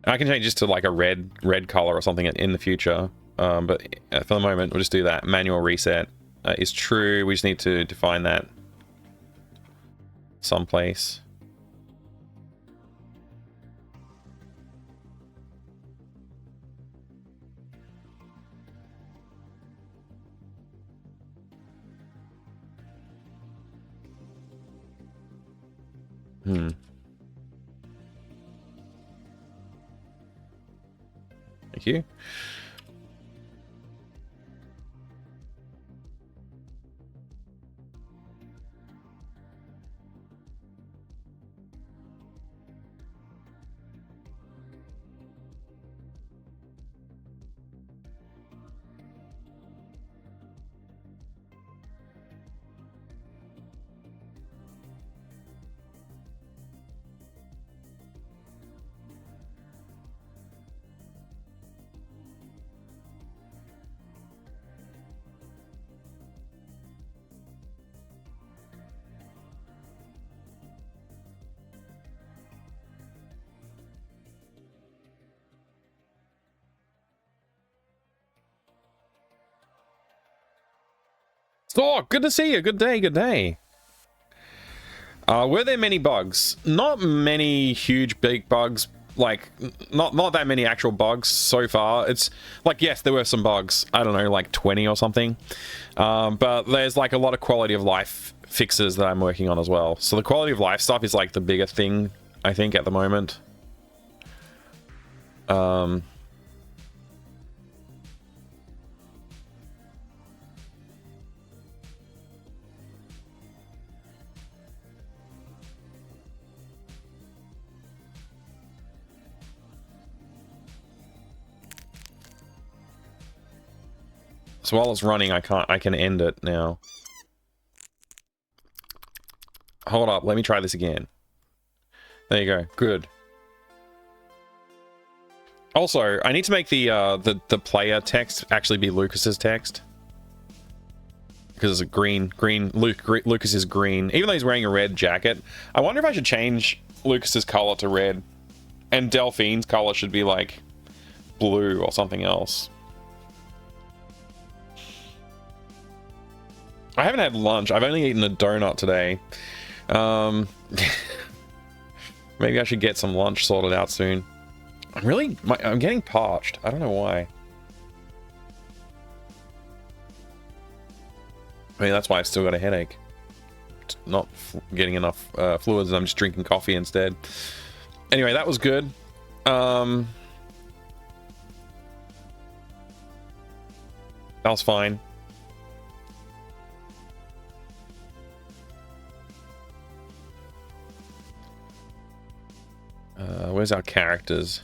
I can change this to like a red color or something in the future, but for the moment we'll just do that. Manual reset is true. We just need to define that someplace. Thank you. Oh, good to see you. Good day, good day. Were there many bugs? Not many huge big bugs. Like, not that many actual bugs so far. It's like, yes, there were some bugs. I don't know, like 20 or something. But there's like a lot of quality of life fixes that I'm working on as well. So the quality of life stuff is like the bigger thing, I think, at the moment. So while it's running, I can end it now. Hold up, let me try this again. There you go, good. Also, I need to make the player text actually be Lucas's text. Because it's a Lucas is green. Even though he's wearing a red jacket. I wonder if I should change Lucas's color to red. And Delphine's color should be like blue or something else. I haven't had lunch. I've only eaten a donut today. Maybe I should get some lunch sorted out soon. I'm getting parched. I don't know why. I mean, that's why I've still got a headache. Not getting enough fluids, and I'm just drinking coffee instead. Anyway, that was good. That was fine. Where's our characters?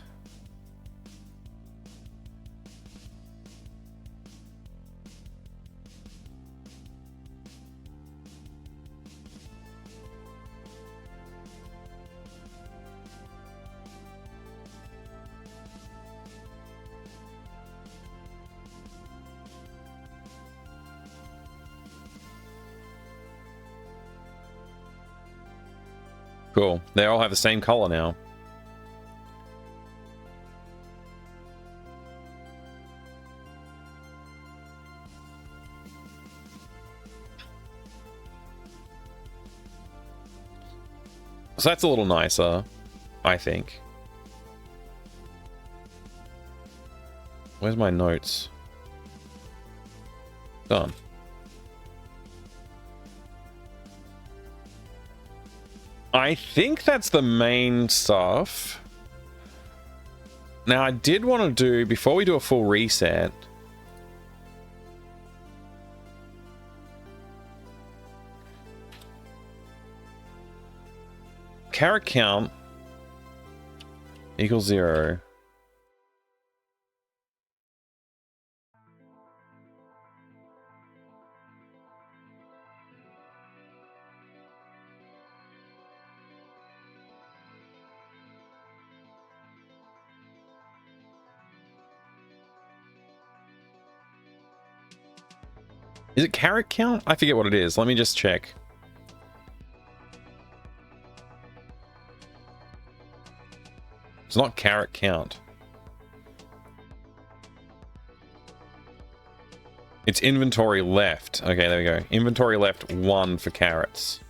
Cool. They all have the same color now. So that's a little nicer, I think. Where's my notes? Done. I think that's the main stuff. Now, I did want to do, before we do a full reset, carrot count equals 0. Is it carrot count? I forget what it is. Let me just check. It's not carrot count. It's inventory left. Okay, there we go. Inventory left 1 for carrots.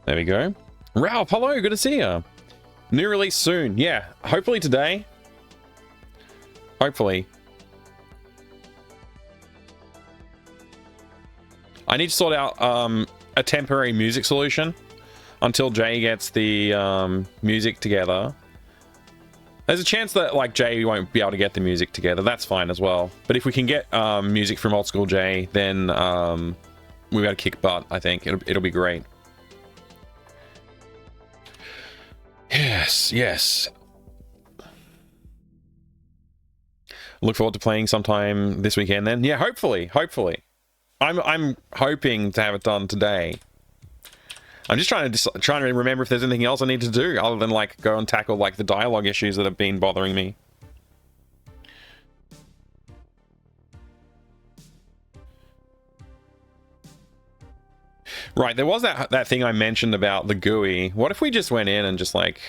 There we go. Ralph, hello, good to see you. New release soon. Yeah, hopefully today. Hopefully. I need to sort out a temporary music solution until Jay gets the music together. There's a chance that like Jay won't be able to get the music together. That's fine as well. But if we can get music from Old School Jay, then we've got to kick butt, I think. It'll be great. Yes, yes. Look forward to playing sometime this weekend then. Yeah, hopefully. I'm hoping to have it done today. I'm just trying to remember if there's anything else I need to do other than like go and tackle like the dialogue issues that have been bothering me. Right, there was that thing I mentioned about the GUI. What if we just went in and just like...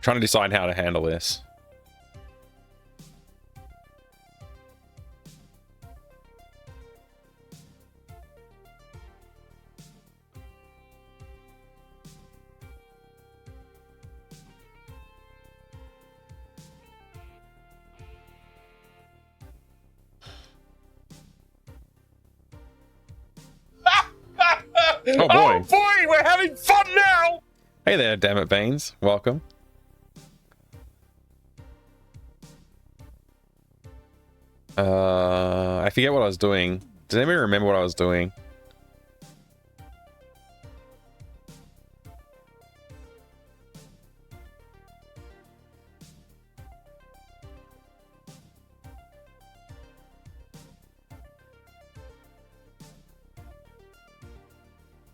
Trying to decide how to handle this. Oh boy. Oh boy, we're having fun now! Hey there, damn it, Baines. Welcome. I forget what I was doing. Does anybody remember what I was doing?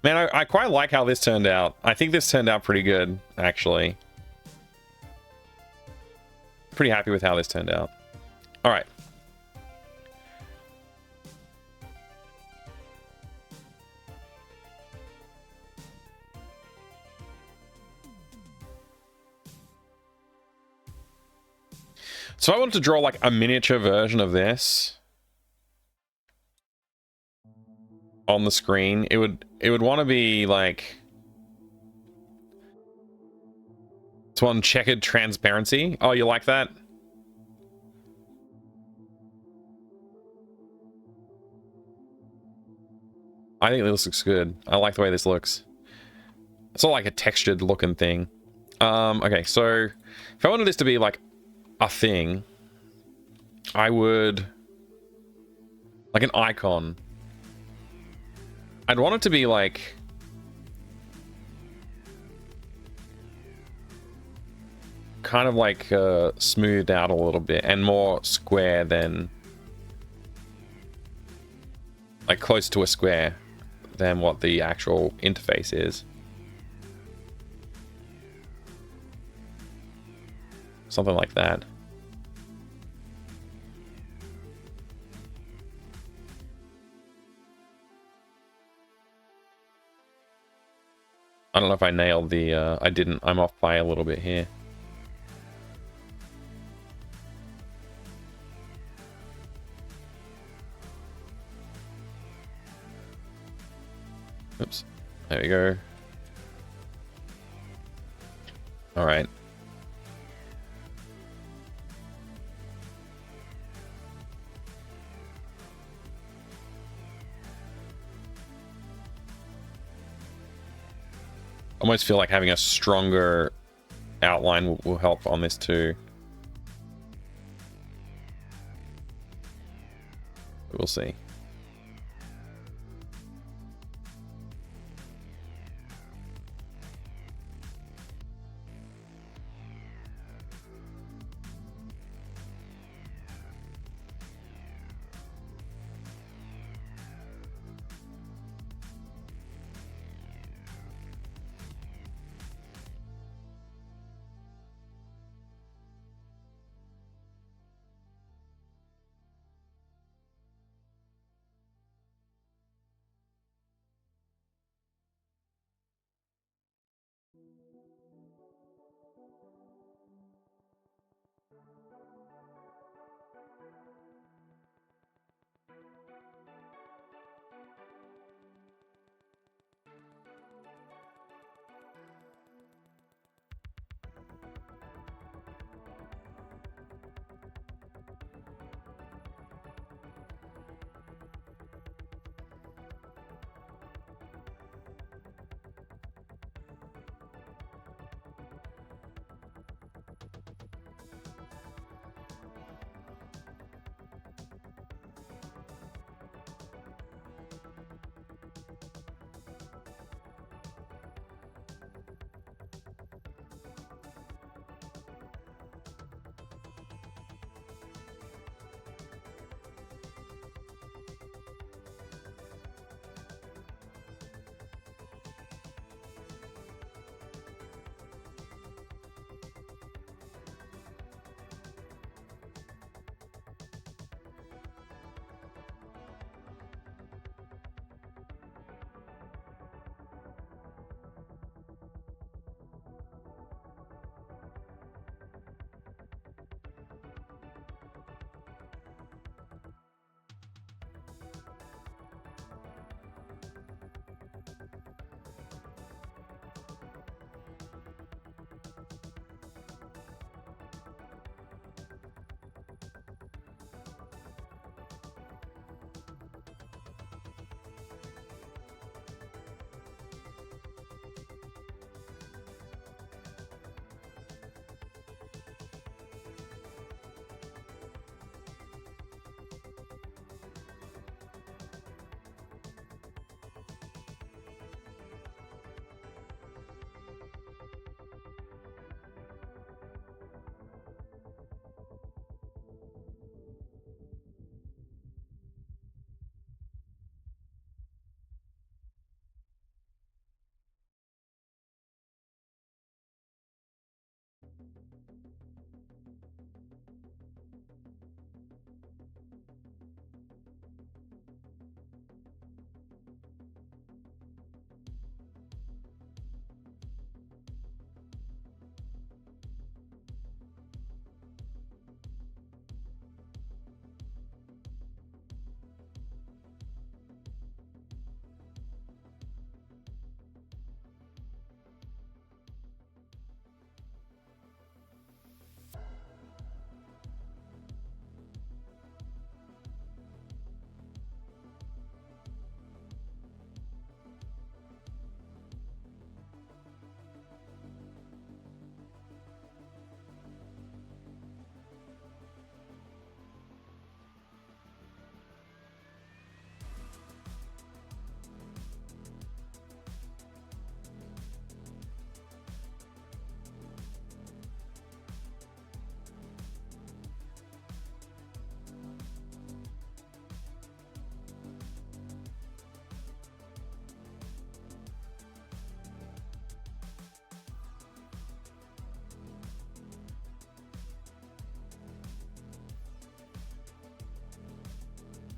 Man, I quite like how this turned out. I think this turned out pretty good, actually. Pretty happy with how this turned out. All right. So I wanted to draw like a miniature version of this on the screen. It would want to be like it's one checkered transparency. Oh, you like that? I think this looks good. I like the way this looks. It's all like a textured looking thing. Okay, so if I wanted this to be like a thing, I would like an icon. I'd want it to be like kind of like smoothed out a little bit and more square than like close to a square than what the actual interface is. Something like that. I don't know if I nailed the, I didn't. I'm off by a little bit here. Oops. There we go. All right. Almost feel like having a stronger outline will help on this too. We'll see.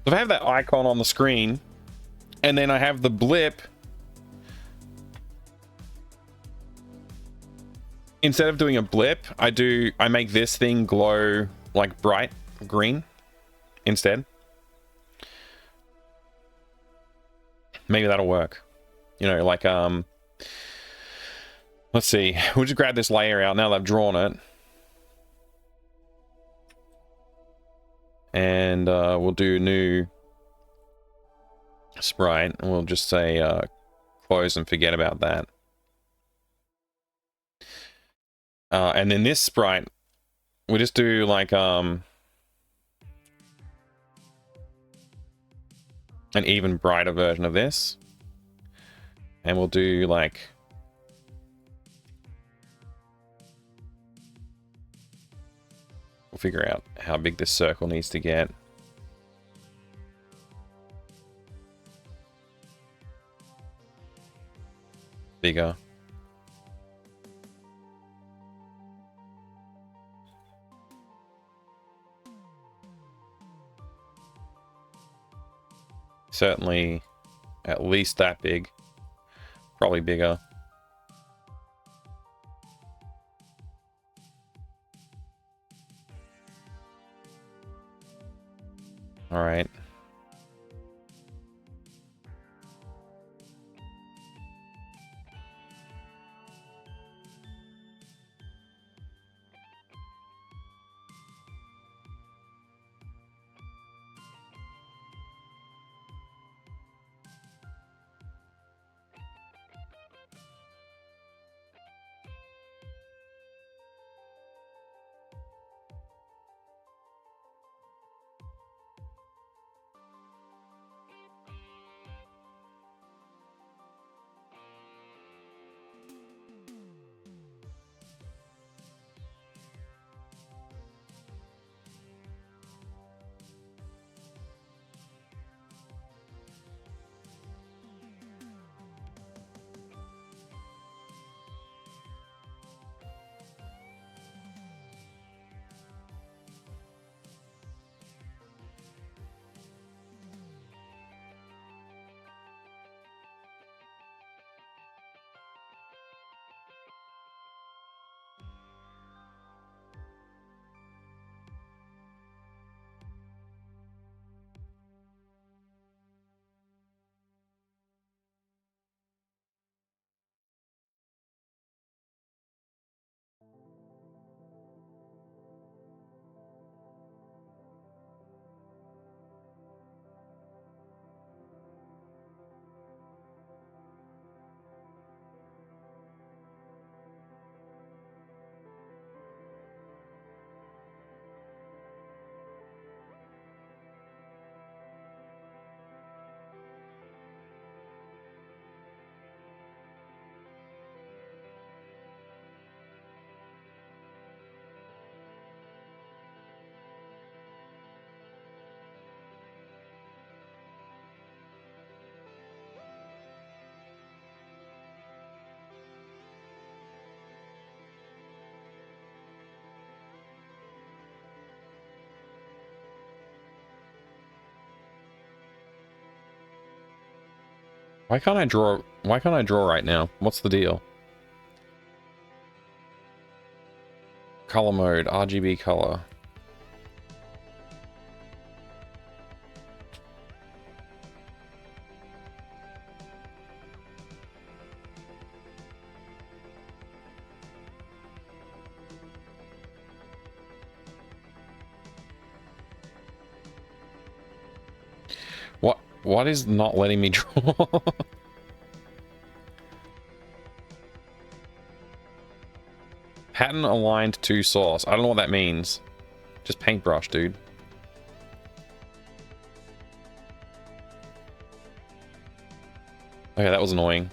if I have that icon on the screen, and then I have the blip, instead of doing a blip, I make this thing glow like bright green instead. Maybe that'll work. You know, like, let's see. We'll just grab this layer out now that I've drawn it. And we'll do new sprite. And we'll just say close and forget about that. And then this sprite, we'll just do like an even brighter version of this. And we'll do like we'll figure out how big this circle needs to get. Bigger. Certainly at least that big. Probably bigger. All right. Why can't I draw right now? What's the deal? Color mode, RGB color. What is not letting me draw? Pattern aligned to source. I don't know what that means. Just paintbrush, dude. Okay, that was annoying.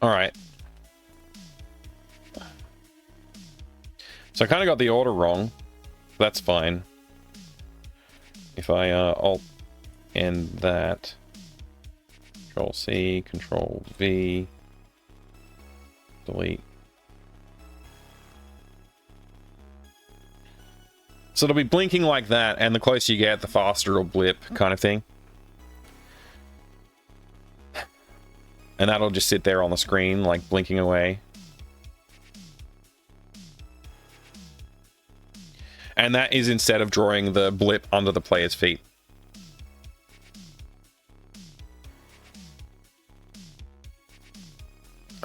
All right. So I kind of got the order wrong. That's fine. If I Alt end that, Control C, Control V, delete. So it'll be blinking like that, and the closer you get, the faster it'll blip, kind of thing. And that'll just sit there on the screen, like blinking away. And that is instead of drawing the blip under the player's feet.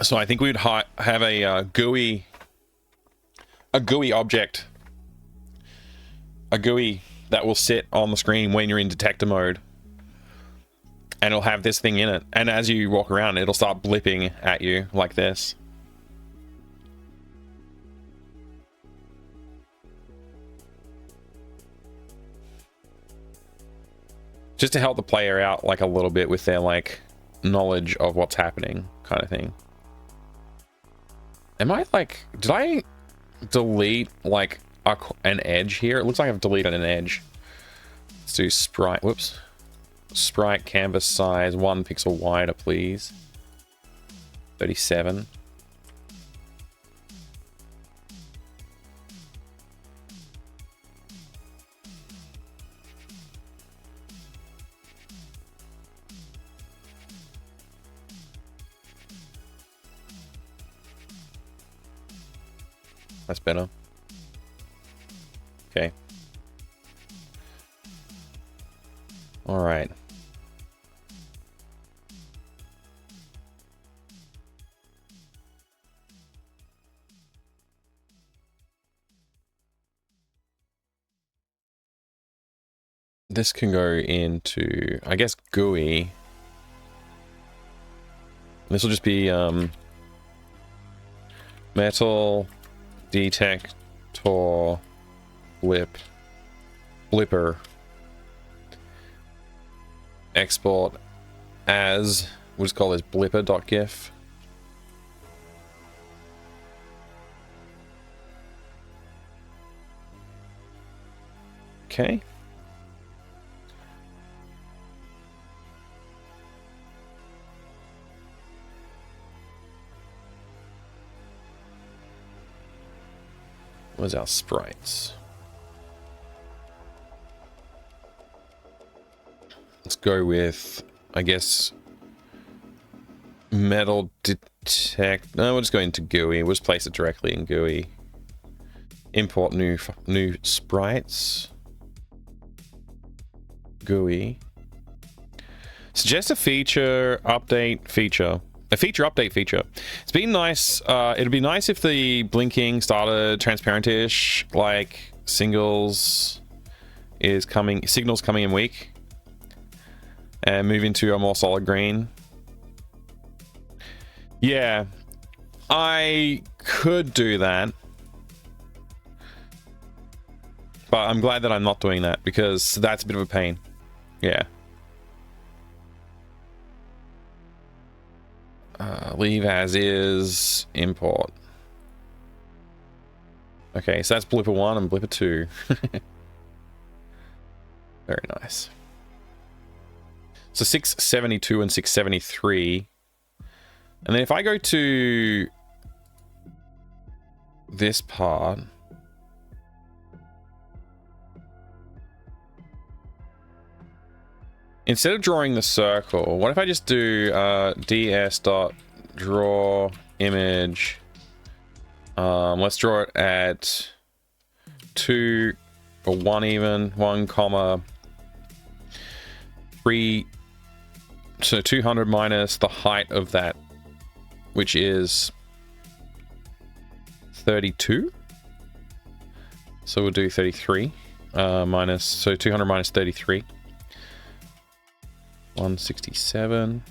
So I think we'd have a GUI object. A GUI that will sit on the screen when you're in detector mode. And it'll have this thing in it. And as you walk around, it'll start blipping at you like this. Just to help the player out like a little bit with their like knowledge of what's happening kind of thing. Am I like, did I delete like an edge here? It looks like I've deleted an edge. Let's do sprite, whoops. Sprite canvas size 1 pixel wider, please. 37. That's better. Okay. All right. This can go into, I guess, GUI. This will just be metal detector blipper export as, we'll just call this blipper.gif. Okay. Where's our sprites? Let's go with, I guess, metal detect. No, we'll just go into GUI. We'll just place it directly in GUI. Import new sprites. GUI. Suggest a feature update feature. A feature update feature. It's been nice. It'd be nice if the blinking started transparent-ish, like signals coming in weak, and move into a more solid green. Yeah, I could do that, but I'm glad that I'm not doing that because that's a bit of a pain. Yeah. Leave as is, import. Okay, so that's blipper 1 and blipper 2. Very nice. So 672 and 673. And then if I go to this part, instead of drawing the circle, what if I just do ds.draw image? Let's draw it at 2 or 1 even, 1 comma 3. So 200 minus the height of that, which is 32. So we'll do 33 minus, so 200 minus 33. 167.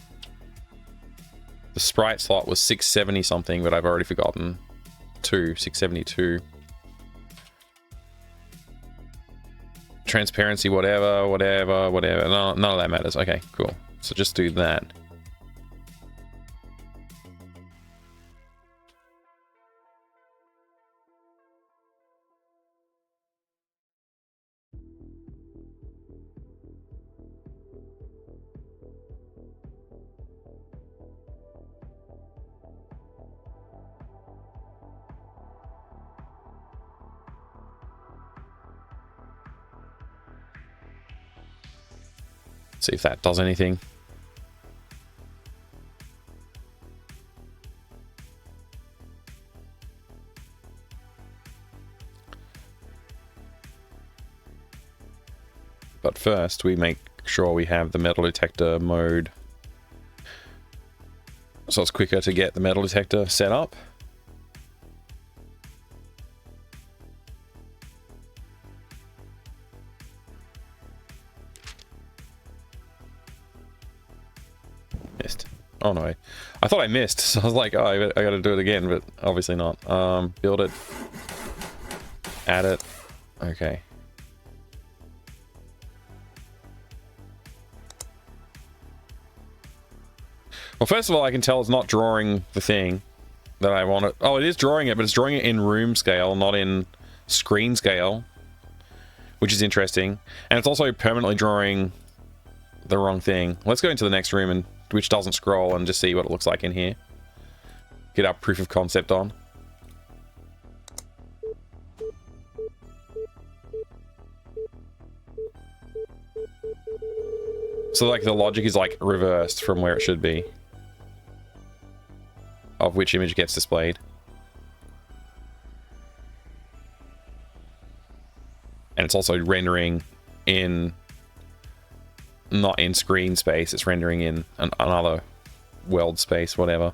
The sprite slot was 670 something, but I've already forgotten. 672. Transparency, whatever. No, none of that matters. Okay, cool. So just do that. See if that does anything. But first, we make sure we have the metal detector mode, so it's quicker to get the metal detector set up. Missed. Oh no, I thought I missed, so I was like, oh, I gotta do it again, but obviously not. Build it. Add it. Okay. Well, first of all, I can tell it's not drawing the thing that I want it. Oh, it is drawing it, but it's drawing it in room scale, not in screen scale, which is interesting. And it's also permanently drawing the wrong thing. Let's go into the next room, and which doesn't scroll, and just see what it looks like in here. Get our proof of concept on. So like the logic is like reversed from where it should be, of which image gets displayed. And it's also rendering in, not in screen space, it's rendering in another world space, whatever.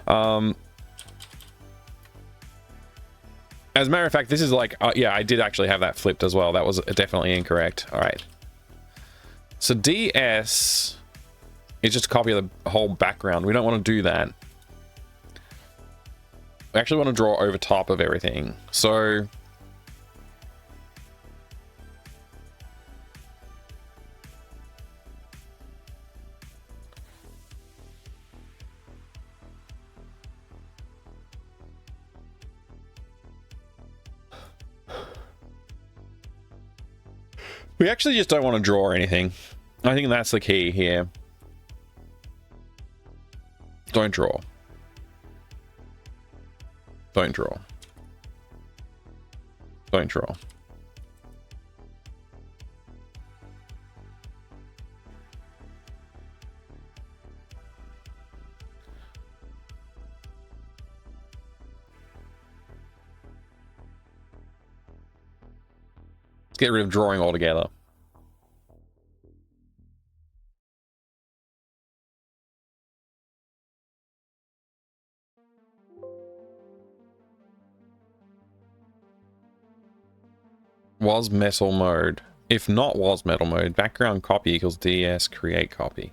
As a matter of fact, this is like, yeah, I did actually have that flipped as well. That was definitely incorrect. All right. So DS is just a copy of the whole background. We don't want to do that. We actually want to draw over top of everything. So we actually just don't want to draw anything. I think that's the key here. Don't draw. Don't draw. Don't draw. Let's get rid of drawing altogether. Was metal mode. If not was metal mode, background copy equals DS create copy.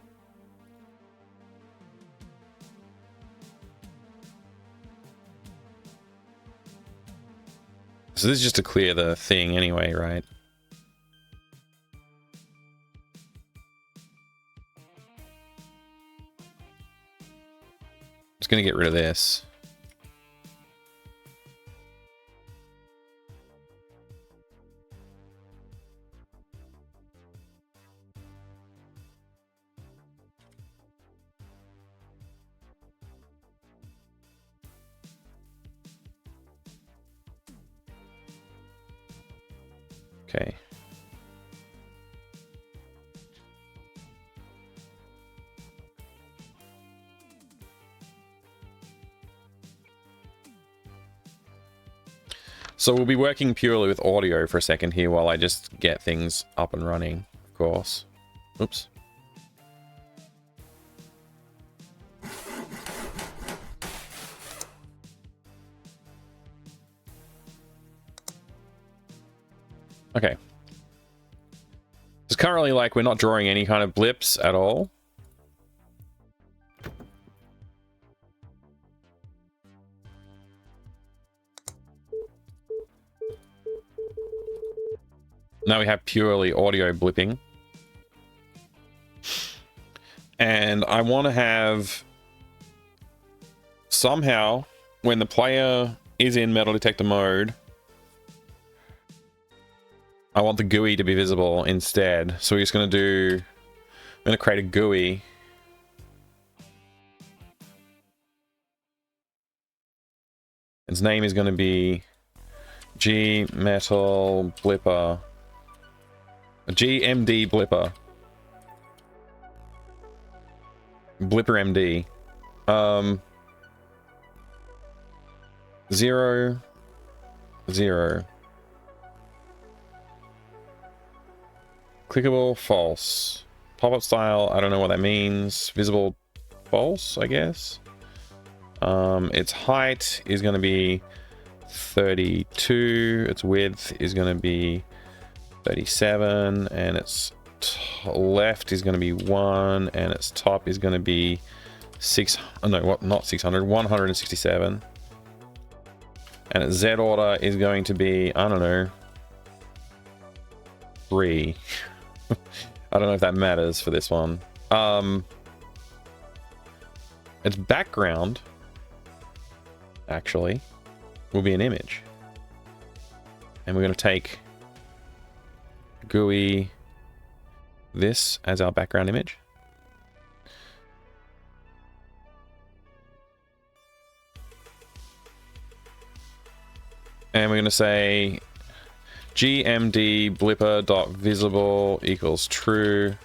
So this is just to clear the thing anyway, right? Just gonna get rid of this. Okay. So we'll be working purely with audio for a second here while I just get things up and running, of course. Oops. Okay. It's currently like we're not drawing any kind of blips at all. Now we have purely audio blipping. And I want to have somehow when the player is in metal detector mode, I want the GUI to be visible instead. So we're just going to do, I'm going to create a GUI. Its name is going to be GMetal Blipper. GMD Blipper. Blipper MD. 0, 0. Clickable, false. Pop-up style, I don't know what that means. Visible, false, I guess. Its height is going to be 32. Its width is going to be 37. And its left is going to be 1. And its top is going to be 167. And its Z order is going to be, I don't know, 3. I don't know if that matters for this one. Its background, actually, will be an image. And we're going to take GUI this as our background image. And we're going to say gmd blipper.visible equals true.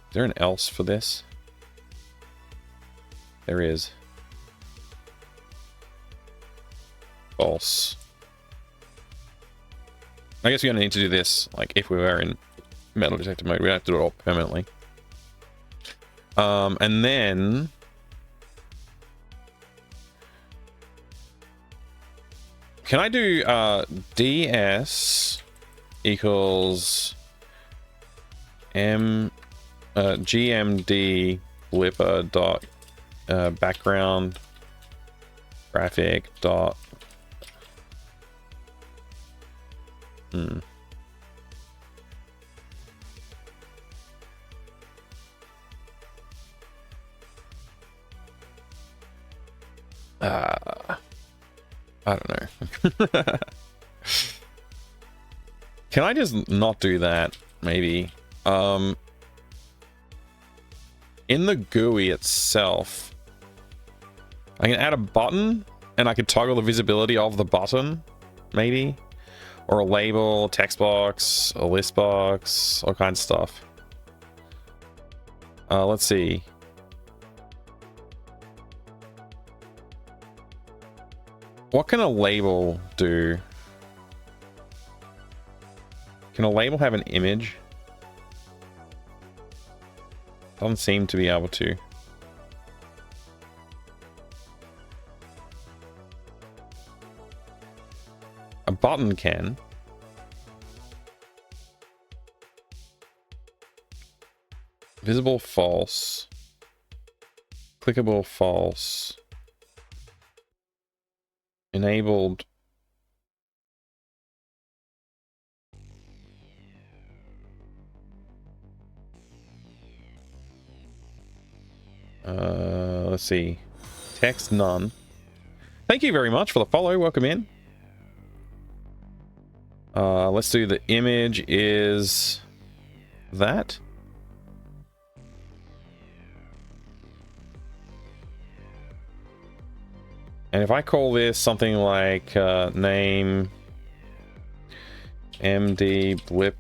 Is there an else for this? There is. False. I guess we're going to need to do this, like, if we were in metal detector mode. We don't have to do it all permanently. And then can I do ds equals gmd blipper dot background graphic dot I don't know. Can I just not do that? Maybe. In the GUI itself, I can add a button and I could toggle the visibility of the button, maybe. Or a label, text box, a list box, all kinds of stuff. Let's see. What can a label do? Can a label have an image? Doesn't seem to be able to. A button can. Visible, false. Clickable, false. Enabled. Let's see. Text none. Thank you very much for the follow. Welcome in. Let's do the image is that. And if I call this something like name MD blip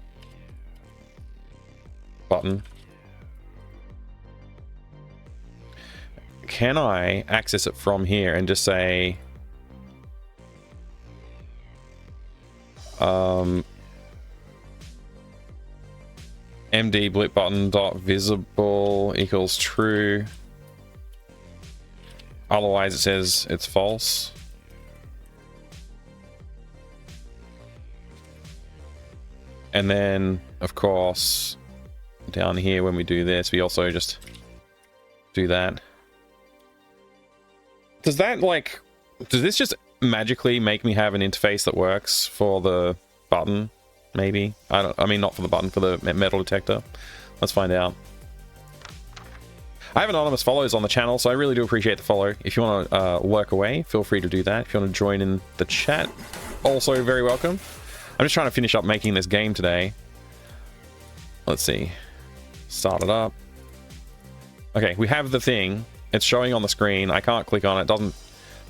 button, can I access it from here and just say MD blip button dot visible equals true? Otherwise it says it's false. And then of course down here when we do this we also just do that. Does that like, does this just magically make me have an interface that works for the button? Maybe. I mean not for the button, for the metal detector. Let's find out. I have anonymous follows on the channel, so I really do appreciate the follow. If you want to lurk away, feel free to do that. If you want to join in the chat, also very welcome. I'm just trying to finish up making this game today. Let's see. Start it up. Okay, we have the thing. It's showing on the screen. I can't click on it. It doesn't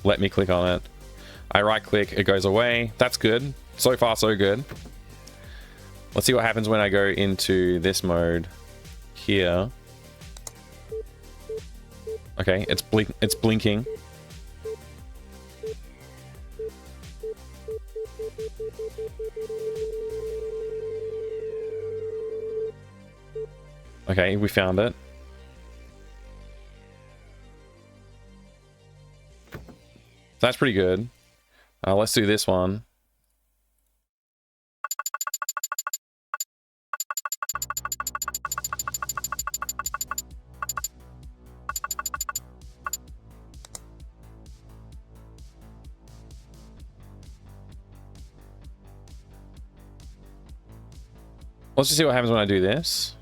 let me click on it. I right click, it goes away. That's good. So far, so good. Let's see what happens when I go into this mode here. Okay, it's blinking. Okay, we found it. That's pretty good. Let's do this one. Let's just see what happens when I do this.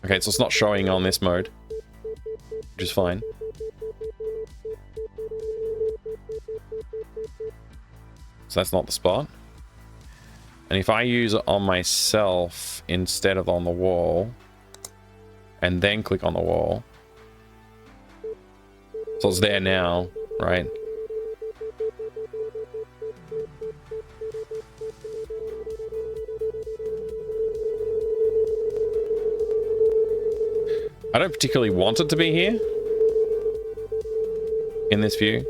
Okay, so it's not showing on this mode, which is fine. So that's not the spot. And if I use it on myself instead of on the wall, and then click on the wall, so it's there now, right? I don't particularly want it to be here in this view.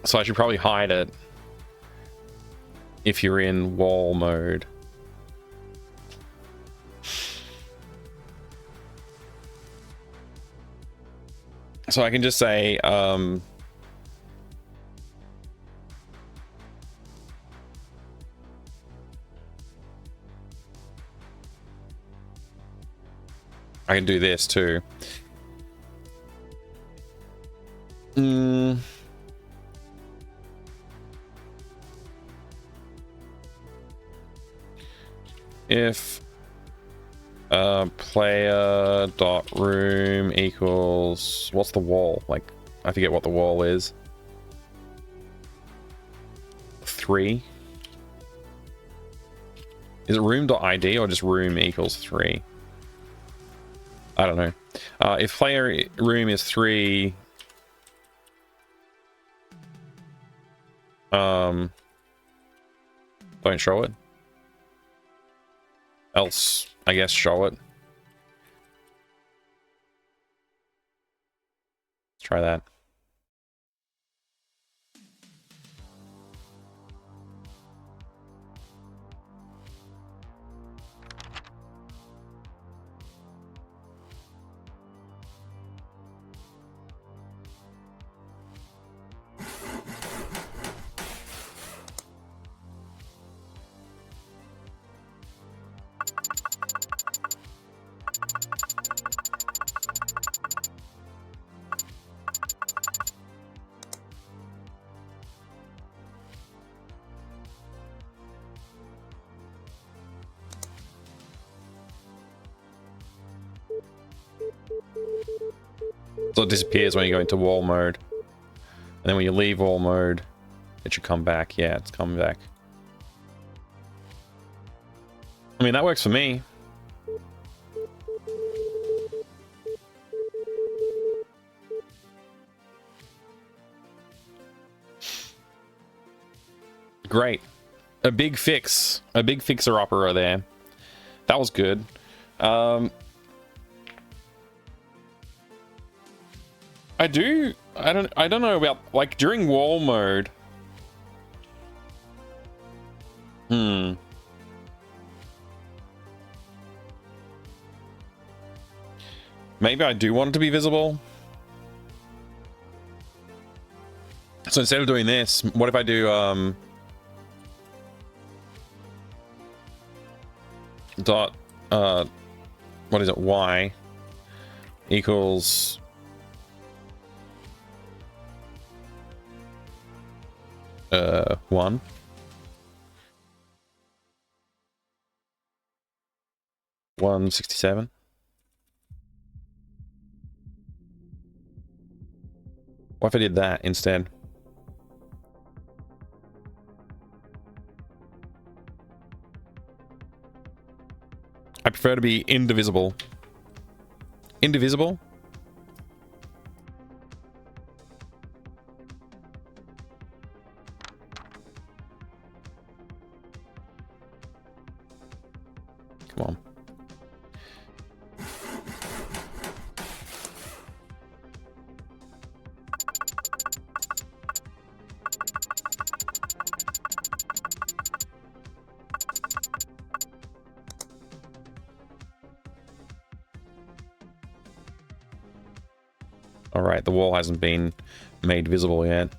So I should probably hide it if you're in wall mode. So I can just say, I can do this too. If player dot room equals, what's the wall? Like, I forget what the wall is. 3. Is it room.id or just room equals 3? I don't know. If player room is 3, don't show it. Else, I guess, show it. Let's try that. So it disappears when you go into wall mode. And then when you leave wall mode, it should come back. Yeah, it's coming back. I mean, that works for me. Great. A big fix. A big fixer-upper there. That was good. I don't know about, like, during wall mode. Maybe I do want it to be visible. So instead of doing this, what if I do, dot, what is it, y equals 1. $167. What if I did that instead? I prefer to be indivisible. Indivisible? Come on. All right, the wall hasn't been made visible yet.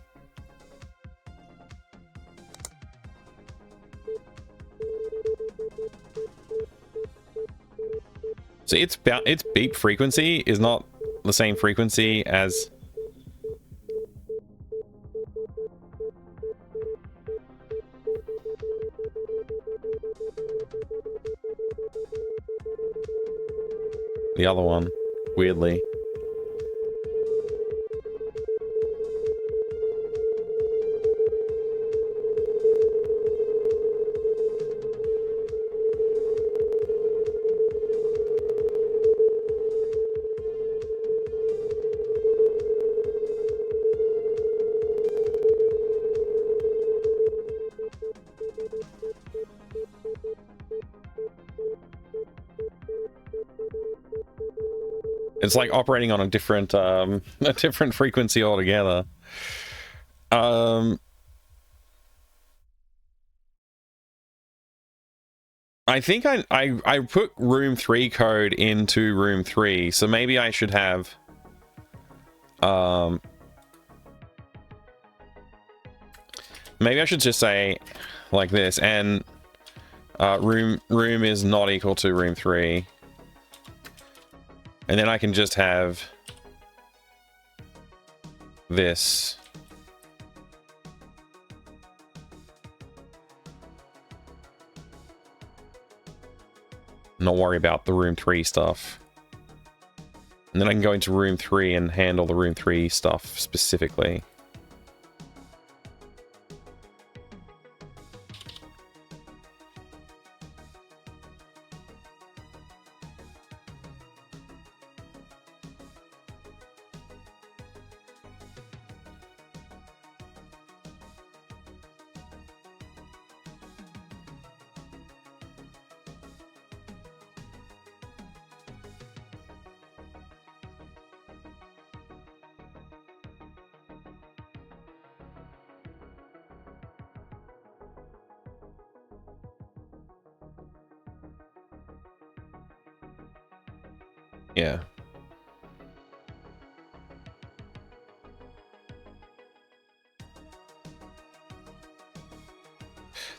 So its beep frequency is not the same frequency as the other one, weirdly. It's like operating on a different frequency altogether. I think I put room 3 code into room 3, so maybe I should have maybe I should just say like this, and room is not equal to room 3. And then I can just have this. Not worry about the room 3 stuff. And then I can go into room 3 and handle the room 3 stuff specifically. Yeah.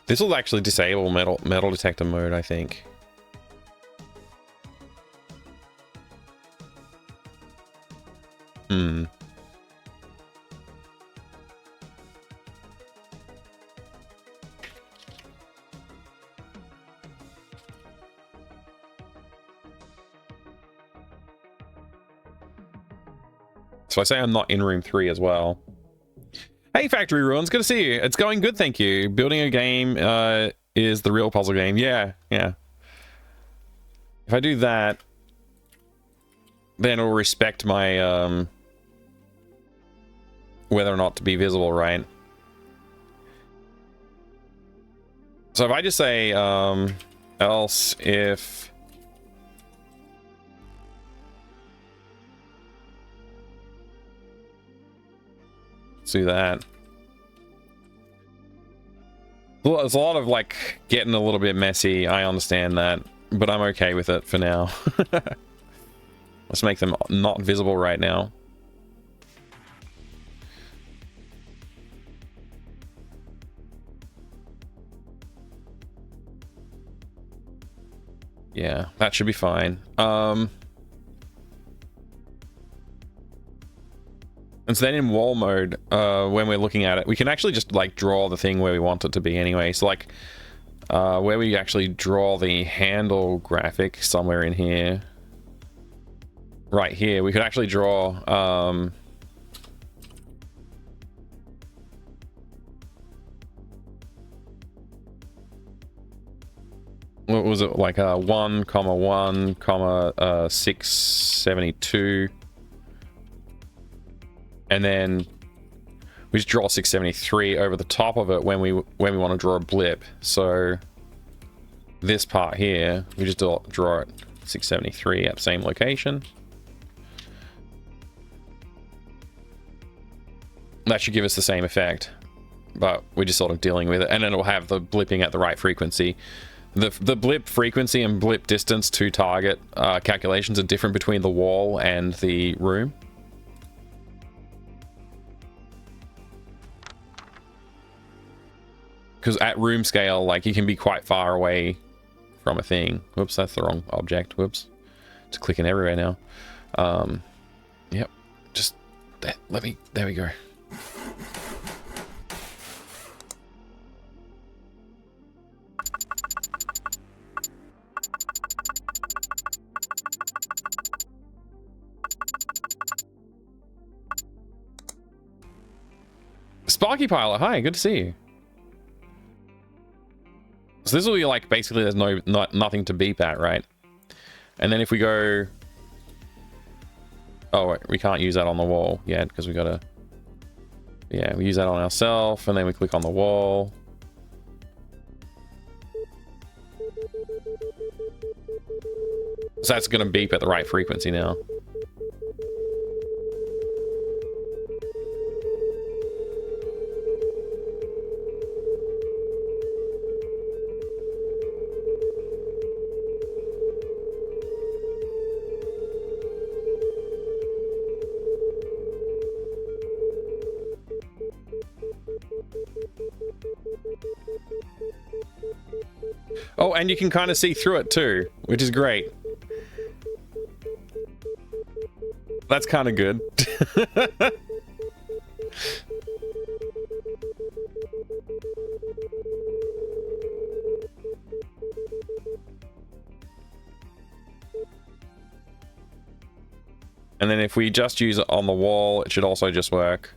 This will actually disable metal detector mode, I think. So I say I'm not in room 3 as well. Hey, Factory Ruins, good to see you. It's going good, thank you. Building a game is the real puzzle game. Yeah. If I do that, then it'll respect my whether or not to be visible, right? So if I just say else if let's do that. Well, it's a lot of like getting a little bit messy. I understand that, but I'm okay with it for now. Let's make them not visible right now. Yeah, that should be fine. And so then in wall mode, when we're looking at it, we can actually just like draw the thing where we want it to be anyway. So like where we actually draw the handle graphic somewhere in here, right here, we could actually draw what was it, like 1, 1, 672, and then we just draw 673 over the top of it when we want to draw a blip. So this part here, we just draw it 673 at the same location. That should give us the same effect, but we're just sort of dealing with it, and then it'll have the blipping at the right frequency. The blip frequency and blip distance to target calculations are different between the wall and the room. Because at room scale, like, you can be quite far away from a thing. Whoops, that's the wrong object. Whoops. It's clicking everywhere now. Yep. Just, there we go. Sparky Pilot, hi, good to see you. So this will be like, basically there's nothing to beep at, right? And then if we go... Oh, wait, we can't use that on the wall yet, because we gotta... Yeah, we use that on ourselves, and then we click on the wall. So that's gonna beep at the right frequency now. Oh, and you can kind of see through it too, which is great. That's kind of good. And then if we just use it on the wall, it should also just work.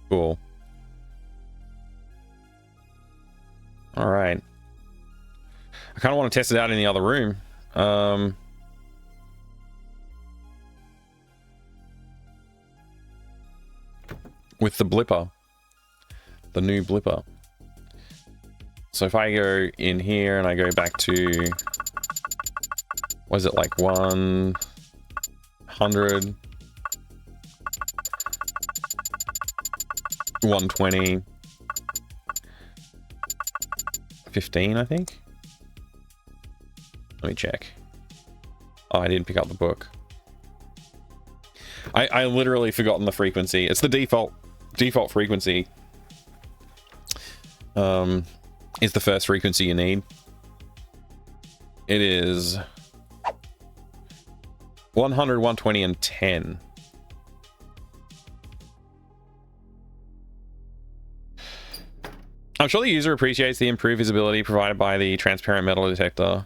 Cool. All right. I kind of want to test it out in the other room. With the blipper. The new blipper. So if I go in here and I go back to... What is it, like 100... 120, 15, I think. Let me check. Oh, I didn't pick up the book. I literally forgotten the frequency. It's the default frequency. Is the first frequency you need. It is 100, 120, and 10. I'm sure the user appreciates the improved visibility provided by the transparent metal detector.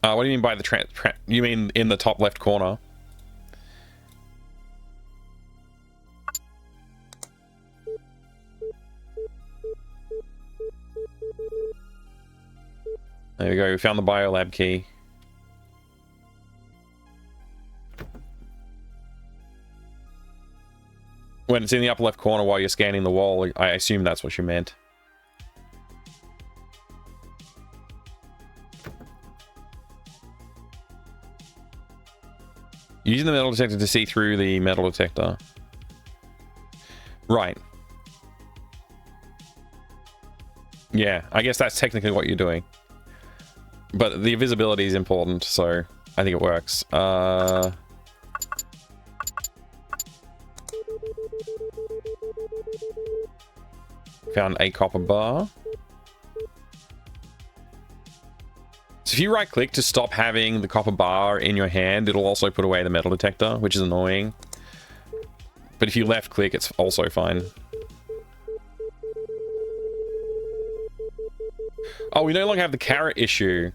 What do you mean by the you mean in the top left corner? There we go, we found the biolab key. When it's in the upper left corner while you're scanning the wall, I assume that's what you meant. Using the metal detector to see through the metal detector. Right. Yeah, I guess that's technically what you're doing. But the visibility is important, so I think it works. Found a copper bar. So if you right click to stop having the copper bar in your hand, it'll also put away the metal detector, which is annoying. But if you left click, it's also fine. Oh, we no longer have the carrot issue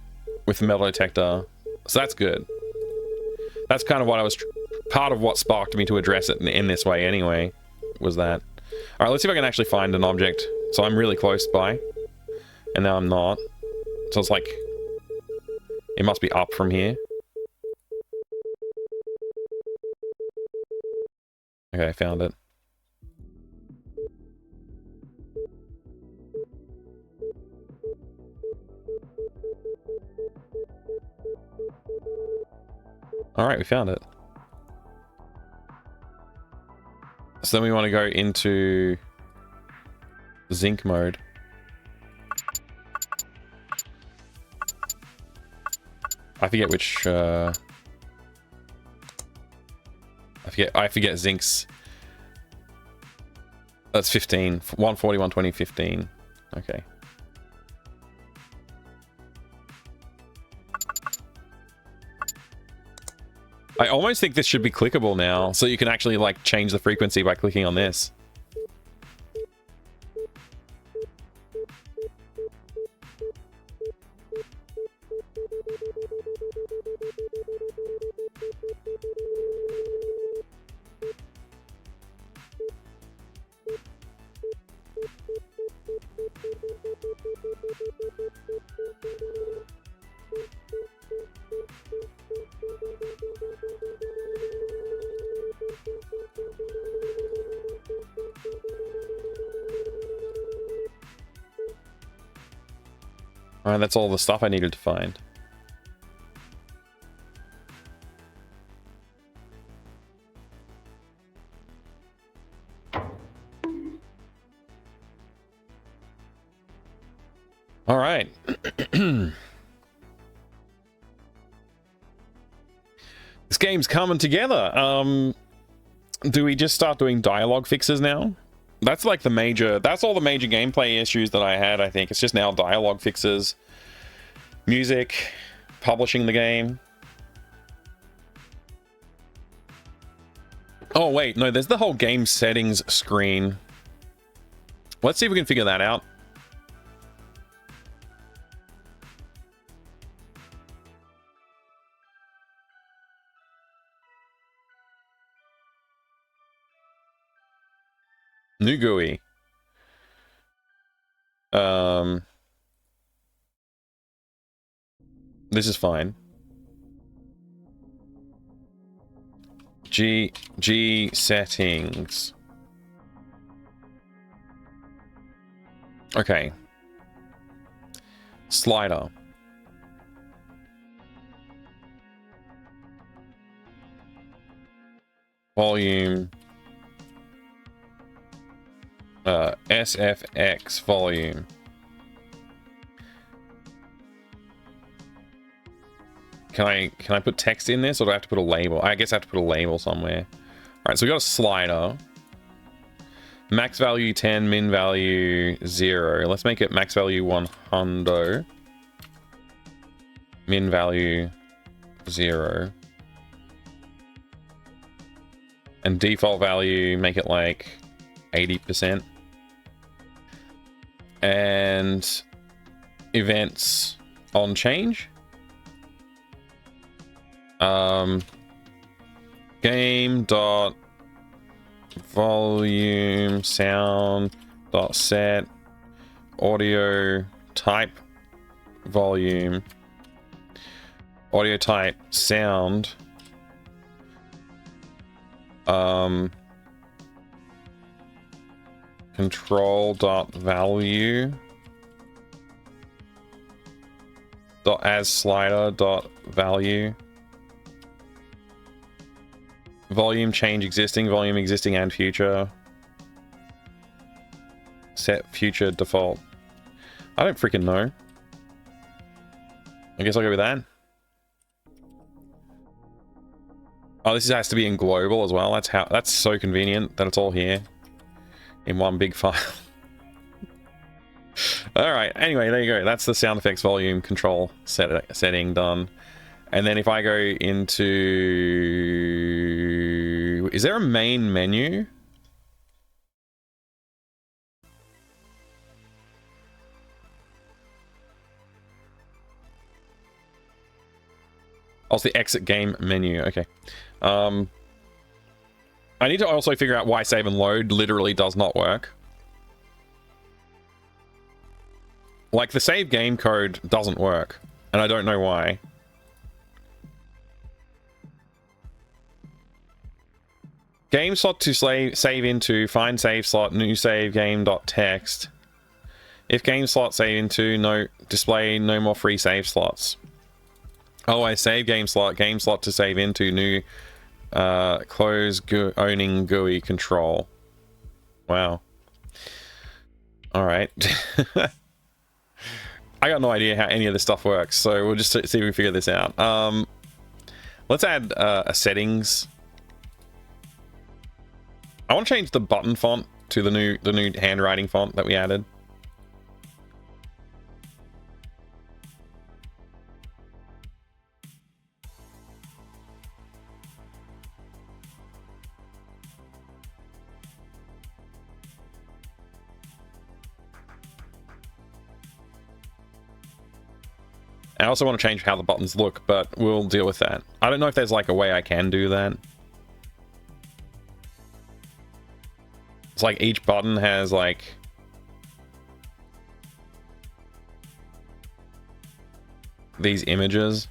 with the metal detector, so that's good. That's kind of what I was... part of what sparked me to address it in this way anyway, was that. Alright, let's see if I can actually find an object. So I'm really close by, and now I'm not. So it's like... it must be up from here. Okay, I found it. Alright, we found it. So then we want to go into zinc mode. I forget which I forget zinc's. That's 15. 140, 120, 15. Okay. I almost think this should be clickable now, so you can actually like change the frequency by clicking on this. Alright, that's all the stuff I needed to find. Alright. This game's coming together. Do we just start doing dialogue fixes now? That's like the major... that's all the major gameplay issues that I had, I think. It's just now dialogue fixes, music, publishing the game. Oh, wait. No, there's the whole game settings screen. Let's see if we can figure that out. New GUI. This is fine. G settings. Okay. Slider. Volume. SFX volume. Can I put text in this, or do I have to put a label? I guess I have to put a label somewhere. Alright, so we got a slider. Max value 10, min value 0. Let's make it max value 100. Min value 0. And default value, make it like 80%. And events on change. Game dot volume sound dot set audio type volume audio type sound control dot value dot as slider dot value volume change existing and future set future default. I don't freaking know. I guess I'll go with that. Oh, this has to be in global as well. That's so convenient that it's all here in one big file. All right. Anyway, there you go. That's the sound effects volume control setting done. And then if I go into... is there a main menu? Oh, it's the exit game menu. Okay. I need to also figure out why save and load literally does not work. Like, the save game code doesn't work, and I don't know why. Game slot to save into, find save slot, new save game.txt. If game slot save into, no display, no more free save slots. Oh, I save game slot to save into, new close owning GUI control. Wow. Alright. I got no idea how any of this stuff works, so we'll just see if we figure this out. Let's add a settings. I want to change the button font to the new handwriting font that we added. I also want to change how the buttons look, but we'll deal with that. I don't know if there's like a way I can do that. It's like each button has like these images.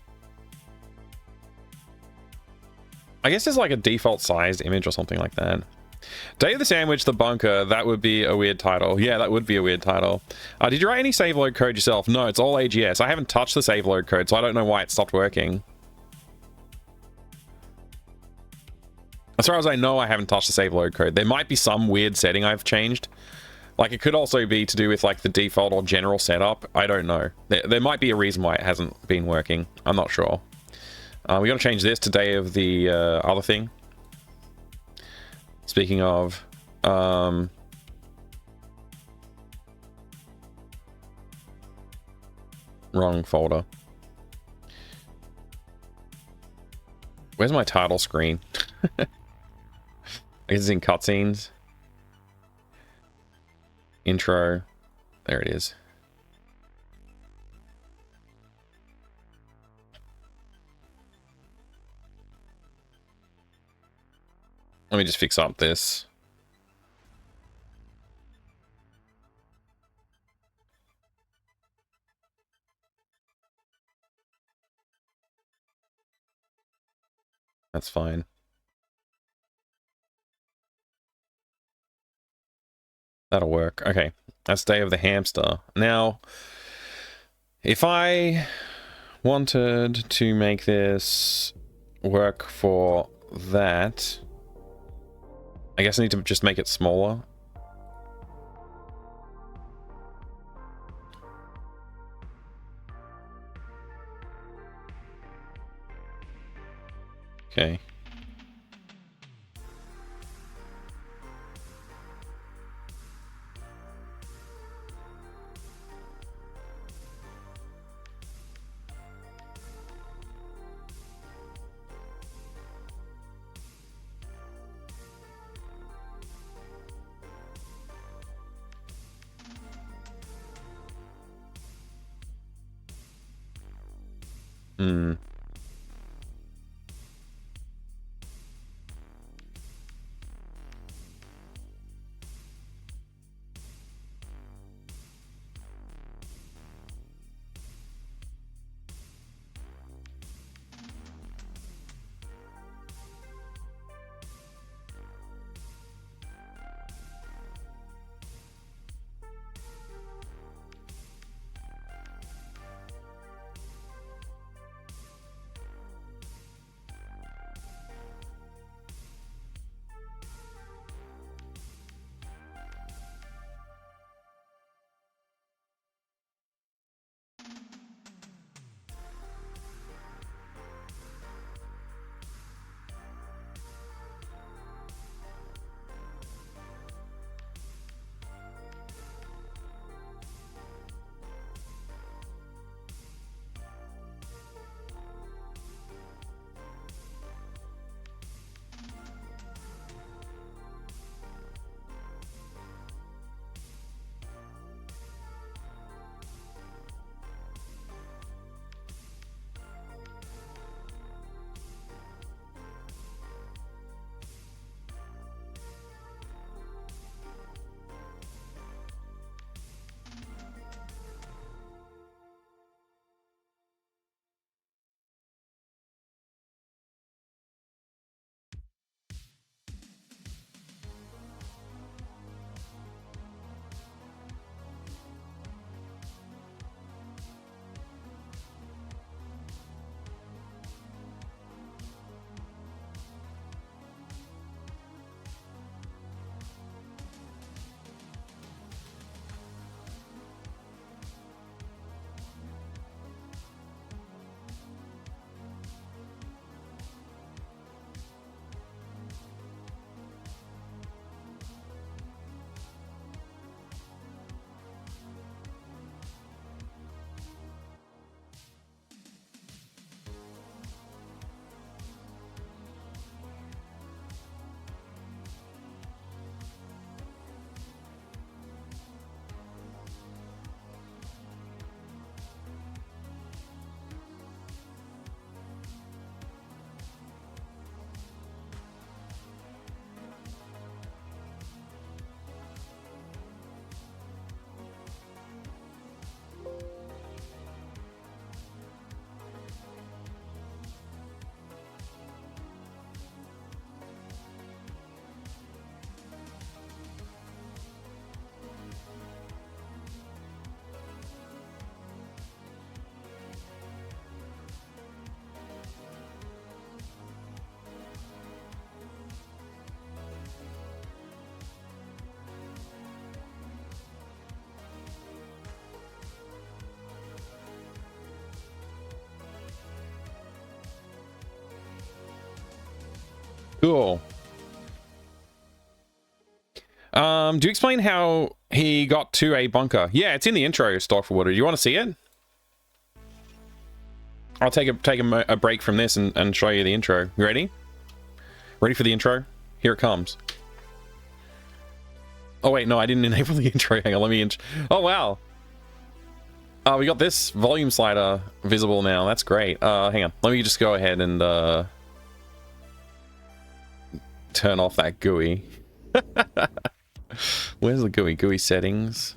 I guess there's like a default sized image or something like that. Day of the Sandwich, The Bunker, that would be a weird title. Yeah, that would be a weird title. Did you write any save load code yourself? No, it's all AGS. I haven't touched the save load code, so I don't know why it stopped working. As far as I know, I haven't touched the save load code. There might be some weird setting I've changed. Like, it could also be to do with, like, the default or general setup. I don't know. There might be a reason why it hasn't been working. I'm not sure. We gotta change this to day of the other thing. Speaking of, wrong folder. Where's my title screen? I guess it's in cutscenes. Intro. There it is. Let me just fix up this. That's fine. That'll work. Okay, that's Day of the Hamster. Now, if I wanted to make this work for that, I guess I need to just make it smaller. Okay. Hmm. Cool. Do you explain how he got to a bunker? Yeah, it's in the intro, Storkwater. Do you want to see it? I'll take a break from this and show you the intro. You ready? Ready for the intro? Here it comes. Oh wait, no, I didn't enable the intro. Hang on, let me oh wow. Oh, we got this volume slider visible now. That's great. Hang on, let me just go ahead and turn off that GUI. Where's the GUI? GUI settings.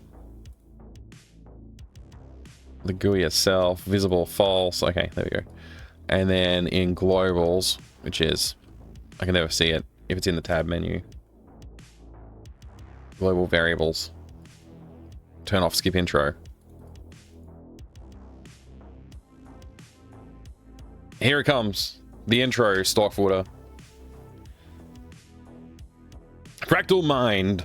The GUI itself, visible, false. Okay, there we go. And then in globals, which is, I can never see it if it's in the tab menu. Global variables. Turn off skip intro. Here it comes. The intro, Storkwater. Fractal Mind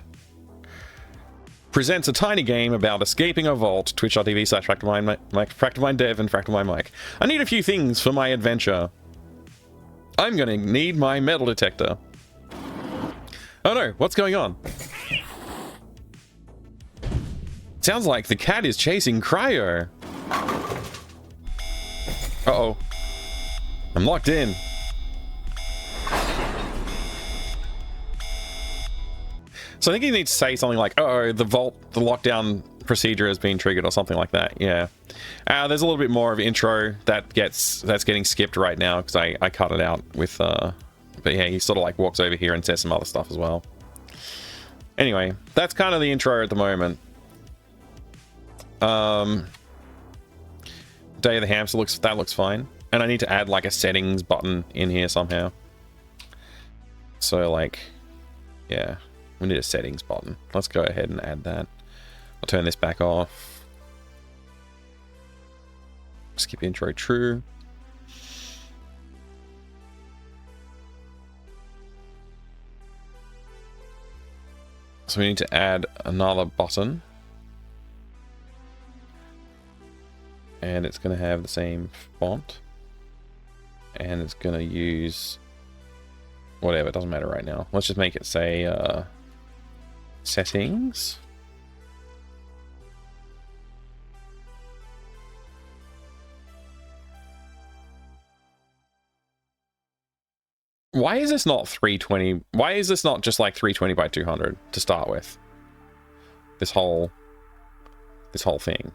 presents a tiny game about escaping a vault. Twitch.tv/FractalMindDev and FractalMindMike. I need a few things for my adventure. I'm gonna need my metal detector. Oh no, what's going on? Sounds like the cat is chasing Cryo. Uh-oh. I'm locked in. So I think you need to say something like, "Uh-oh, the lockdown procedure has been triggered," or something like that. Yeah. There's a little bit more of intro that's getting skipped right now because I cut it out with but yeah, he sort of like walks over here and says some other stuff as well. Anyway, that's kind of the intro at the moment. Day of the Hamster looks fine. And I need to add like a settings button in here somehow. So like, yeah, we need a settings button. Let's go ahead and add that. I'll turn this back off. Skip intro true. So we need to add another button. And it's going to have the same font. And it's going to use whatever, it doesn't matter right now. Let's just make it say settings. Why is this not 320? Why is this not just like 320 by 200 to start with? This whole thing.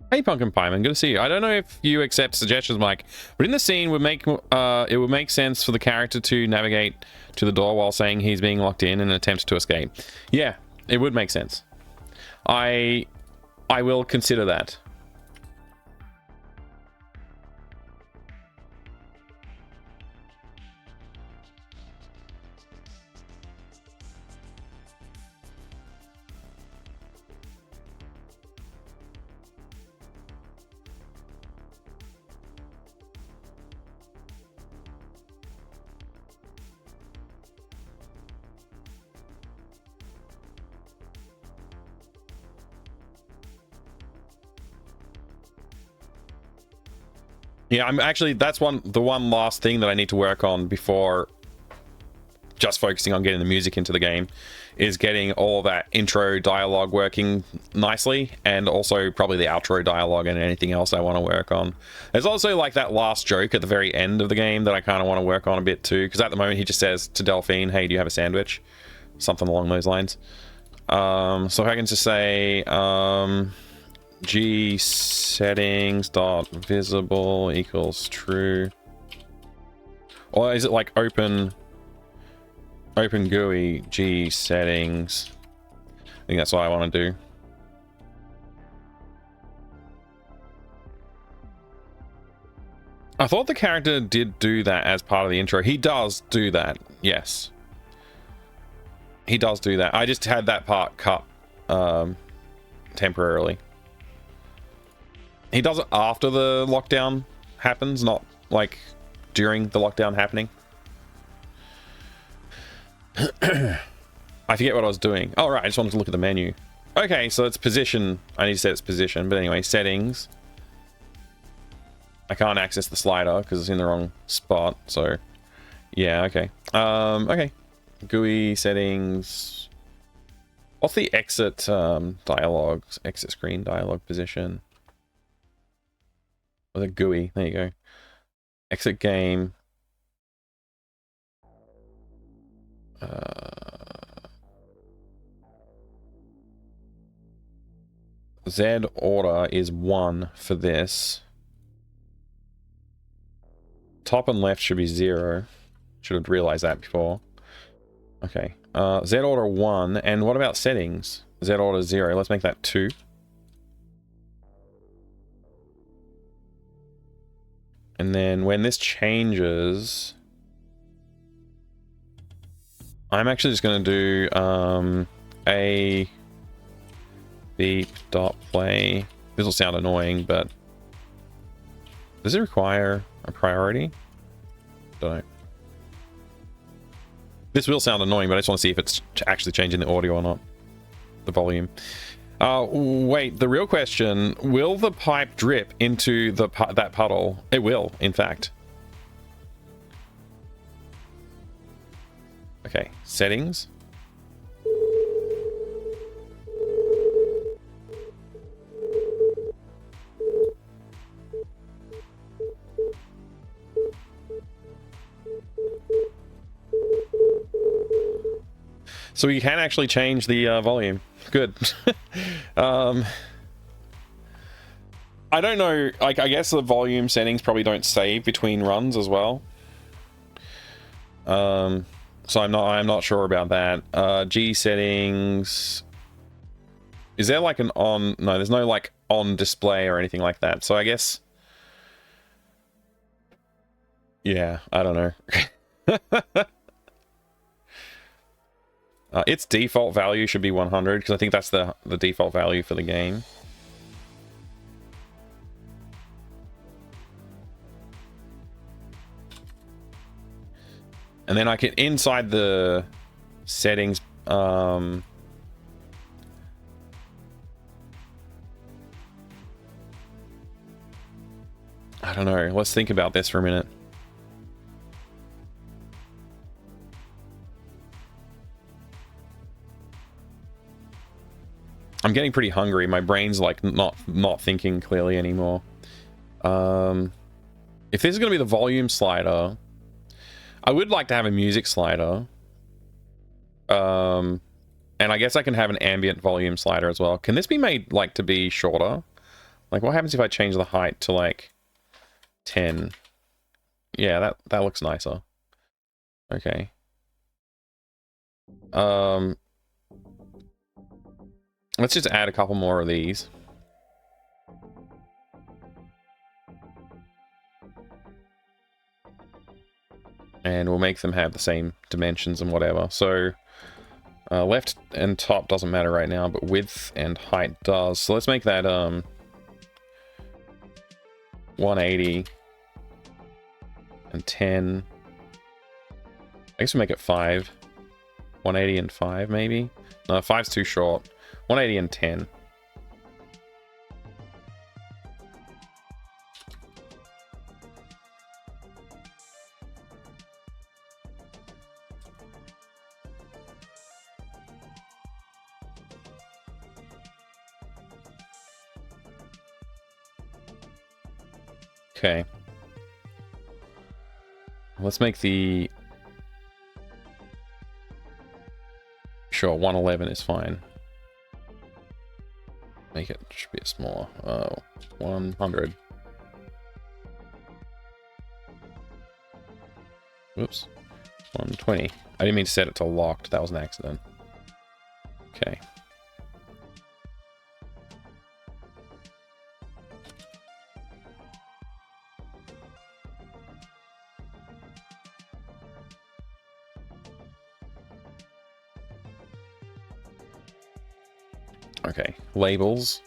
Hey Pumpkin Pieman, good to see you. I don't know if you accept suggestions, Mike, but in the scene it would make sense for the character to navigate to the door while saying he's being locked in and attempt to escape. Yeah, it would make sense. I will consider that. Yeah, I'm actually, that's the one last thing that I need to work on before just focusing on getting the music into the game, is getting all that intro dialogue working nicely, and also probably the outro dialogue and anything else I want to work on. There's also like that last joke at the very end of the game that I kind of want to work on a bit too, because at the moment he just says to Delphine, hey, do you have a sandwich? Something along those lines. So if I can just say G settings dot visible equals true, or is it like open GUI G settings? I think that's what I want to do. I thought the character did do that as part of the intro. He does do that, yes. He does do that. I just had that part cut temporarily. He does it after the lockdown happens, not like during the lockdown happening. I forget what I was doing. Oh, right, I just wanted to look at the menu. Okay, so it's position. I need to set its position, but anyway, settings. I can't access the slider because it's in the wrong spot, so yeah, okay. Okay. GUI settings. What's the exit dialogue? Exit screen dialogue position. Or the GUI, there you go. Exit game. Z order is 1 for this. Top and left should be 0. Should have realized that before. Okay. Z order 1. And what about settings? Z order 0. Let's make that 2. And then when this changes, I'm actually just going to do a beep dot play. This will sound annoying, but does it require a priority? Don't know. This will sound annoying, but I just want to see if it's actually changing the audio or not. The volume. Wait, the real question, will the pipe drip into that puddle? It will, in fact. Okay, settings. So you can actually change the volume. Good. I don't know. Like, I guess the volume settings probably don't save between runs as well. So I'm not sure about that. G settings. Is there like an on? No, there's no like on display or anything like that. So I guess. Yeah, I don't know. Its default value should be 100 because I think that's the default value for the game. And then I can, inside the settings, I don't know. Let's think about this for a minute. I'm getting pretty hungry. My brain's like not thinking clearly anymore. If this is going to be the volume slider, I would like to have a music slider. And I guess I can have an ambient volume slider as well. Can this be made like to be shorter? Like what happens if I change the height to like 10? Yeah, that looks nicer. Okay. Let's just add a couple more of these. And we'll make them have the same dimensions and whatever. So left and top doesn't matter right now, but width and height does. So let's make that 180 and 10. I guess we'll make it 5. 180 and 5 maybe? No, 5's too short. 180 and 10. Okay. Let's make the... Sure, 111 is fine. Make it, should be a smaller. 100. Whoops. 120. I didn't mean to set it to locked. That was an accident. Okay. Okay, labels.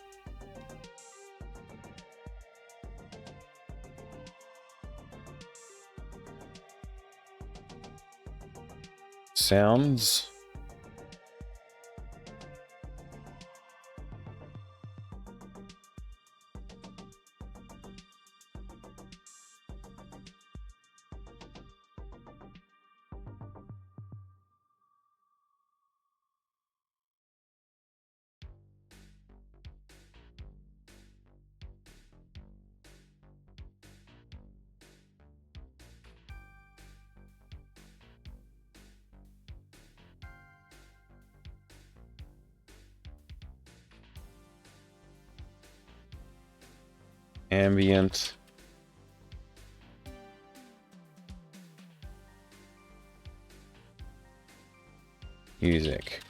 Sounds. Ambient. Music.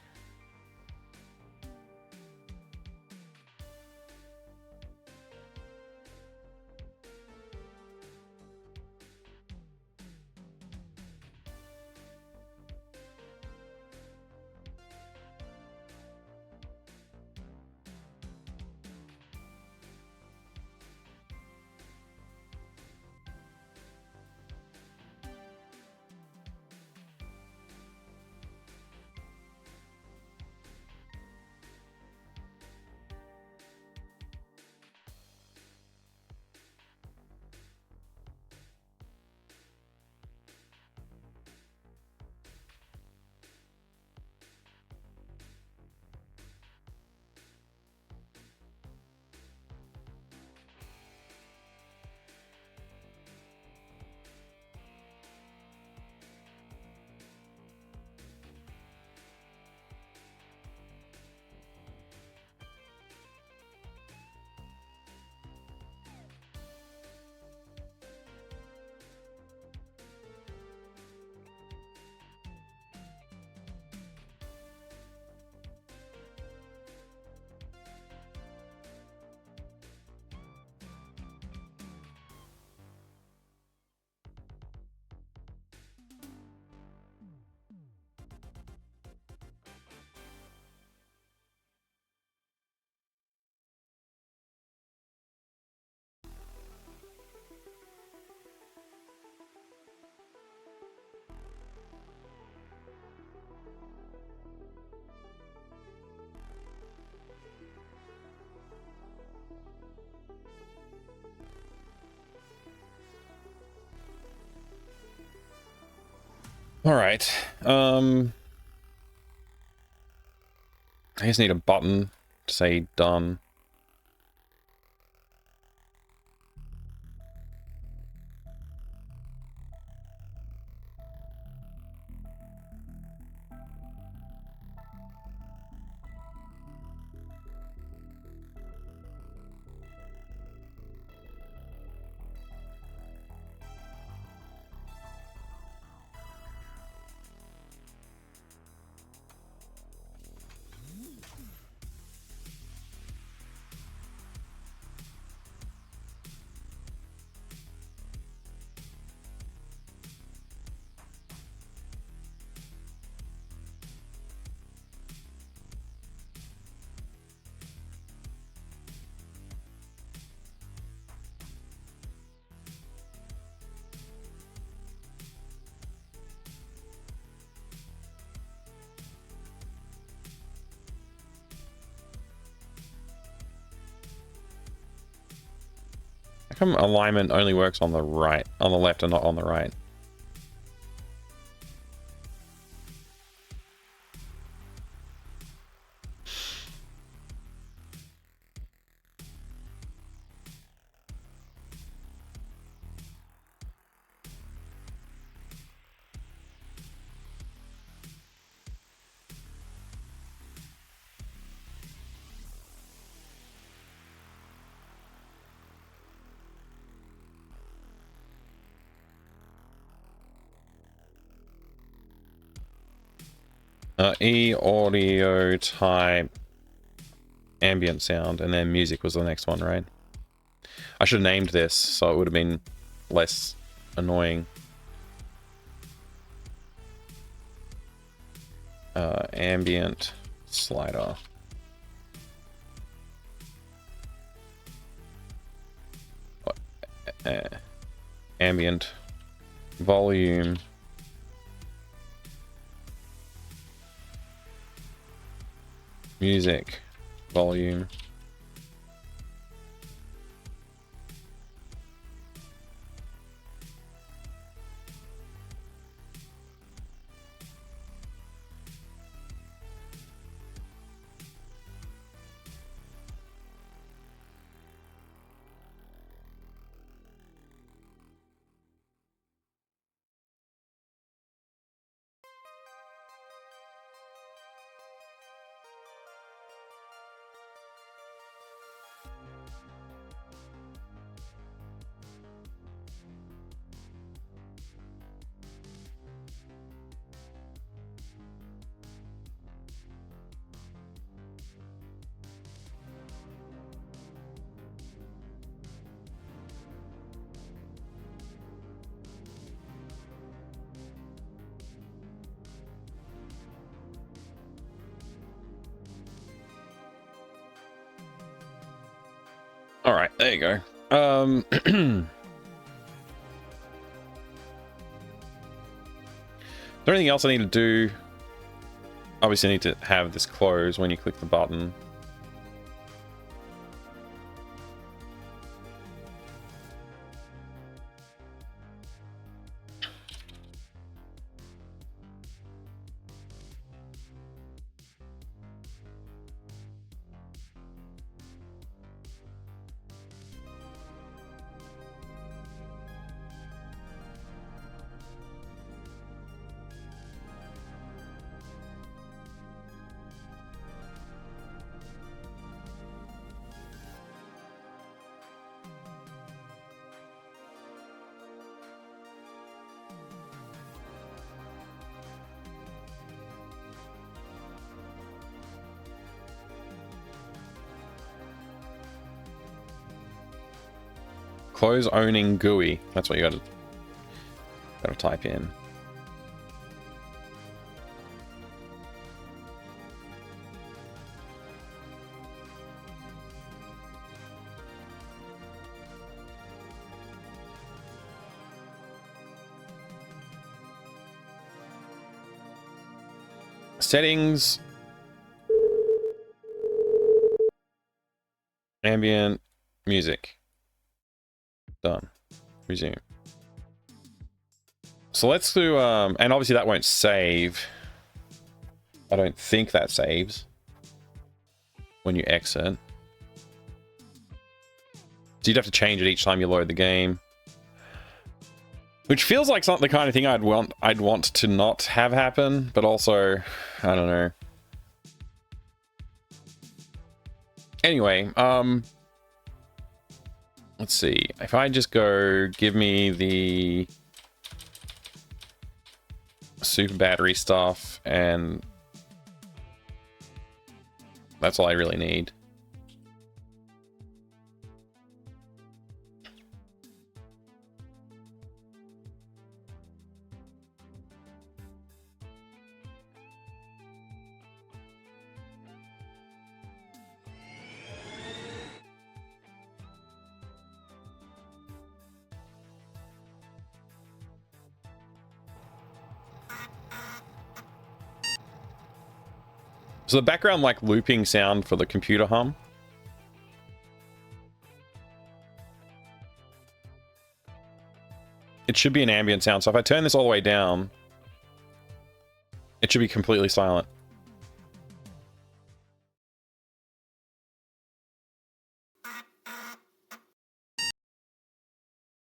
All right. I just need a button to say done. How come alignment only works on the right, on the left and not on the right? E audio type ambient sound, and then music was the next one, right? I should have named this so it would have been less annoying. Ambient slider. Ambient volume. Music volume. All right, there you go. Is there anything else I need to do? Obviously, I need to have this close when you click the button. Close owning GUI. That's what you gotta type in. Settings. Ambient music. Done. Resume. So let's do, and obviously that won't save. I don't think that saves when you exit. So you'd have to change it each time you load the game. Which feels like something, the kind of thing I'd want to not have happen, but also, I don't know. Anyway, let's see. If I just go, give me the super battery stuff, and that's all I really need. So the background like looping sound for the computer hum. It should be an ambient sound. So if I turn this all the way down, it should be completely silent.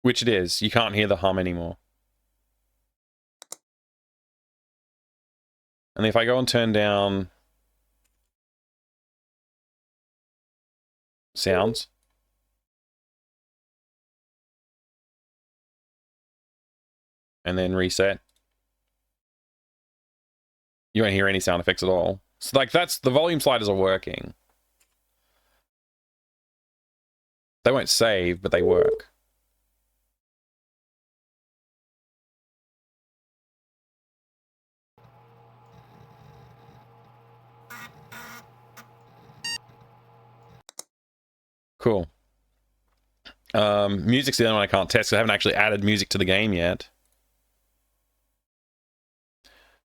Which it is. You can't hear the hum anymore. And if I go and turn down sounds, and then reset, You won't hear any sound effects at all. So like that's the volume sliders are working. They won't save, but they work. Cool. Music's the only one I can't test because I haven't actually added music to the game yet.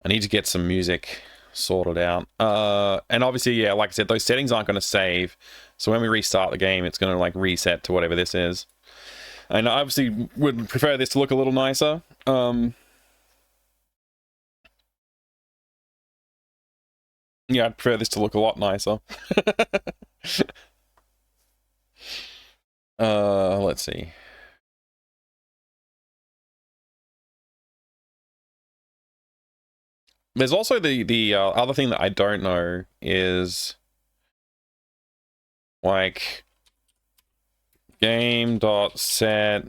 I need to get some music sorted out. And obviously, yeah, like I said, those settings aren't going to save. So when we restart the game, it's going to like reset to whatever this is. And I obviously would prefer this to look a little nicer. Yeah, I'd prefer this to look a lot nicer. Let's see. There's also the other thing that I don't know is like game.set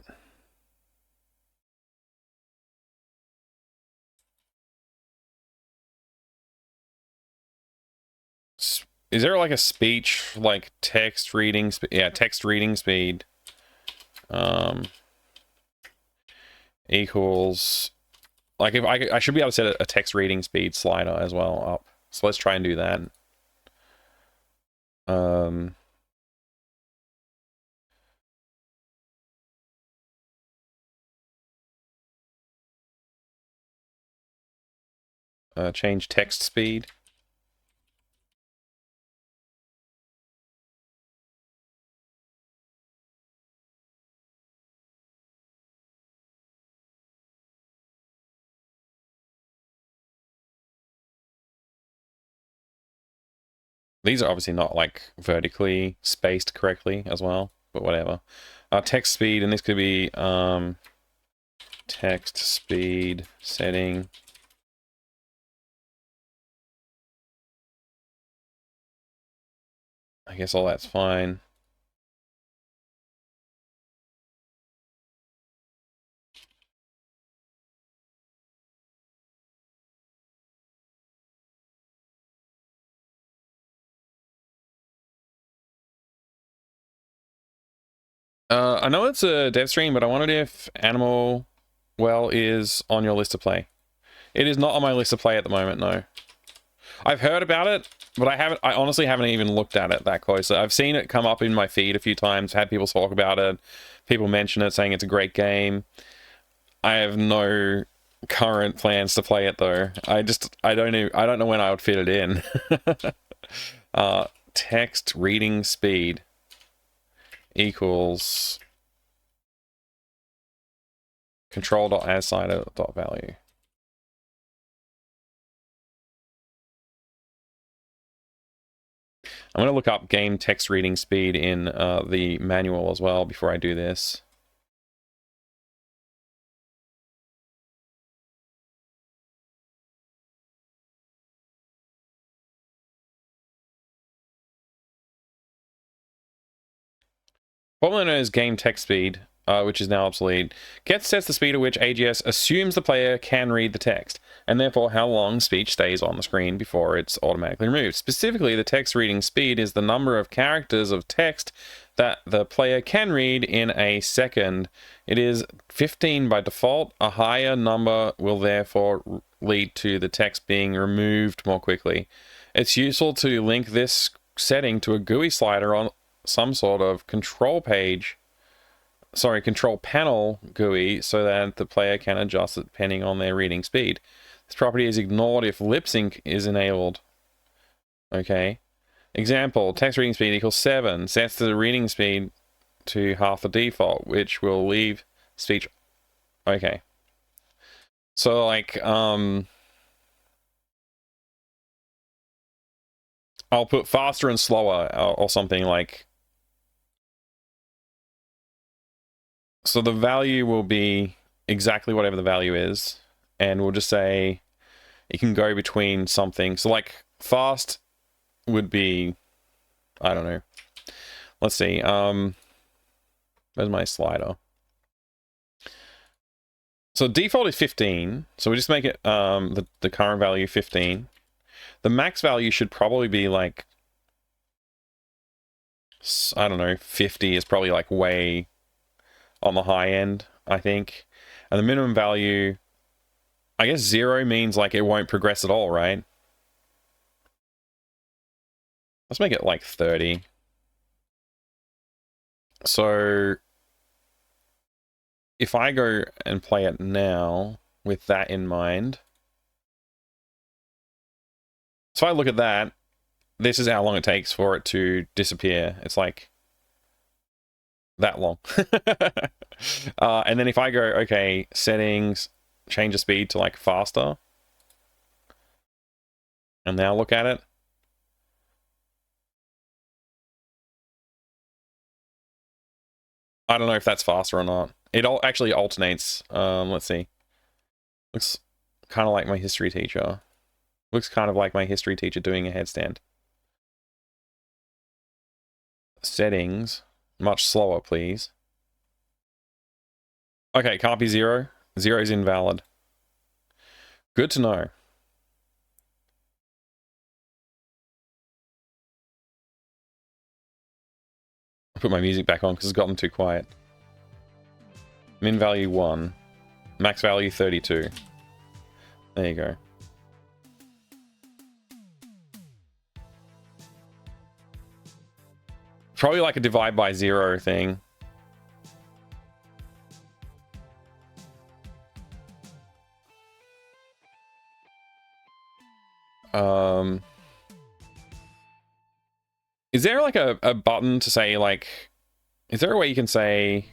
is there like a speech like text reading text reading speed equals like if I should be able to set a text reading speed slider as well up. So let's try and do that. Change text speed. These are obviously not like vertically spaced correctly as well, but whatever. Text speed, and this could be text speed setting. I guess all that's fine. I know it's a dev stream, but I wondered if Animal Well is on your list to play. It is not on my list to play at the moment, no. I've heard about it, but I honestly haven't even looked at it that closely. I've seen it come up in my feed a few times, had people talk about it, people mention it, saying it's a great game. I have no current plans to play it though. I don't know when I would fit it in. Text reading speed equals control.asSlider.value. I'm going to look up game text reading speed in the manual as well before I do this. Formerly known as game text speed, which is now obsolete, sets the speed at which AGS assumes the player can read the text, and therefore how long speech stays on the screen before it's automatically removed. Specifically, the text reading speed is the number of characters of text that the player can read in a second. It is 15 by default. A higher number will therefore lead to the text being removed more quickly. It's useful to link this setting to a GUI slider on some sort of control panel GUI so that the player can adjust it depending on their reading speed. This property is ignored if lip sync is enabled. Okay. Example, text reading speed equals 7, sets the reading speed to half the default, which will leave speech. Okay. So like, I'll put faster and slower or something like. So the value will be exactly whatever the value is, and we'll just say it can go between something. So like fast would be, I don't know. Let's see. Where's my slider? So default is 15. So we just make it the current value 15. The max value should probably be like, I don't know, 50 is probably like way on the high end, I think. And the minimum value, I guess 0 means like it won't progress at all, right? Let's make it like 30. So if I go and play it now with that in mind, so I look at that, this is how long it takes for it to disappear. It's like that long. And then if I go, okay, settings, change the speed to like faster, and now look at it. I don't know if that's faster or not. It all actually alternates. Let's see. Looks kind of like my history teacher. Looks kind of like my history teacher doing a headstand. Settings. Much slower, please. Okay, can't be 0. 0 is invalid. Good to know. I'll put my music back on because it's gotten too quiet. Min value 1. Max value 32. There you go. Probably like a divide by 0 thing. Is there like a button to say like, is there a way you can say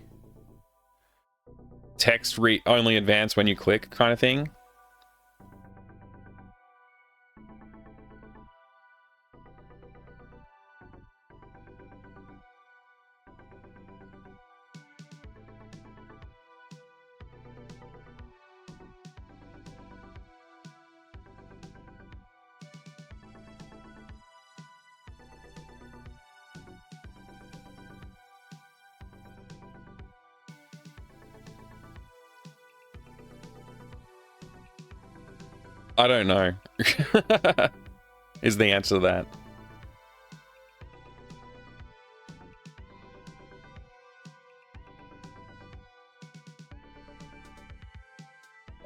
text only advance when you click kind of thing? I don't know. Is the answer to that.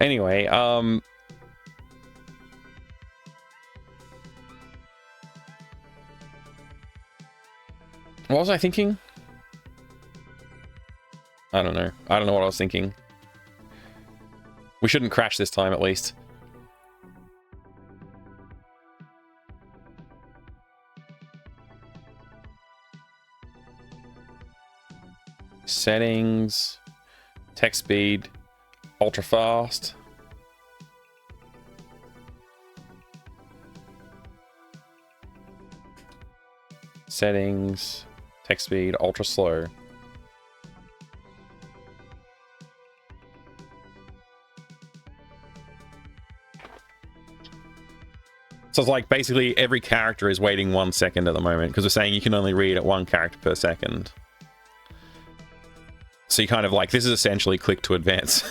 Anyway, what was I thinking? I don't know. I don't know what I was thinking. We shouldn't crash this time, at least. Settings, text speed, ultra fast. Settings, text speed, ultra slow. So it's like basically every character is waiting 1 second at the moment because we're saying you can only read at 1 character per second. So you kind of like, this is essentially click to advance.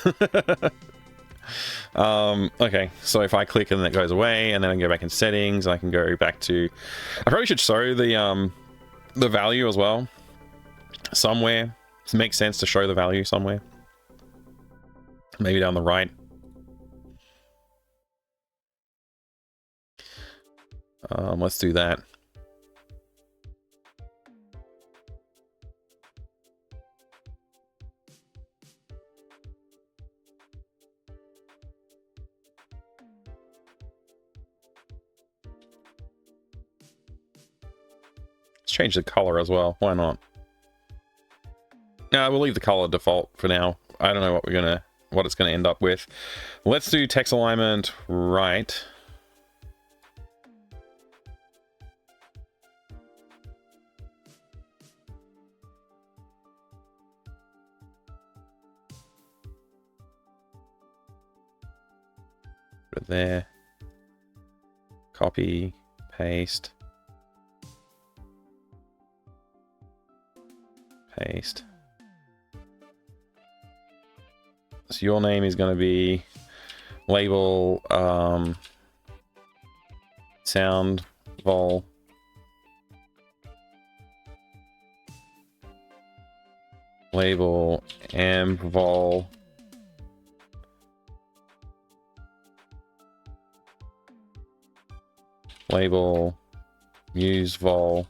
Okay, so if I click and then it goes away, and then I can go back in settings, I can go back to... I probably should show the value as well. Somewhere. It makes sense to show the value somewhere. Maybe down the right. Let's do that. Let's change the color as well. Why not? No, we'll leave the color default for now. I don't know what it's gonna end up with. Let's do text alignment right. Put it there. Copy, paste. Paste. So your name is going to be label sound vol. Label amp vol. Label use vol.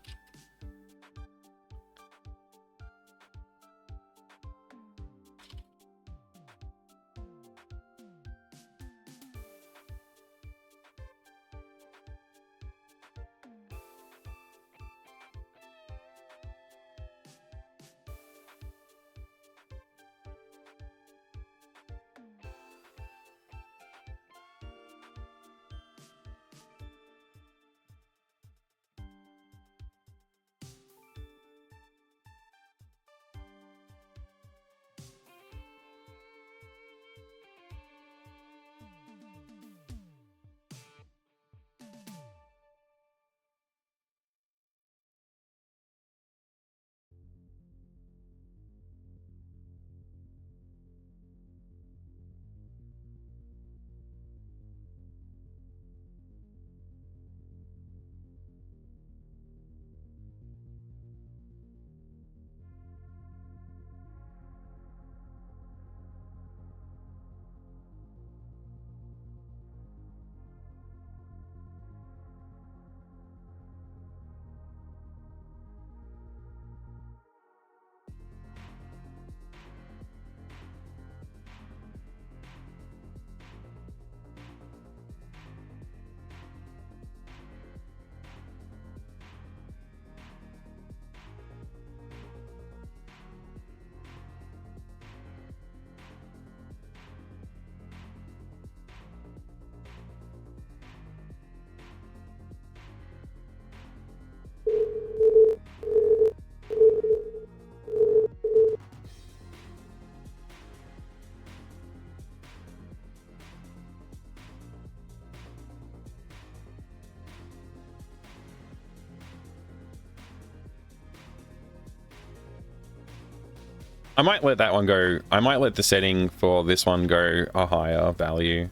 I might let that one go. I might let the setting for this one go a higher value.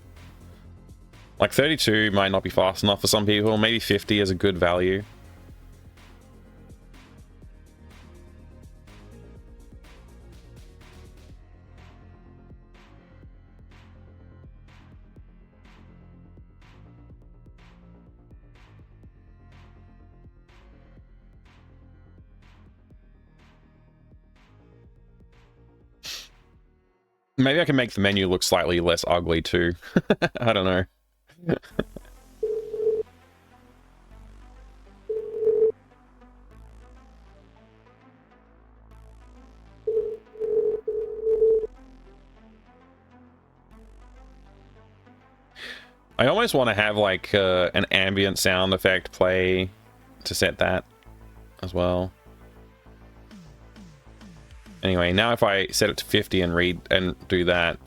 Like 32 might not be fast enough for some people. Maybe 50 is a good value. Maybe I can make the menu look slightly less ugly too. I don't know. I almost want to have like an ambient sound effect play to set that as well. Anyway, now if I set it to 50 and read and do that,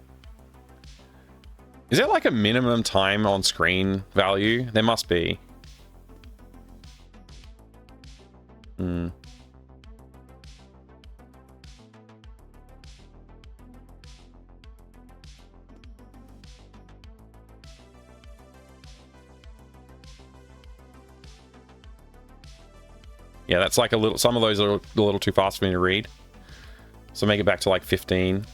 is there like a minimum time on screen value? There must be. Yeah, that's like a little, some of those are a little too fast for me to read. So make it back to like 15.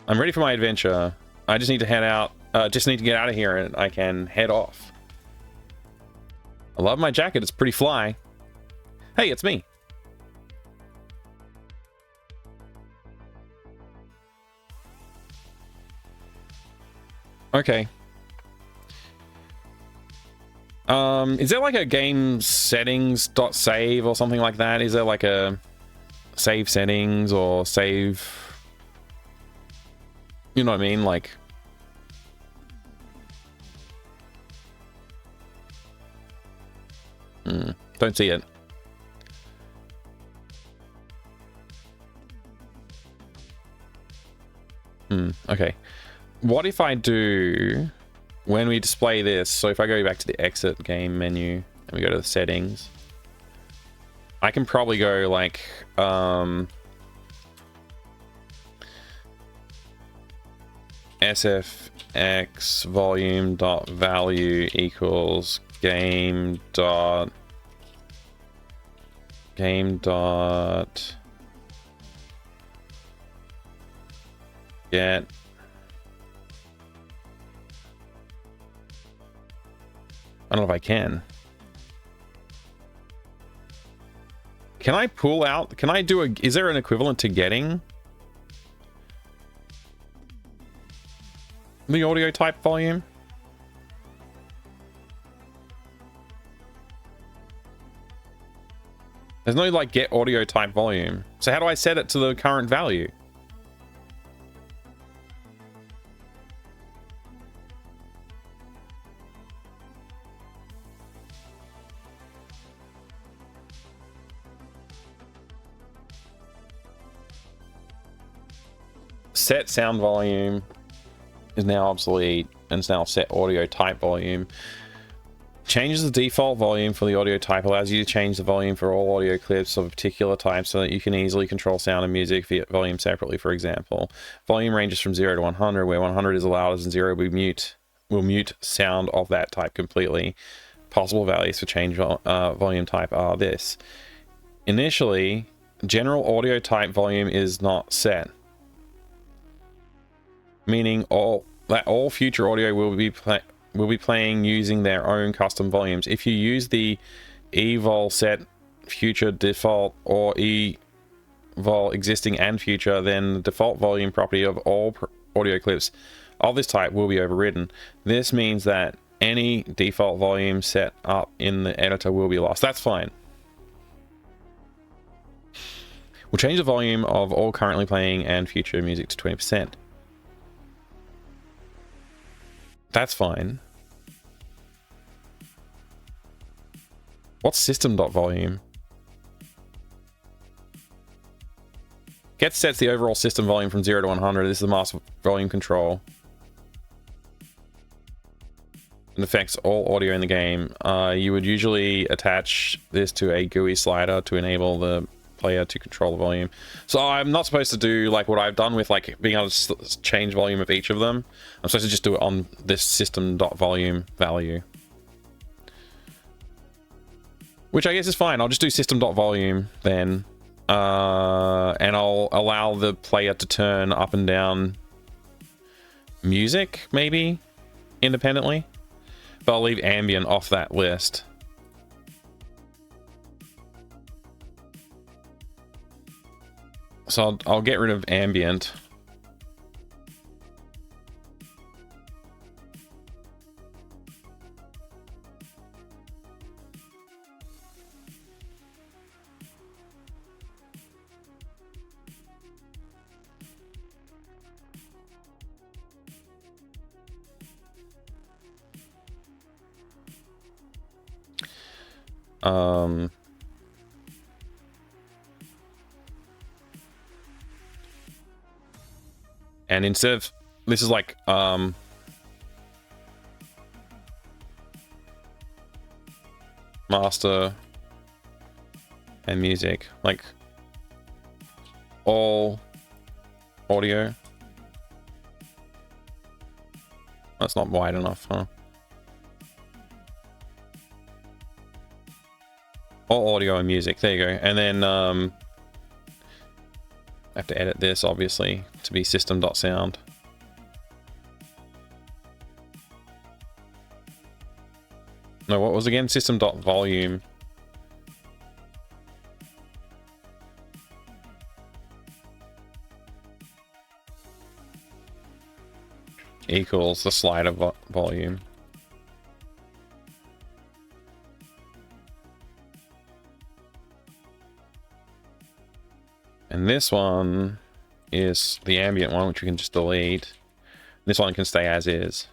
I'm ready for my adventure. I just need to head out. Just need to get out of here and I can head off. I love my jacket. It's pretty fly. Hey, it's me. Okay. Is there like a game settings.save or something like that? Is there like a save settings or save, you know what I mean? Like, don't see it. Okay. What if I do, when we display this, so if I go back to the exit game menu and we go to the settings, I can probably go like, sfx volume dot value equals game dot get I don't know if I can. Can I pull out? Can I do a... Is there an equivalent to getting the audio type volume? There's no like get audio type volume. So how do I set it to the current value? Set sound volume is now obsolete and it's now set audio type volume. Changes the default volume for the audio type, allows you to change the volume for all audio clips of a particular type so that you can easily control sound and music via volume separately, for example. Volume ranges from 0 to 100, where 100 is allowed and 0 will mute sound of that type completely. Possible values for change volume type are this. Initially, general audio type volume is not set, meaning all future audio will be playing using their own custom volumes. If you use the evol set future default or evol existing and future, then the default volume property of all audio clips of this type will be overridden. This means that any default volume set up in the editor will be lost. That's fine. We'll change the volume of all currently playing and future music to 20%. That's fine. What's system.volume? Get sets the overall system volume from 0 to 100. This is the master volume control. It affects all audio in the game. You would usually attach this to a GUI slider to enable the player to control the volume. So I'm not supposed to do like what I've done with like being able to change volume of each of them. I'm supposed to just do it on this system.volume value, which I guess is fine. I'll just do system.volume then, and I'll allow the player to turn up and down music maybe independently, but I'll leave ambient off that list. So I'll get rid of ambient. And instead of, this is like, master and music, like all audio. That's not wide enough, huh? All audio and music, there you go. And then, I have to edit this, obviously, to be system.sound. No, what was again? System.volume. Equals the slider volume. And this one is the ambient one, which we can just delete. This one can stay as is.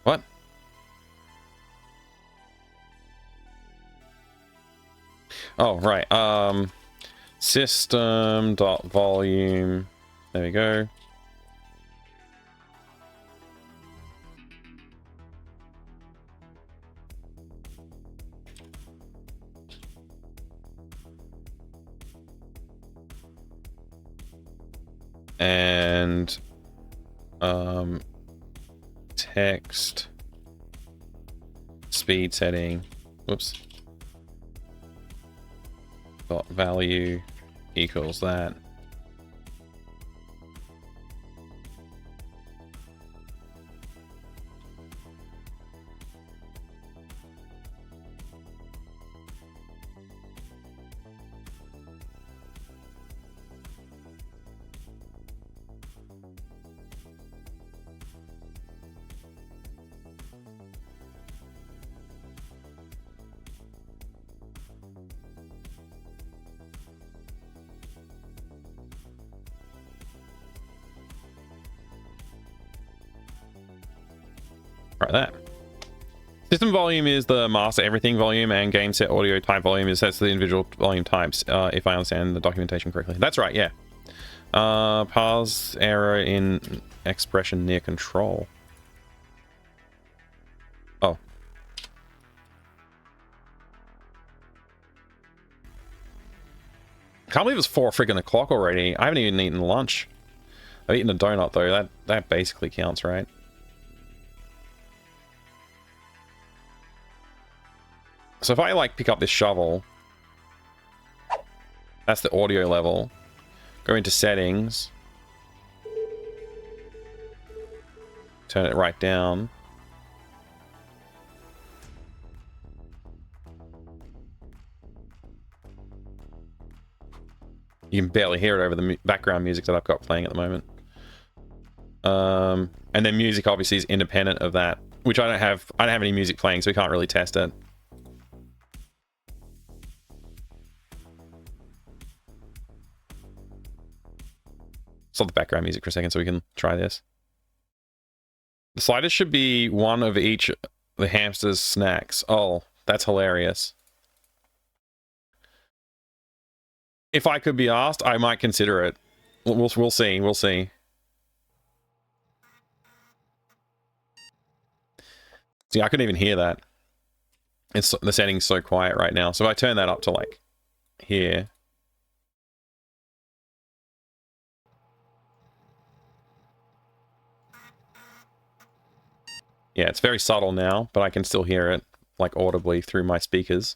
What? Oh, right. System.volume. There we go. Text speed setting. Whoops. Dot value equals that. Right, that. System volume is the master everything volume, and game set audio type volume is sets the individual volume types, if I understand the documentation correctly. That's right, yeah. Parse error in expression near control. Oh. Can't believe it's 4 freaking o'clock already. I haven't even eaten lunch. I've eaten a donut though. That basically counts, right? So if I like pick up this shovel, that's the audio level. Go into settings. Turn it right down. You can barely hear it over the background music that I've got playing at the moment. And then music obviously is independent of that, which I don't have any music playing, so we can't really test it. Stop the background music for a second so we can try this. The sliders should be one of each of the hamster's snacks. Oh, that's hilarious. If I could be asked, I might consider it. We'll see. We'll see. See, I couldn't even hear that. It's the setting's so quiet right now. So if I turn that up to like here. Yeah, it's very subtle now, but I can still hear it like audibly through my speakers.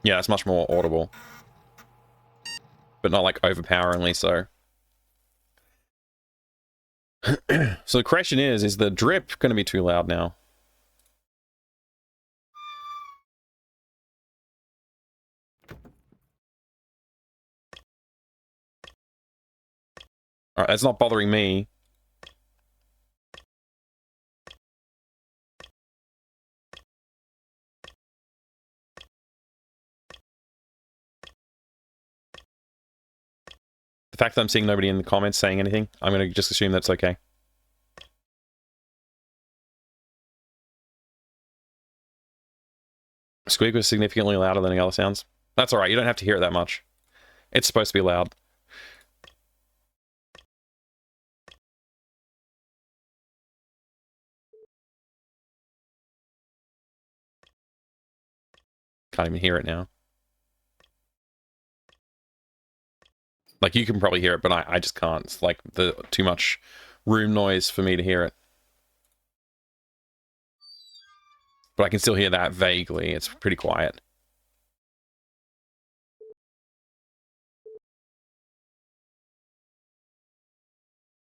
Yeah, it's much more audible. But not like overpoweringly so. So the question is the drip going to be too loud now? Alright, that's not bothering me. The fact that I'm seeing nobody in the comments saying anything, I'm going to just assume that's okay. Squeak was significantly louder than the other sounds. That's alright, you don't have to hear it that much. It's supposed to be loud. Can't even hear it now. Like, you can probably hear it, but I just can't. It's like too much room noise for me to hear it. But I can still hear that vaguely. It's pretty quiet.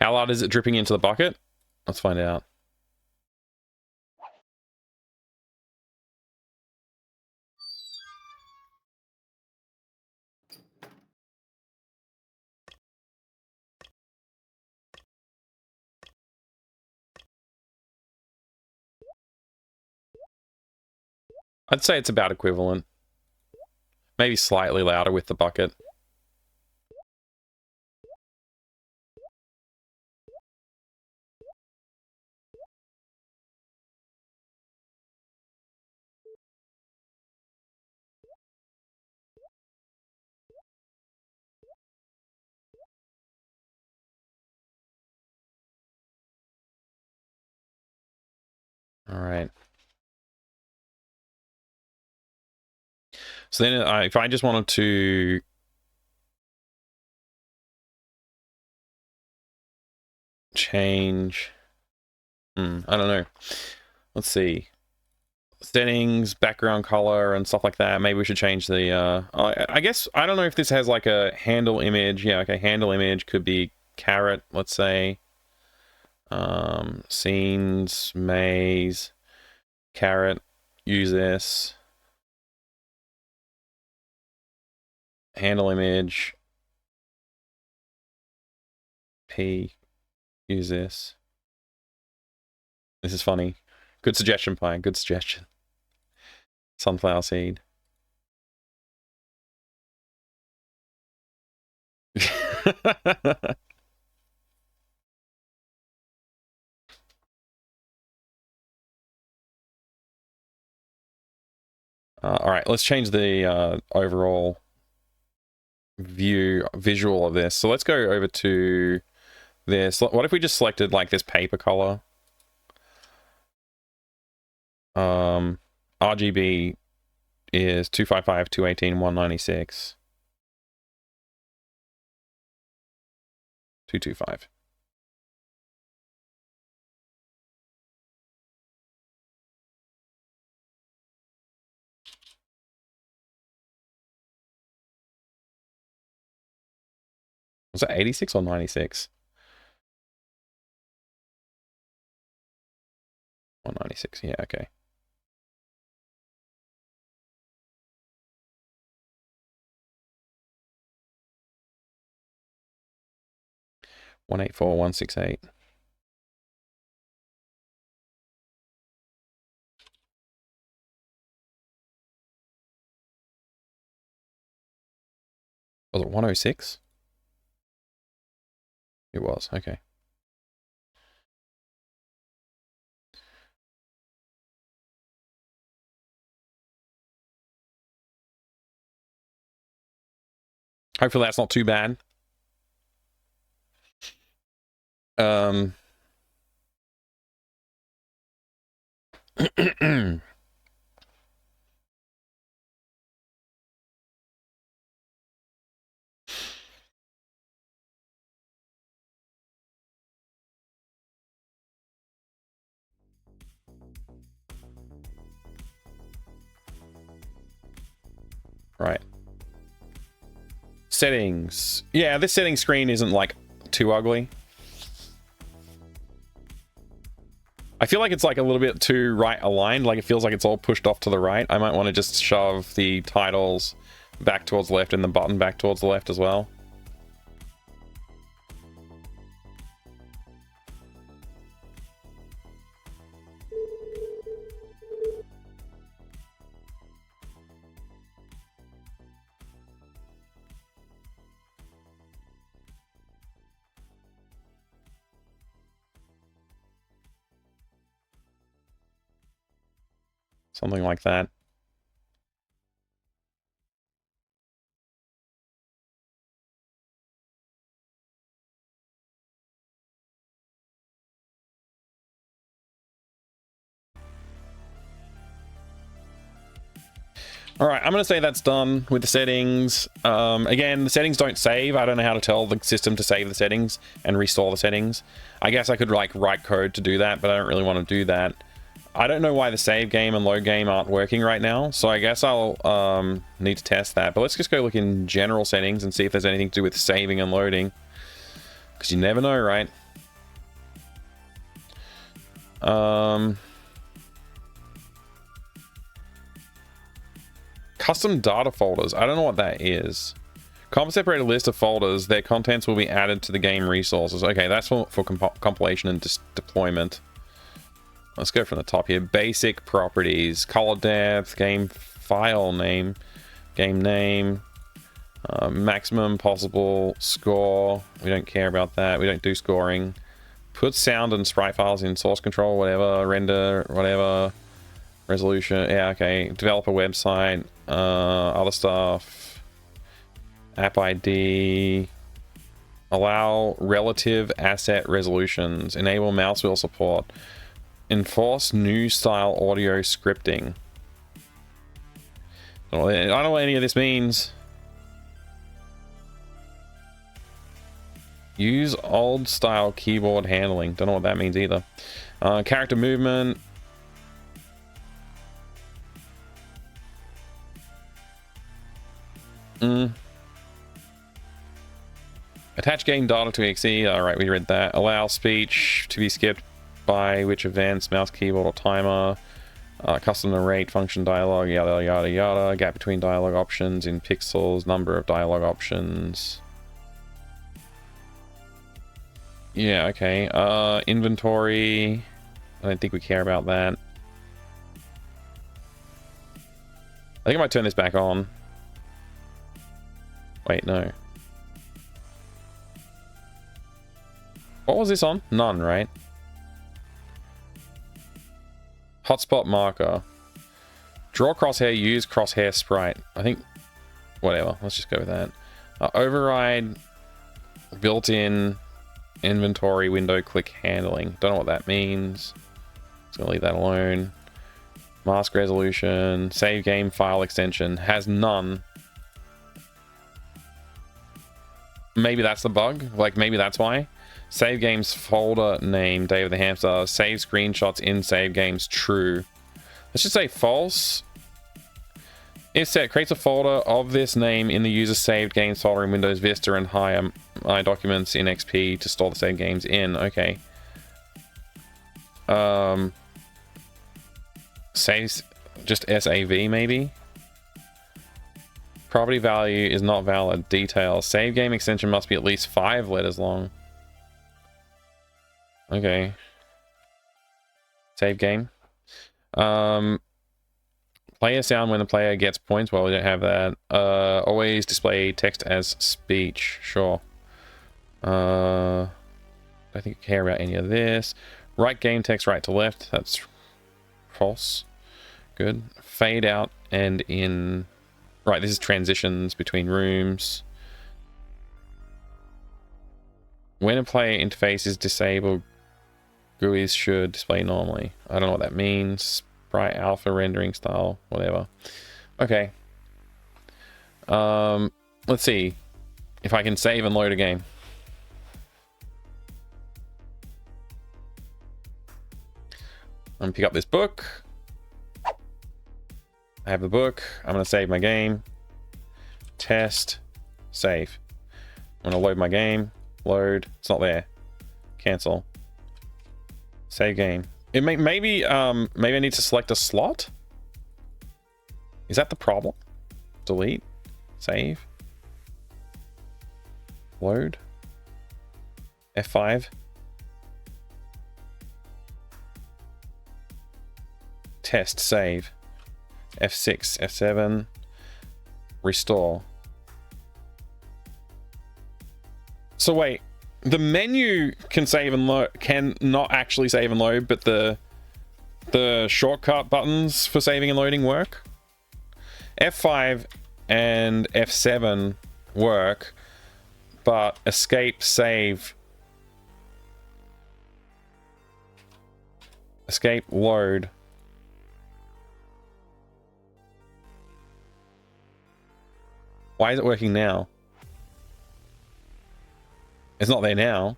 How loud is it dripping into the bucket? Let's find out. I'd say it's about equivalent. Maybe slightly louder with the bucket. All right. So then if I just wanted to change, I don't know. Let's see. Settings, background color, and stuff like that. Maybe we should change the, I guess, I don't know if this has like a handle image. Yeah, okay, handle image could be carrot, let's say. Scenes, maze, carrot, use this. Handle image, P, use this. This is funny. Good suggestion, Pine. Good suggestion. Sunflower seed. All right, let's change the overall visual of this. So let's go over to this. What if we just selected like this paper color? RGB is 255, 218, 196, 225. Was that 86 or 96? 196, yeah, okay. One 184, 168. Was it 106? It was, okay. Hopefully that's not too bad. Right. Settings. Yeah, this setting screen isn't like too ugly. I feel like it's like a little bit too right aligned, like it feels like it's all pushed off to the right. I might want to just shove the titles back towards the left and the button back towards the left as well. Something like that. All right, I'm going to say that's done with the settings. Again, the settings don't save. I don't know how to tell the system to save the settings and restore the settings. I guess I could like write code to do that, but I don't really want to do that. I don't know why the save game and load game aren't working right now, so I guess I'll need to test that. But let's just go look in general settings and see if there's anything to do with saving and loading. Because you never know, right? Custom data folders. I don't know what that is. Comp-separated list of folders. Their contents will be added to the game resources. Okay, that's for compilation and deployment. Let's go from the top here. Basic properties, color depth, game file name, game name, maximum possible score. We don't care about that. We don't do scoring. Put sound and sprite files in source control, whatever, render, whatever, resolution. Yeah, okay. Developer website, other stuff, app ID. Allow relative asset resolutions. Enable mouse wheel support. Enforce new style audio scripting. I don't know what any of this means. Use old style keyboard handling. Don't know what that means either. Character movement. Attach game data to exe. Alright, we read that. Allow speech to be skipped by which events, mouse, keyboard, or timer. Custom narrate, function dialogue, yada yada yada. Gap between dialogue options in pixels, number of dialogue options. Yeah, okay. Inventory. I don't think we care about that. I think I might turn this back on. Wait, no. What was this on? None, right? Hotspot marker. Draw crosshair, use crosshair sprite. I think, whatever. Let's just go with that. Override built-in inventory window click handling. Don't know what that means. Just gonna leave that alone. Mask resolution. Save game file extension. Has none. Maybe that's the bug. Like, maybe that's why. Save games folder name, Dave of the Hamster. Save screenshots in save games, true. Let's just say false. If set, creates a folder of this name in the user's saved games folder in Windows Vista and hire my documents in XP to store the saved games in. Okay. Saves just SAV maybe. Property value is not valid. Details. Save game extension must be at least 5 letters long. Okay. Save game. Player sound when the player gets points. Well, we don't have that. Always display text as speech. Sure. I don't think I care about any of this. Right game text right to left. That's false. Good. Fade out and in. Right, this is transitions between rooms. When a player interface is disabled, GUIs should display normally. I don't know what that means. Sprite alpha rendering style, whatever. Okay. Let's see if I can save and load a game. I'm gonna pick up this book. I have the book. I'm gonna save my game. Test. Save. I'm gonna load my game. Load. It's not there. Cancel. Save game. It maybe I need to select a slot. Is that the problem? Delete. Save. Load. F5. Test. Save. F6. F7. Restore. So wait. The menu can save and load, can not actually save and load, but the shortcut buttons for saving and loading work. F5 and F7 work, but escape, save, escape, load. Why is it working now? It's not there now.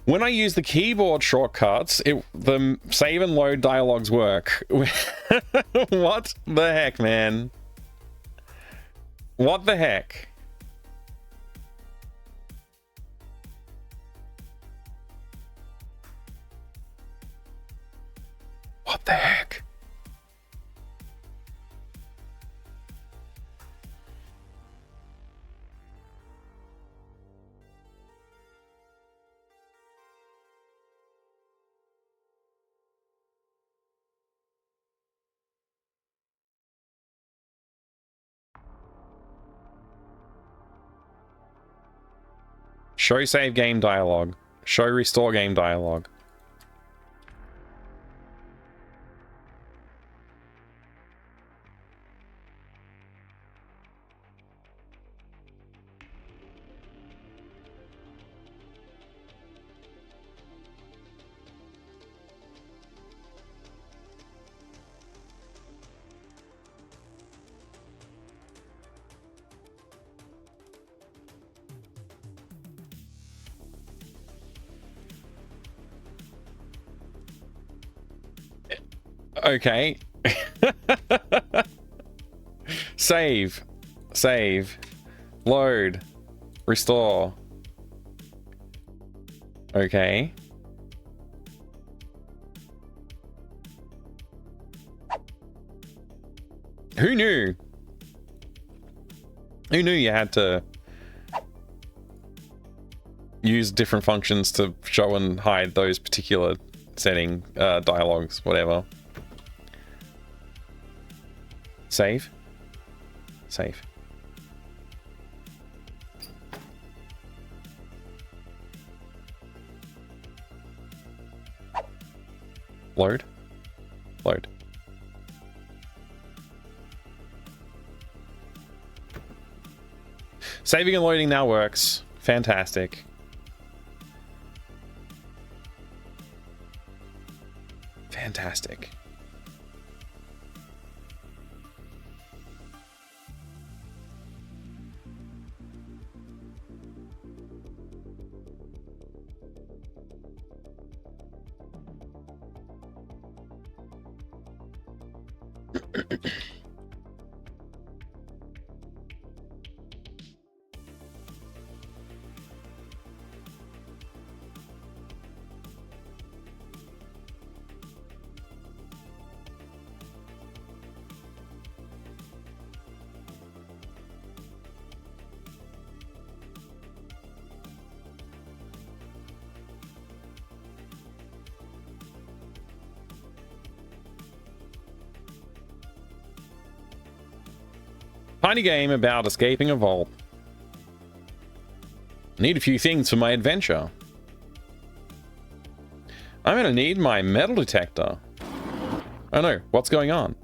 When I use the keyboard shortcuts, the save and load dialogues work. What the heck, man? What the heck? What the heck? Show save game dialogue. Show restore game dialogue. Okay. Save. Save. Load. Restore. Okay. Who knew? Who knew you had to use different functions to show and hide those particular setting dialogues, whatever. Save. Save. Load. Load. Saving and loading now works. Fantastic. Fantastic. Tiny game about escaping a vault. Need a few things for my adventure. I'm gonna need my metal detector. Oh no, what's going on?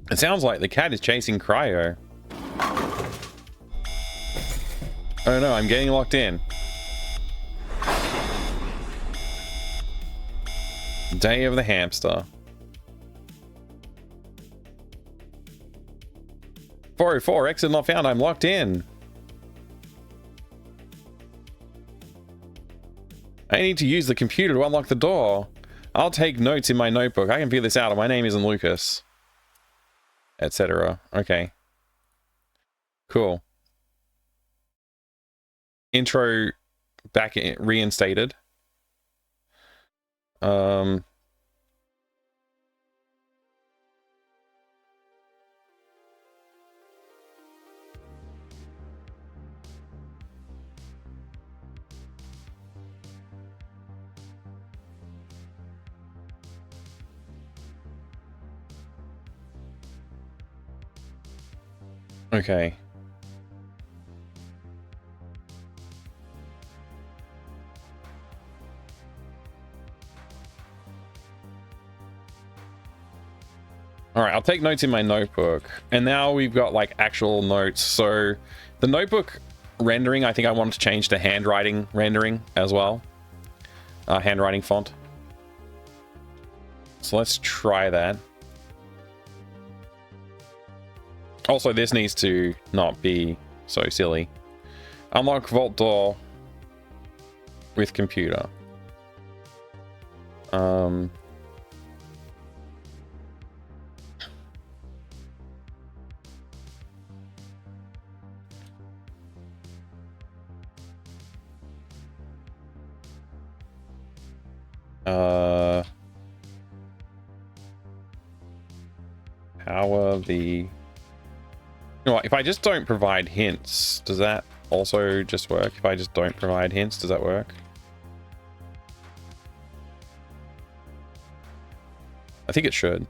It sounds like the cat is chasing Cryo. Oh no, I'm getting locked in. Day of the hamster. 404, exit not found, I'm locked in. I need to use the computer to unlock the door. I'll take notes in my notebook. I can figure this out. My name isn't Lucas. Etc. Okay. Cool. Intro back reinstated. Okay. All right, I'll take notes in my notebook. And now we've got like actual notes. So the notebook rendering, I think I wanted to change to handwriting rendering as well. Handwriting font. So let's try that. Also, this needs to not be so silly. Unlock vault door with computer. Power the... You know what, if I just don't provide hints, does that also just work? If I just don't provide hints, does that work? I think it should.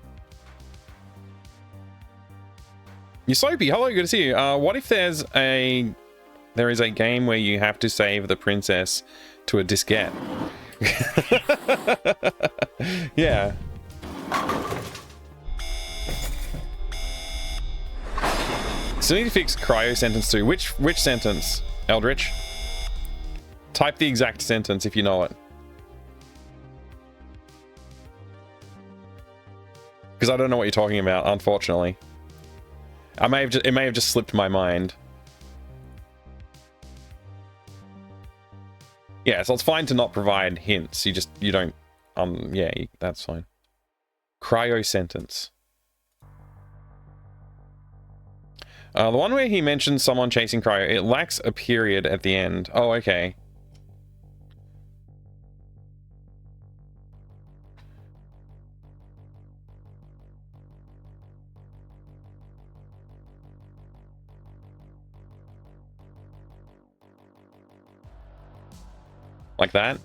Soapy, hello, good to see you. What if there is a game where you have to save the princess to a diskette? Yeah. So I need to fix Cryo sentence 2. Which sentence, Eldritch? Type the exact sentence if you know it. Because I don't know what you're talking about, unfortunately. It may have just slipped my mind. Yeah, so it's fine to not provide hints. You don't Yeah, that's fine. Cryo sentence. The one where he mentions someone chasing cryo, it lacks a period at the end. Oh, okay. Like that?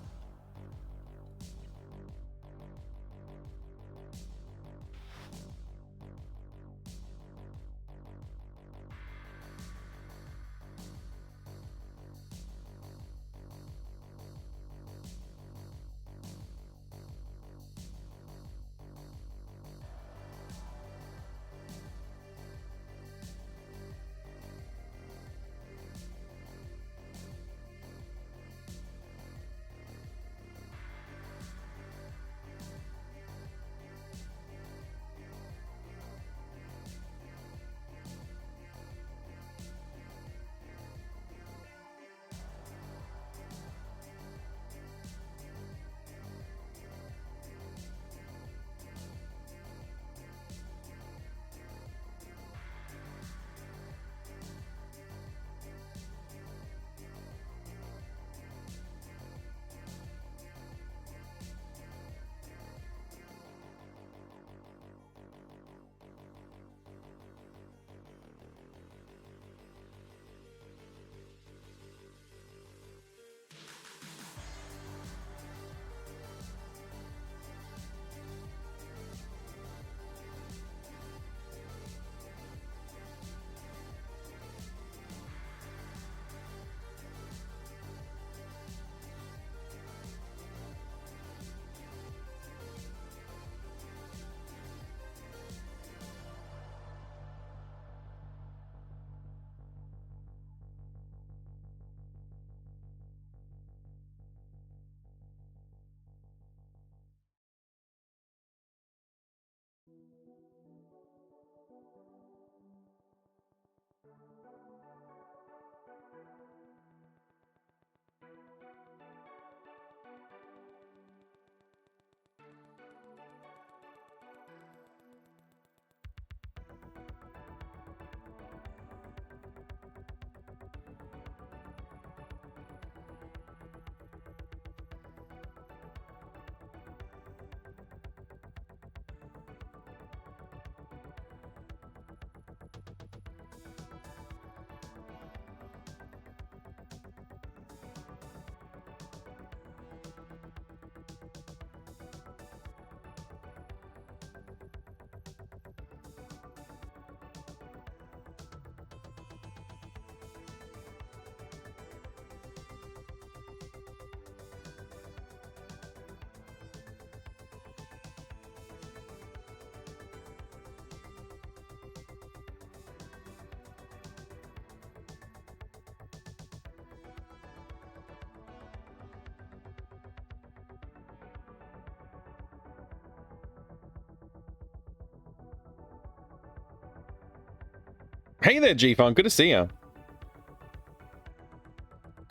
Hey there, G-Funk. Good to see you.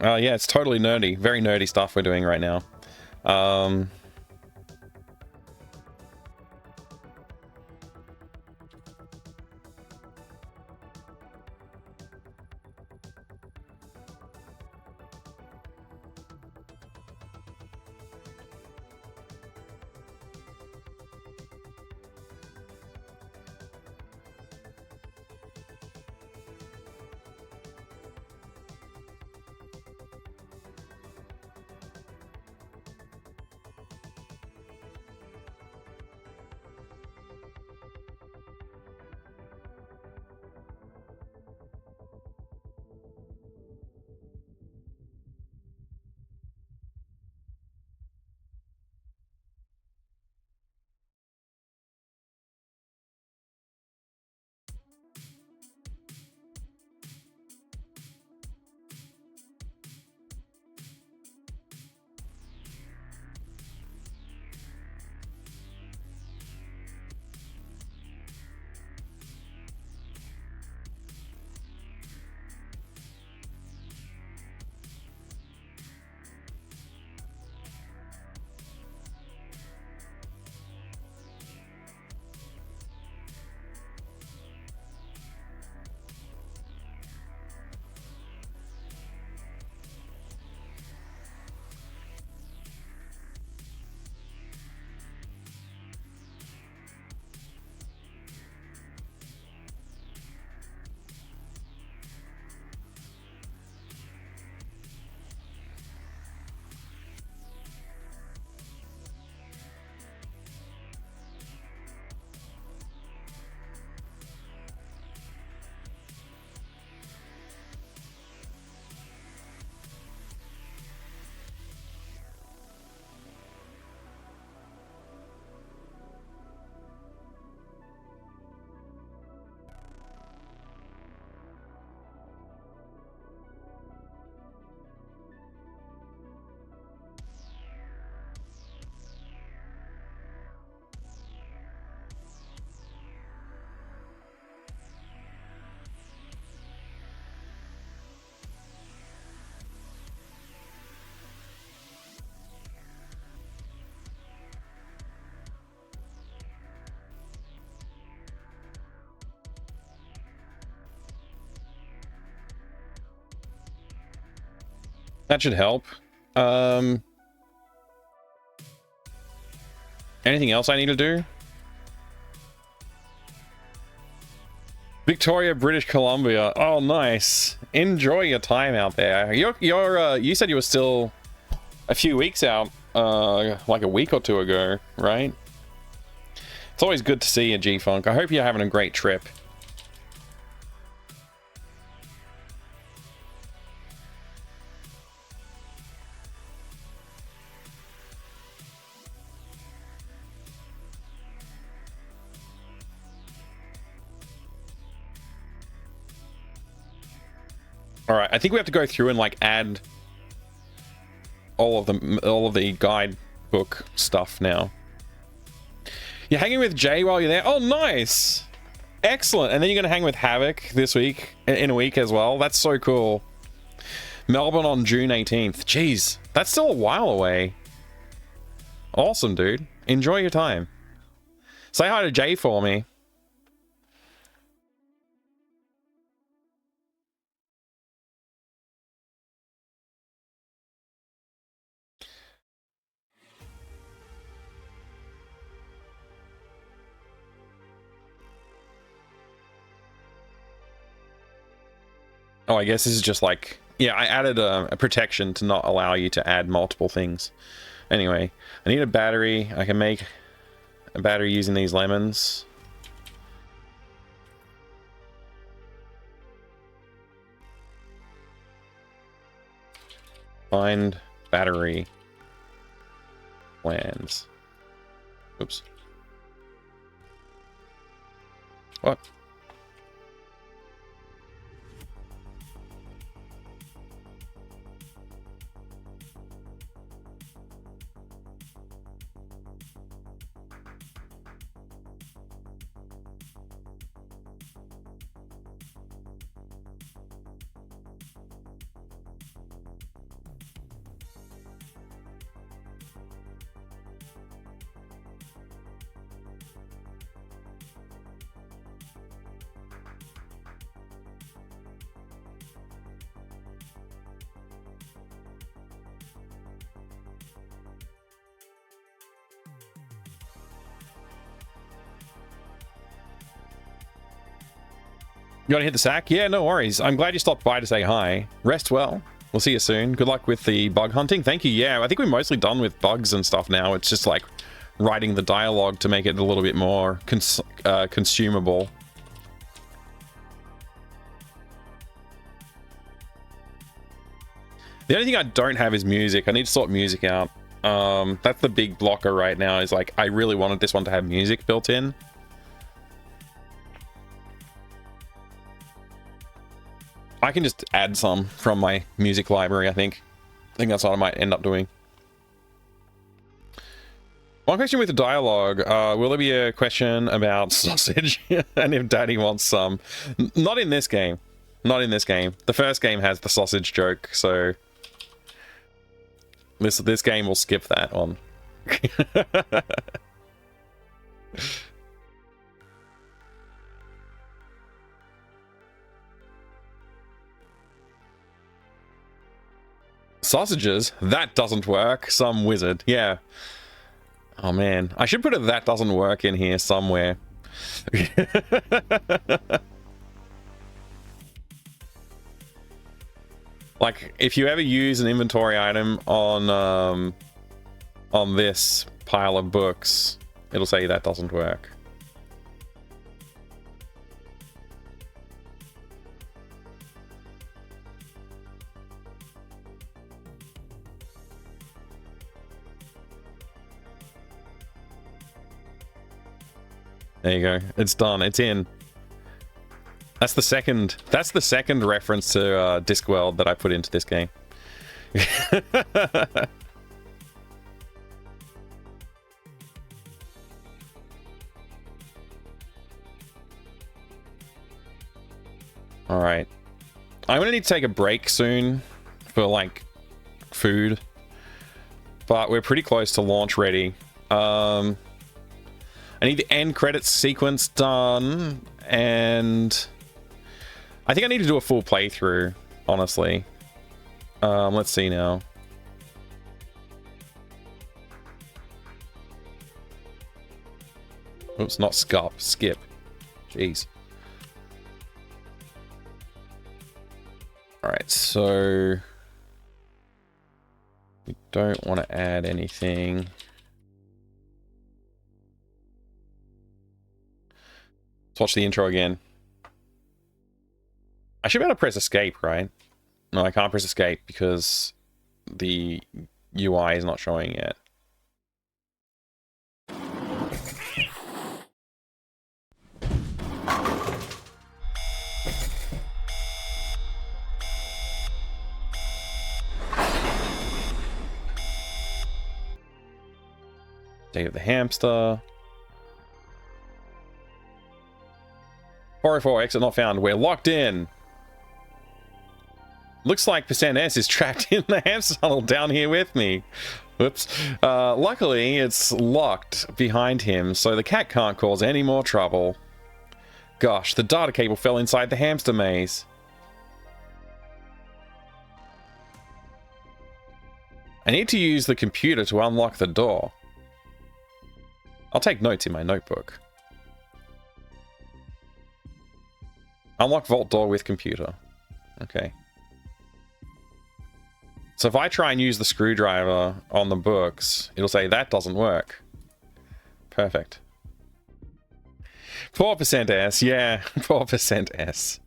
Yeah, it's totally nerdy. Very nerdy stuff we're doing right now. That should help. Anything else I need to do? Victoria, British Columbia. Oh, nice. Enjoy your time out there. You said you were still a few weeks out, like a week or two ago, right? It's always good to see you, G-Funk. I hope you're having a great trip. All right, I think we have to go through and like add all of the guidebook stuff now. You're hanging with Jay while you're there. Oh, nice, excellent. And then you're gonna hang with Havoc this week, in a week as well. That's so cool. Melbourne on June 18th. Jeez, that's still a while away. Awesome, dude. Enjoy your time. Say hi to Jay for me. Oh, I guess this is just like... Yeah, I added a protection to not allow you to add multiple things. Anyway, I need a battery. I can make a battery using these lemons. Find battery plans. Oops. What? You gotta hit the sack? Yeah, no worries. I'm glad you stopped by to say hi. Rest well. We'll see you soon. Good luck with the bug hunting. Thank you. Yeah, I think we're mostly done with bugs and stuff now. It's just like writing the dialogue to make it a little bit more consumable. The only thing I don't have is music. I need to sort music out. That's the big blocker right now, is like I really wanted this one to have music built in. I can just add some from my music library, I think. I think that's what I might end up doing. One question with the dialogue. Will there be a question about sausage? And if Daddy wants some? Not in this game. Not in this game. The first game has the sausage joke, so... This game will skip that one. Sausages? That doesn't work. Some wizard. Yeah. Oh man. I should put a that doesn't work in here somewhere. Like, if you ever use an inventory item on this pile of books, it'll say that doesn't work. There you go. It's done. It's in. That's the second reference to Discworld that I put into this game. All right. I'm gonna need to take a break soon for like food, but we're pretty close to launch ready. I need the end credits sequence done, and I think I need to do a full playthrough, honestly. Let's see now. Oops, not scop, skip. Jeez. Alright, so we don't want to add anything. Let's watch the intro again. I should be able to press escape, right? No, I can't press escape because the UI is not showing yet. Day of the hamster. 404, exit not found. We're locked in. Looks like %S is trapped in the hamster tunnel down here with me. Whoops. Luckily, it's locked behind him, so the cat can't cause any more trouble. Gosh, the data cable fell inside the hamster maze. I need to use the computer to unlock the door. I'll take notes in my notebook. Unlock vault door with computer. Okay. So if I try and use the screwdriver on the books, it'll say that doesn't work. Perfect. 4% S, yeah, 4% S.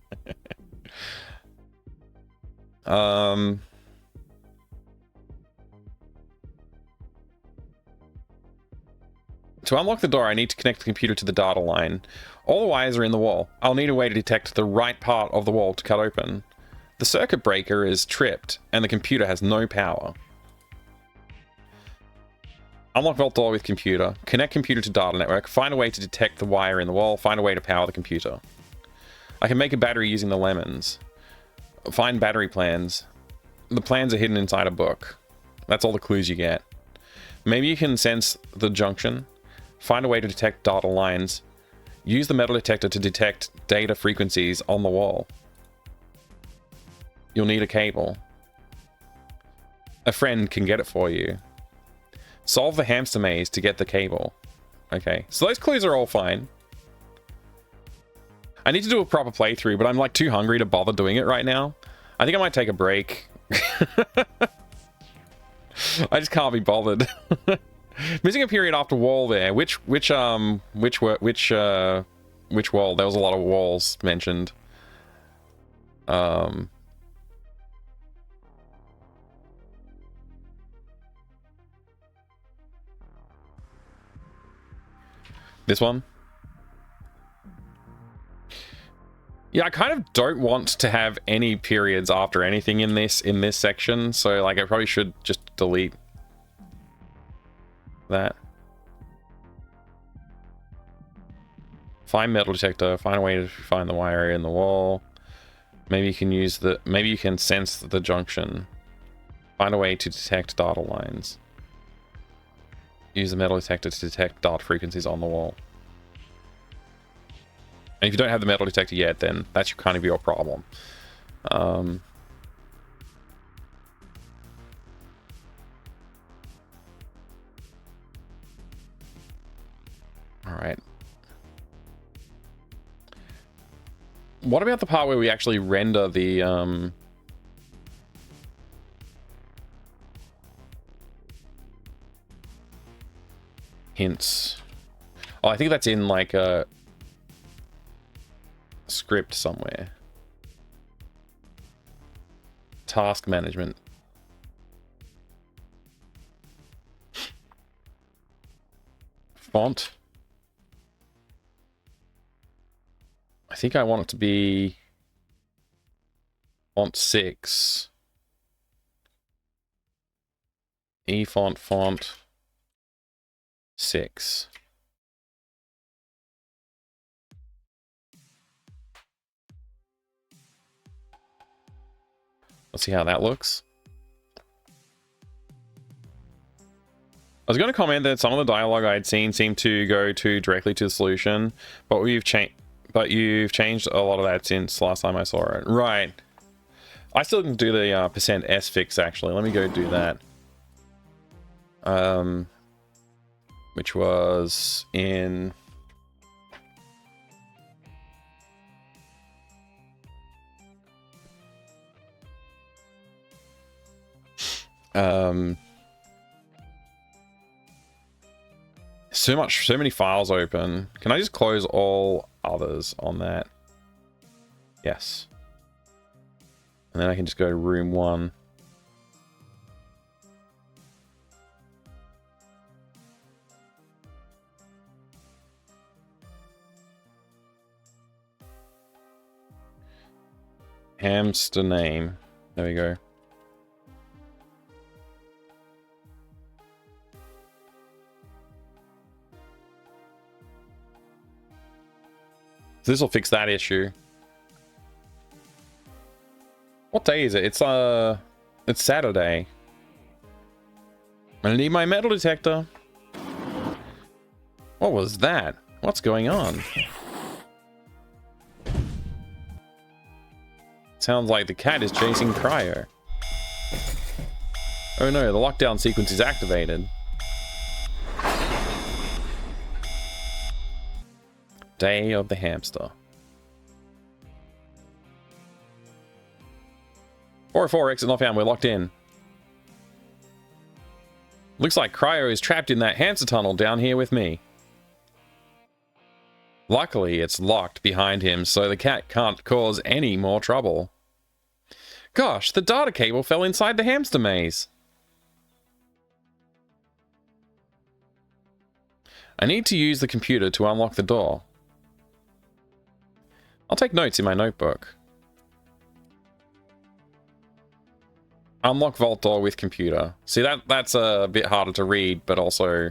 To unlock the door, I need to connect the computer to the data line. All the wires are in the wall. I'll need a way to detect the right part of the wall to cut open. The circuit breaker is tripped, and the computer has no power. Unlock vault door with computer. Connect computer to data network. Find a way to detect the wire in the wall. Find a way to power the computer. I can make a battery using the lemons. Find battery plans. The plans are hidden inside a book. That's all the clues you get. Maybe you can sense the junction. Find a way to detect data lines. Use the metal detector to detect data frequencies on the wall. You'll need a cable. A friend can get it for you. Solve the hamster maze to get the cable. Okay, so those clues are all fine. I need to do a proper playthrough, but I'm like too hungry to bother doing it right now. I think I might take a break. I just can't be bothered. Missing a period after wall there. Which wall? There was a lot of walls mentioned. This one? Yeah, I kind of don't want to have any periods after anything in this section, so like I probably should just delete that. Find metal detector, find a way to find the wire in the wall. Maybe you can use maybe you can sense the junction. Find a way to detect data lines. Use the metal detector to detect data frequencies on the wall. And if you don't have the metal detector yet, then that should kind of be your problem. Alright. What about the part where we actually render the hints? Oh, I think that's in like a script somewhere. Task management. Font. I think I want it to be font 6. Font 6. Let's see how that looks. I was going to comment that some of the dialogue I'd seen seemed to go directly to the solution, but you've changed a lot of that since last time I saw it. Right. I still didn't do the percent %S fix, actually. Let me go do that. Which was in... so many files open. Can I just close all others on that? Yes. And then I can just go to room 1. Hamster name. There we go. So this will fix that issue. What day is it? It's Saturday. I need my metal detector. What was that? What's going on? Sounds like the cat is chasing Cryo. Oh no, the lockdown sequence is activated. Day of the hamster. 404 exit not found. We're locked in. Looks like Cryo is trapped in that hamster tunnel down here with me. Luckily, it's locked behind him, so the cat can't cause any more trouble. Gosh, the data cable fell inside the hamster maze. I need to use the computer to unlock the door. I'll take notes in my notebook. Unlock vault door with computer. See, that's a bit harder to read, but also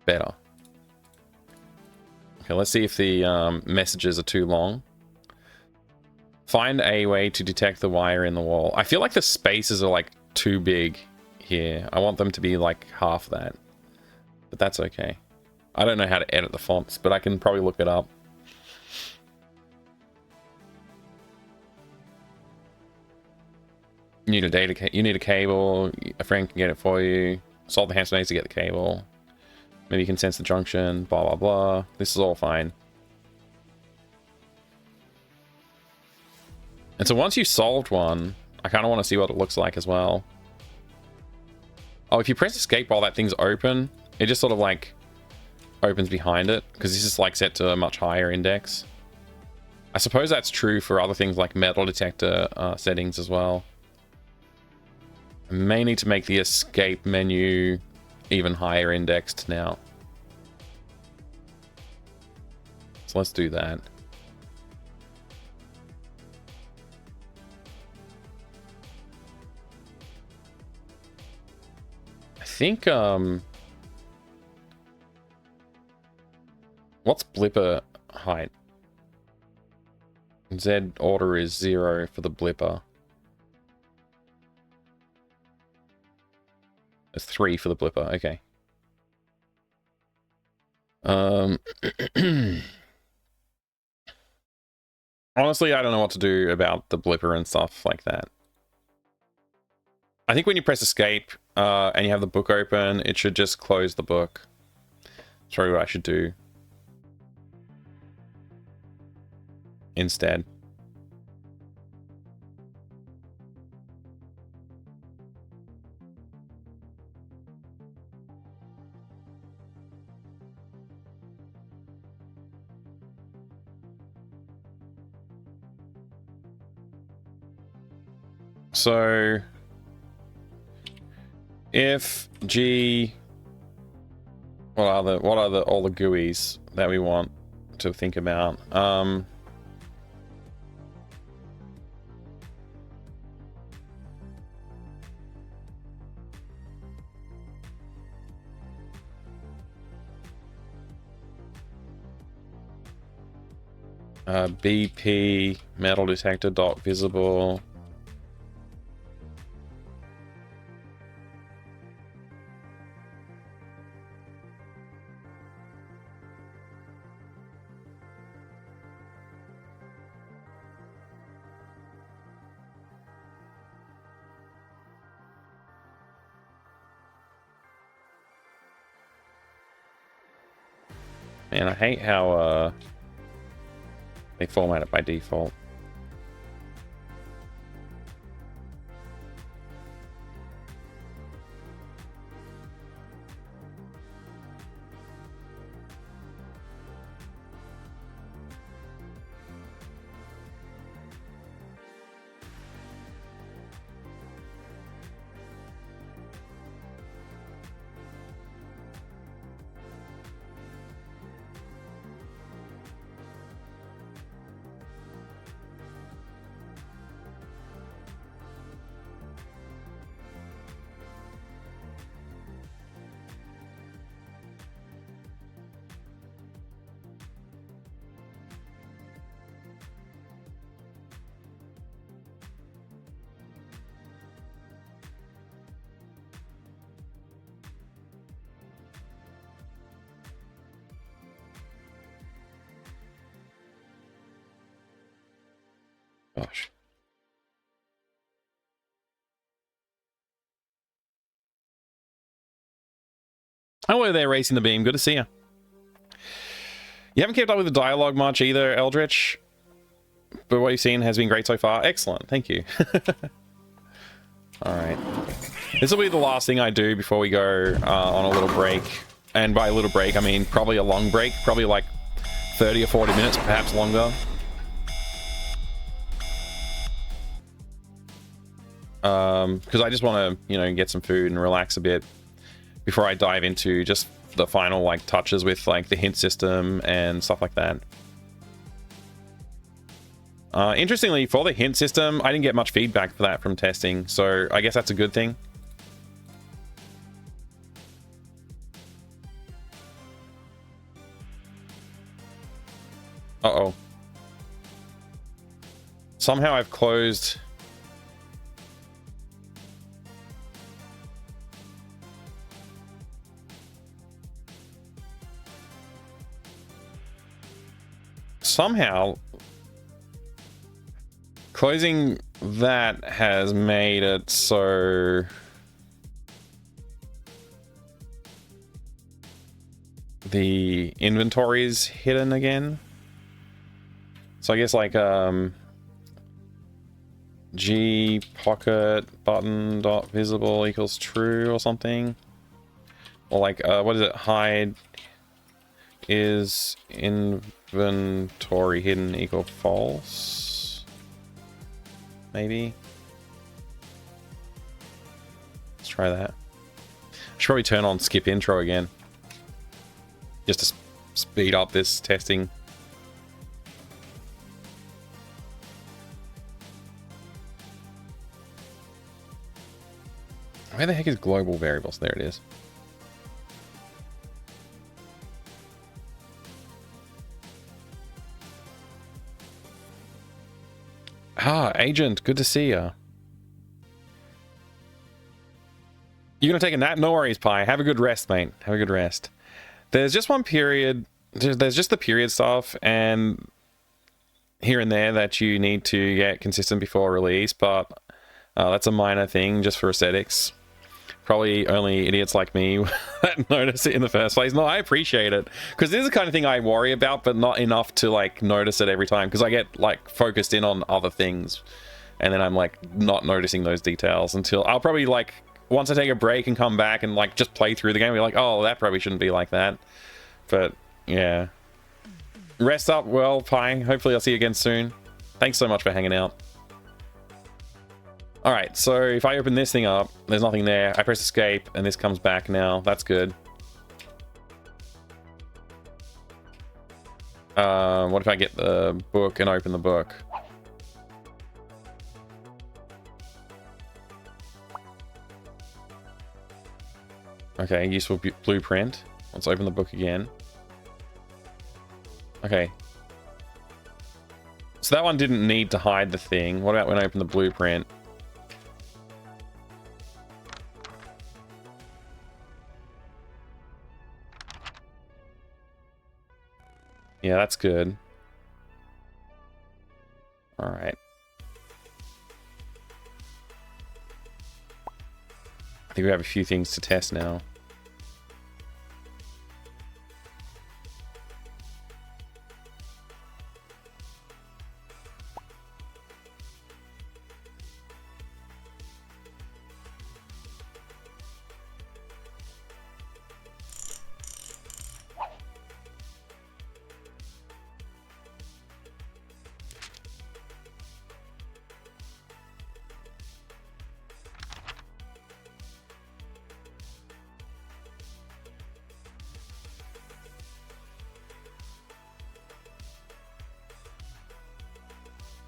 better. Okay, let's see if the messages are too long. Find a way to detect the wire in the wall. I feel like the spaces are like too big here. I want them to be like half that. But that's okay. I don't know how to edit the fonts, but I can probably look it up. You need a cable. A friend can get it for you. Solve the hamster maze to get the cable. Maybe you can sense the junction. Blah blah blah. This is all fine. And so once you've solved one, I kind of want to see what it looks like as well. Oh, if you press escape while that thing's open, it just sort of like opens behind it, because this is like set to a much higher index. I suppose that's true for other things like metal detector settings as well. I may need to make the escape menu even higher indexed now. So let's do that. I think, what's blipper height? Z order is 0 for the blipper. It's 3 for the blipper, okay. Honestly, I don't know what to do about the blipper and stuff like that. I think when you press escape and you have the book open, it should just close the book. That's probably what I should do instead. So if G, what are all the GUIs that we want to think about? BP metal detector dot visible. Man, I hate how they format it by default. Gosh. Hello there, Racing the Beam. Good to see you. You haven't kept up with the dialogue much either, Eldritch, but what you've seen has been great so far. Excellent. Thank you. All right. This will be the last thing I do before we go on a little break. And by a little break, I mean probably a long break. Probably like 30 or 40 minutes, perhaps longer. Because I just want to, you know, get some food and relax a bit before I dive into just the final like touches with like the hint system and stuff like that. Interestingly, for the hint system, I didn't get much feedback for that from testing, so I guess that's a good thing. Uh-oh. Somehow I've closed... Somehow, closing that has made it so the inventory is hidden again. So I guess like G pocket button dot visible equals true or something, or like what is it? Hide is inventory hidden equal false, maybe. Let's try that. I should probably turn on skip intro again just to speed up this testing. Where the heck is global variables? There it is. Ah, Agent, good to see ya. You gonna take a nap? No worries, Pi. Have a good rest, mate. Have a good rest. There's just one period. There's just the period stuff and here and there that you need to get consistent before release, but that's a minor thing just for aesthetics. Probably only idiots like me that notice it in the first place. No, I appreciate it, because this is the kind of thing I worry about, but not enough to like notice it every time, because I get like focused in on other things and then I'm like not noticing those details until I'll probably like once I take a break and come back and like just play through the game, be like, oh, that probably shouldn't be like that. But yeah, rest up well, Pi. Hopefully I'll see you again soon. Thanks so much for hanging out. Alright, so if I open this thing up, there's nothing there. I press escape, and this comes back now. That's good. What if I get the book and open the book? Okay, useful blueprint. Let's open the book again. Okay. So that one didn't need to hide the thing. What about when I open the blueprint? Yeah, that's good. All right. I think we have a few things to test now.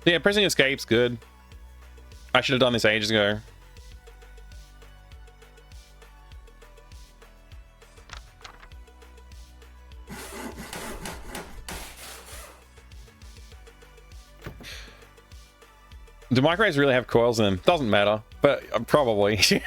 Yeah, pressing escape's good. I should have done this ages ago. Do microwaves really have coils in them? Doesn't matter, but probably. So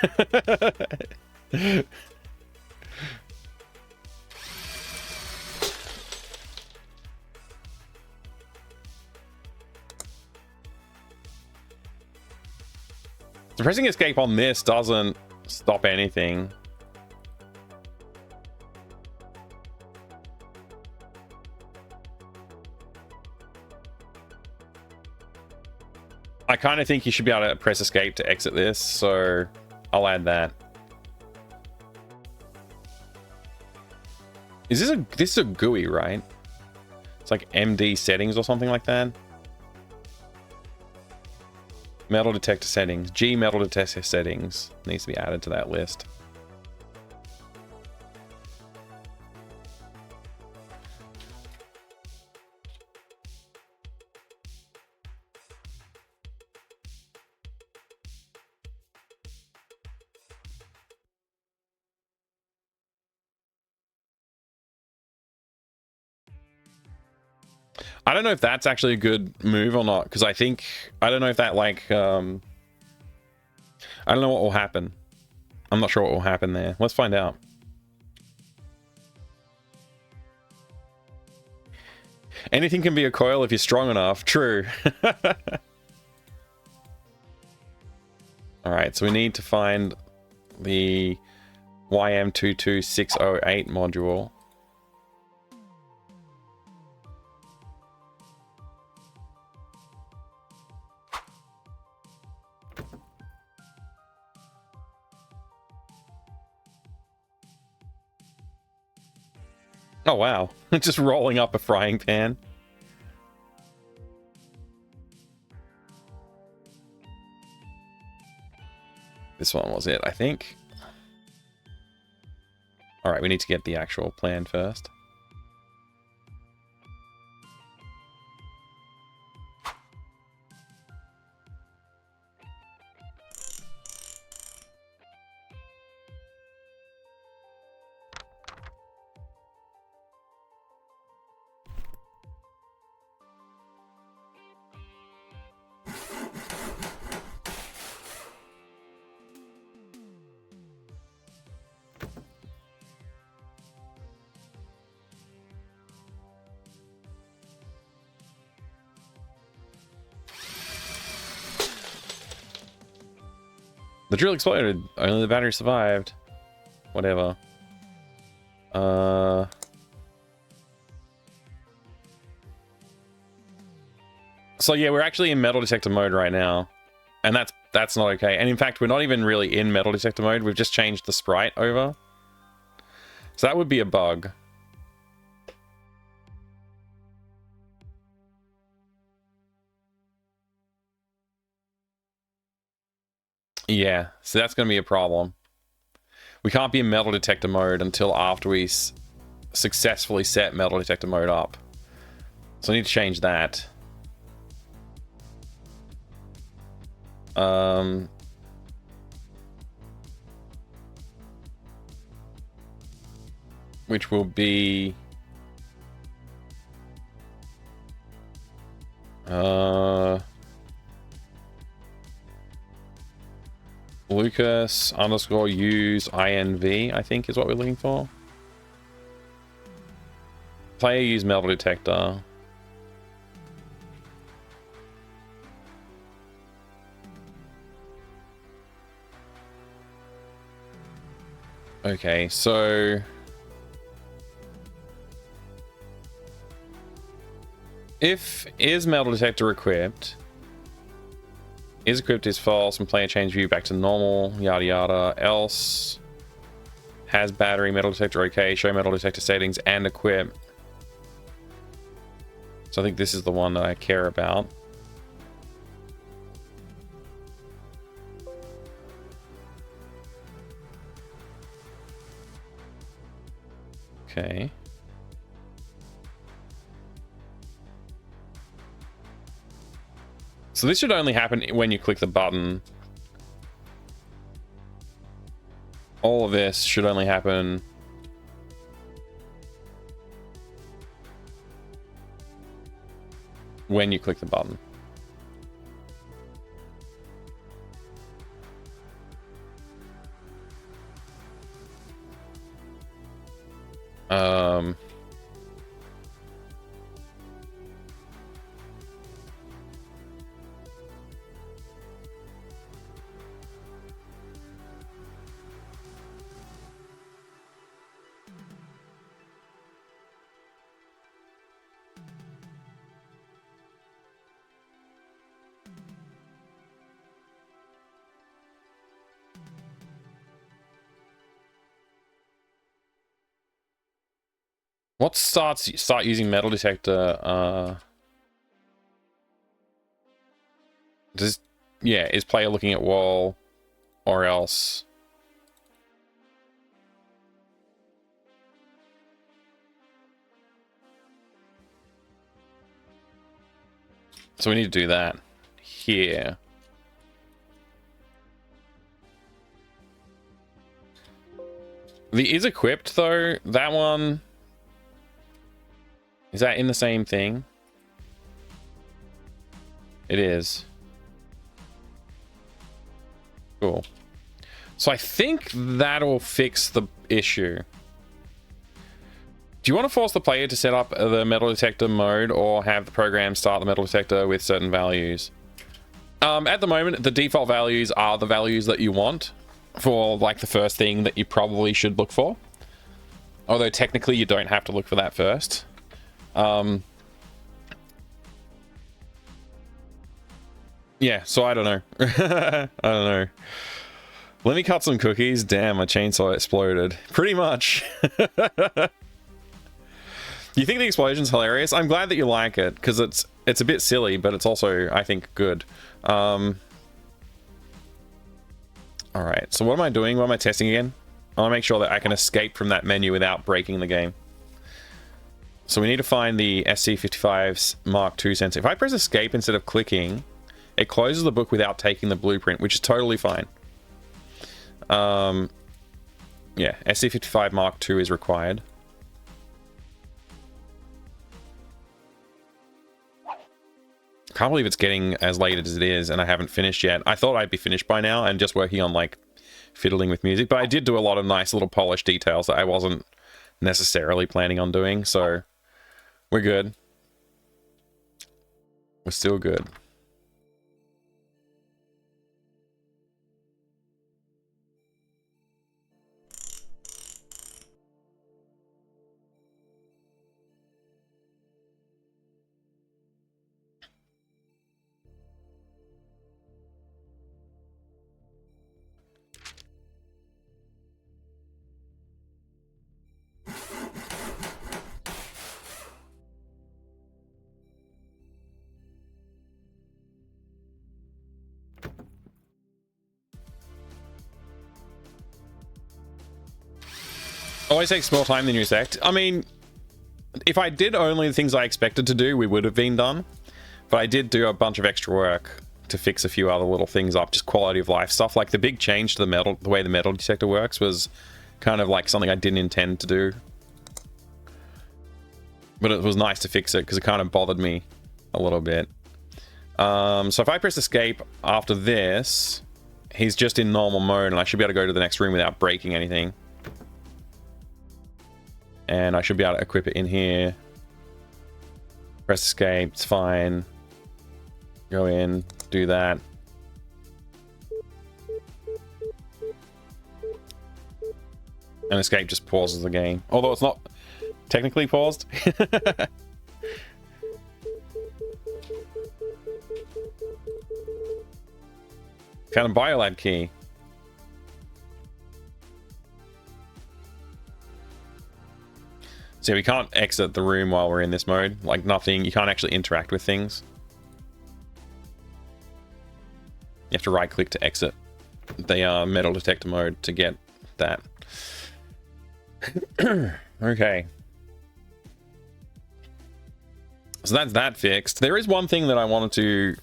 pressing escape on this doesn't stop anything. I kind of think you should be able to press escape to exit this, so I'll add that. Is this is a GUI, right? It's like MD settings or something like that. Metal detector settings. G metal detector settings needs to be added to that list. I don't know if that's actually a good move or not, because I don't know if that like I don't know what will happen. I'm not sure what will happen there. Let's find out. Anything can be a coil if you're strong enough. True. All right, so we need to find the YM22608 module. Oh wow, just rolling up a frying pan. This one was it, I think. All right, we need to get the actual plan first. The drill exploded. Only the battery survived. Whatever. So yeah, we're actually in metal detector mode right now. And that's not okay. And in fact, we're not even really in metal detector mode. We've just changed the sprite over. So that would be a bug. Yeah, so that's going to be a problem. We can't be in metal detector mode until after we successfully set metal detector mode up. So I need to change that. Which will be... Lucas _ use INV, I think is what we're looking for. Player use metal detector. Okay, so if is metal detector equipped, is equipped is false and player change view back to normal, yada yada, else has battery, metal detector okay, show metal detector settings and equip. So I think this is the one that I care about. Okay. So this should only happen when you click the button. All of this should only happen when you click the button. What start using metal detector? Is player looking at wall or else? So we need to do that here. The is equipped though, that one. Is that in the same thing? It is. Cool. So I think that'll fix the issue. Do you want to force the player to set up the metal detector mode or have the program start the metal detector with certain values? At the moment, the default values are the values that you want for like the first thing that you probably should look for. Although technically you don't have to look for that first. Yeah, so I don't know. I don't know. Let me cut some cookies. Damn, my chainsaw exploded. Pretty much. You think the explosion's hilarious? I'm glad that you like it, because it's a bit silly, but it's also, I think, good. Alright, so what am I doing? What am I testing again? I want to make sure that I can escape from that menu without breaking the game. So we need to find the SC55's Mark II sensor. If I press escape instead of clicking, it closes the book without taking the blueprint, which is totally fine. Yeah, SC55 Mark II is required. Can't believe it's getting as late as it is and I haven't finished yet. I thought I'd be finished by now and just working on like fiddling with music, but I did do a lot of nice little polished details that I wasn't necessarily planning on doing, so we're good. We're still good. Always takes more time than you expect. I mean, if I did only the things I expected to do, we would have been done. But I did do a bunch of extra work to fix a few other little things up, just quality of life stuff. Like the big change to the way the metal detector works was kind of like something I didn't intend to do. But it was nice to fix it because it kind of bothered me a little bit. So if I press escape after this, he's just in normal mode and I should be able to go to the next room without breaking anything. And I should be able to equip it in here. Press escape, it's fine. Go in, do that. And escape just pauses the game. Although it's not technically paused. Found a biolab key. So we can't exit the room while we're in this mode. Like nothing, you can't actually interact with things. You have to right click to exit the metal detector mode to get that. Okay. So that's that fixed. There is one thing that I wanted to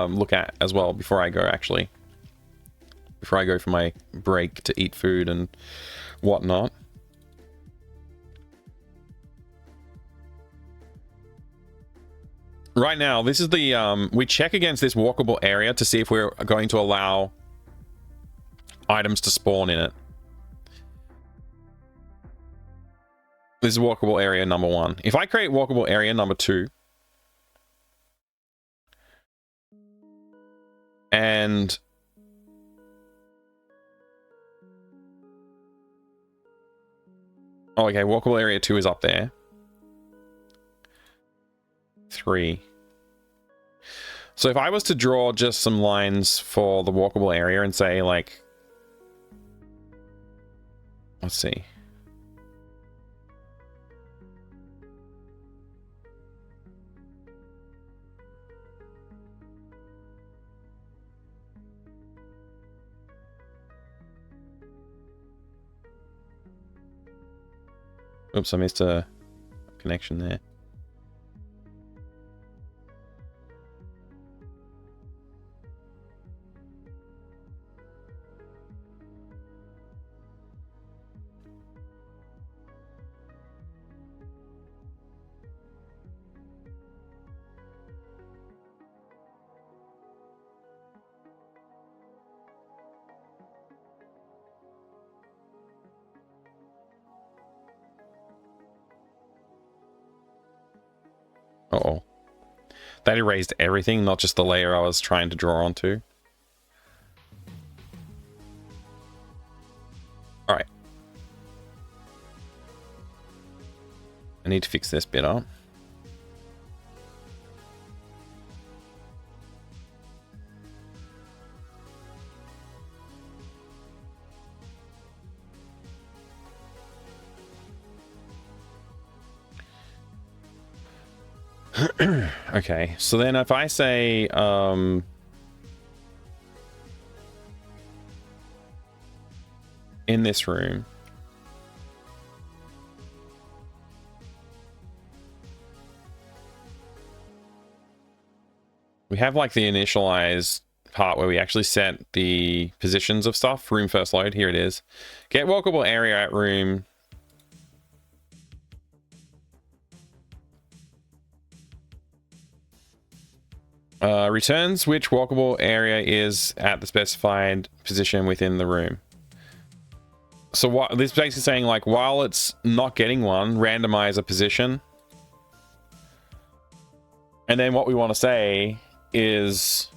look at as well before I go, actually. Before I go for my break to eat food and whatnot. Right now, this is the, we check against this walkable area to see if we're going to allow items to spawn in it. This is walkable area number 1. If I create walkable area number 2, and oh, okay, walkable area 2 is up there. 3. So if I was to draw just some lines for the walkable area and say, like, let's see. Oops, I missed a connection there. Uh-oh. That erased everything, not just the layer I was trying to draw onto. Alright. I need to fix this bit up. Okay, so then if I say in this room, we have like the initialized part where we actually set the positions of stuff. Room first load, here it is. Get walkable area at room. Returns which walkable area is at the specified position within the room. So what this is basically saying, like, while it's not getting one, randomize a position. And then what we want to say is,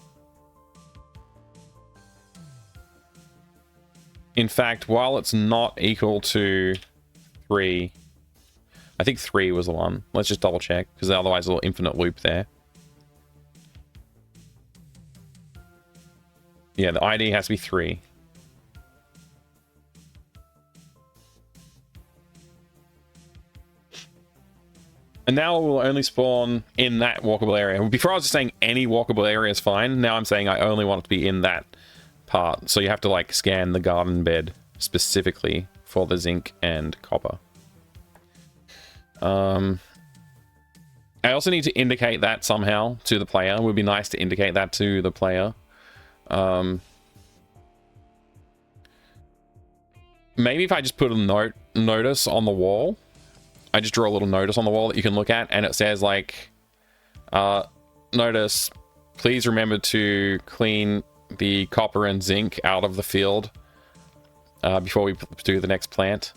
in fact, while it's not equal to 3, I think 3 was the one. Let's just double check, because otherwise a little infinite loop there. Yeah, the ID has to be 3. And now it will only spawn in that walkable area. Before I was just saying any walkable area is fine. Now I'm saying I only want it to be in that part. So you have to like scan the garden bed specifically for the zinc and copper. I also need to indicate that somehow to the player. It would be nice to indicate that to the player. Maybe if I just put a notice on the wall, I just draw a little notice on the wall that you can look at, and it says like, notice, please remember to clean the copper and zinc out of the field before we do the next plant,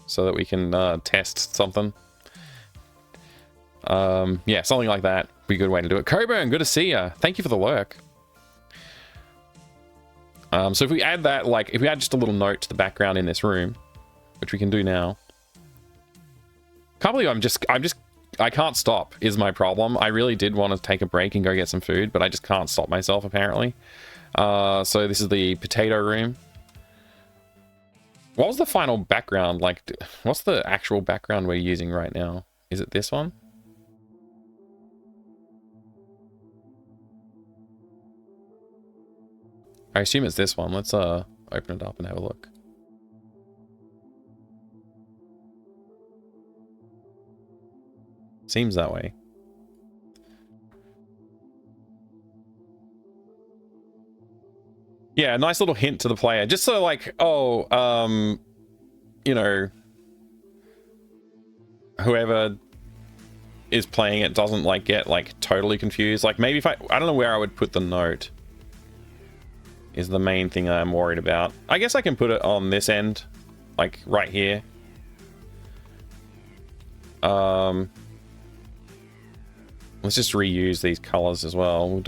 so that we can test something. Yeah, something like that would be a good way to do it. Coburn, good to see ya. Thank you for the lurk. So if we add that, like, if we add just a little note to the background in this room, which we can do now. Can't believe I can't stop is my problem. I really did want to take a break and go get some food, but I just can't stop myself, apparently. So this is the potato room. What was the final background? Like, what's the actual background we're using right now? Is it this one? I assume it's this one. Let's open it up and have a look. Seems that way. Yeah, a nice little hint to the player, just so like, oh, you know, whoever is playing it doesn't like get like totally confused. Like maybe if I don't know where I would put the note is the main thing I'm worried about. I guess I can put it on this end, like right here. Let's just reuse these colors as well. We'll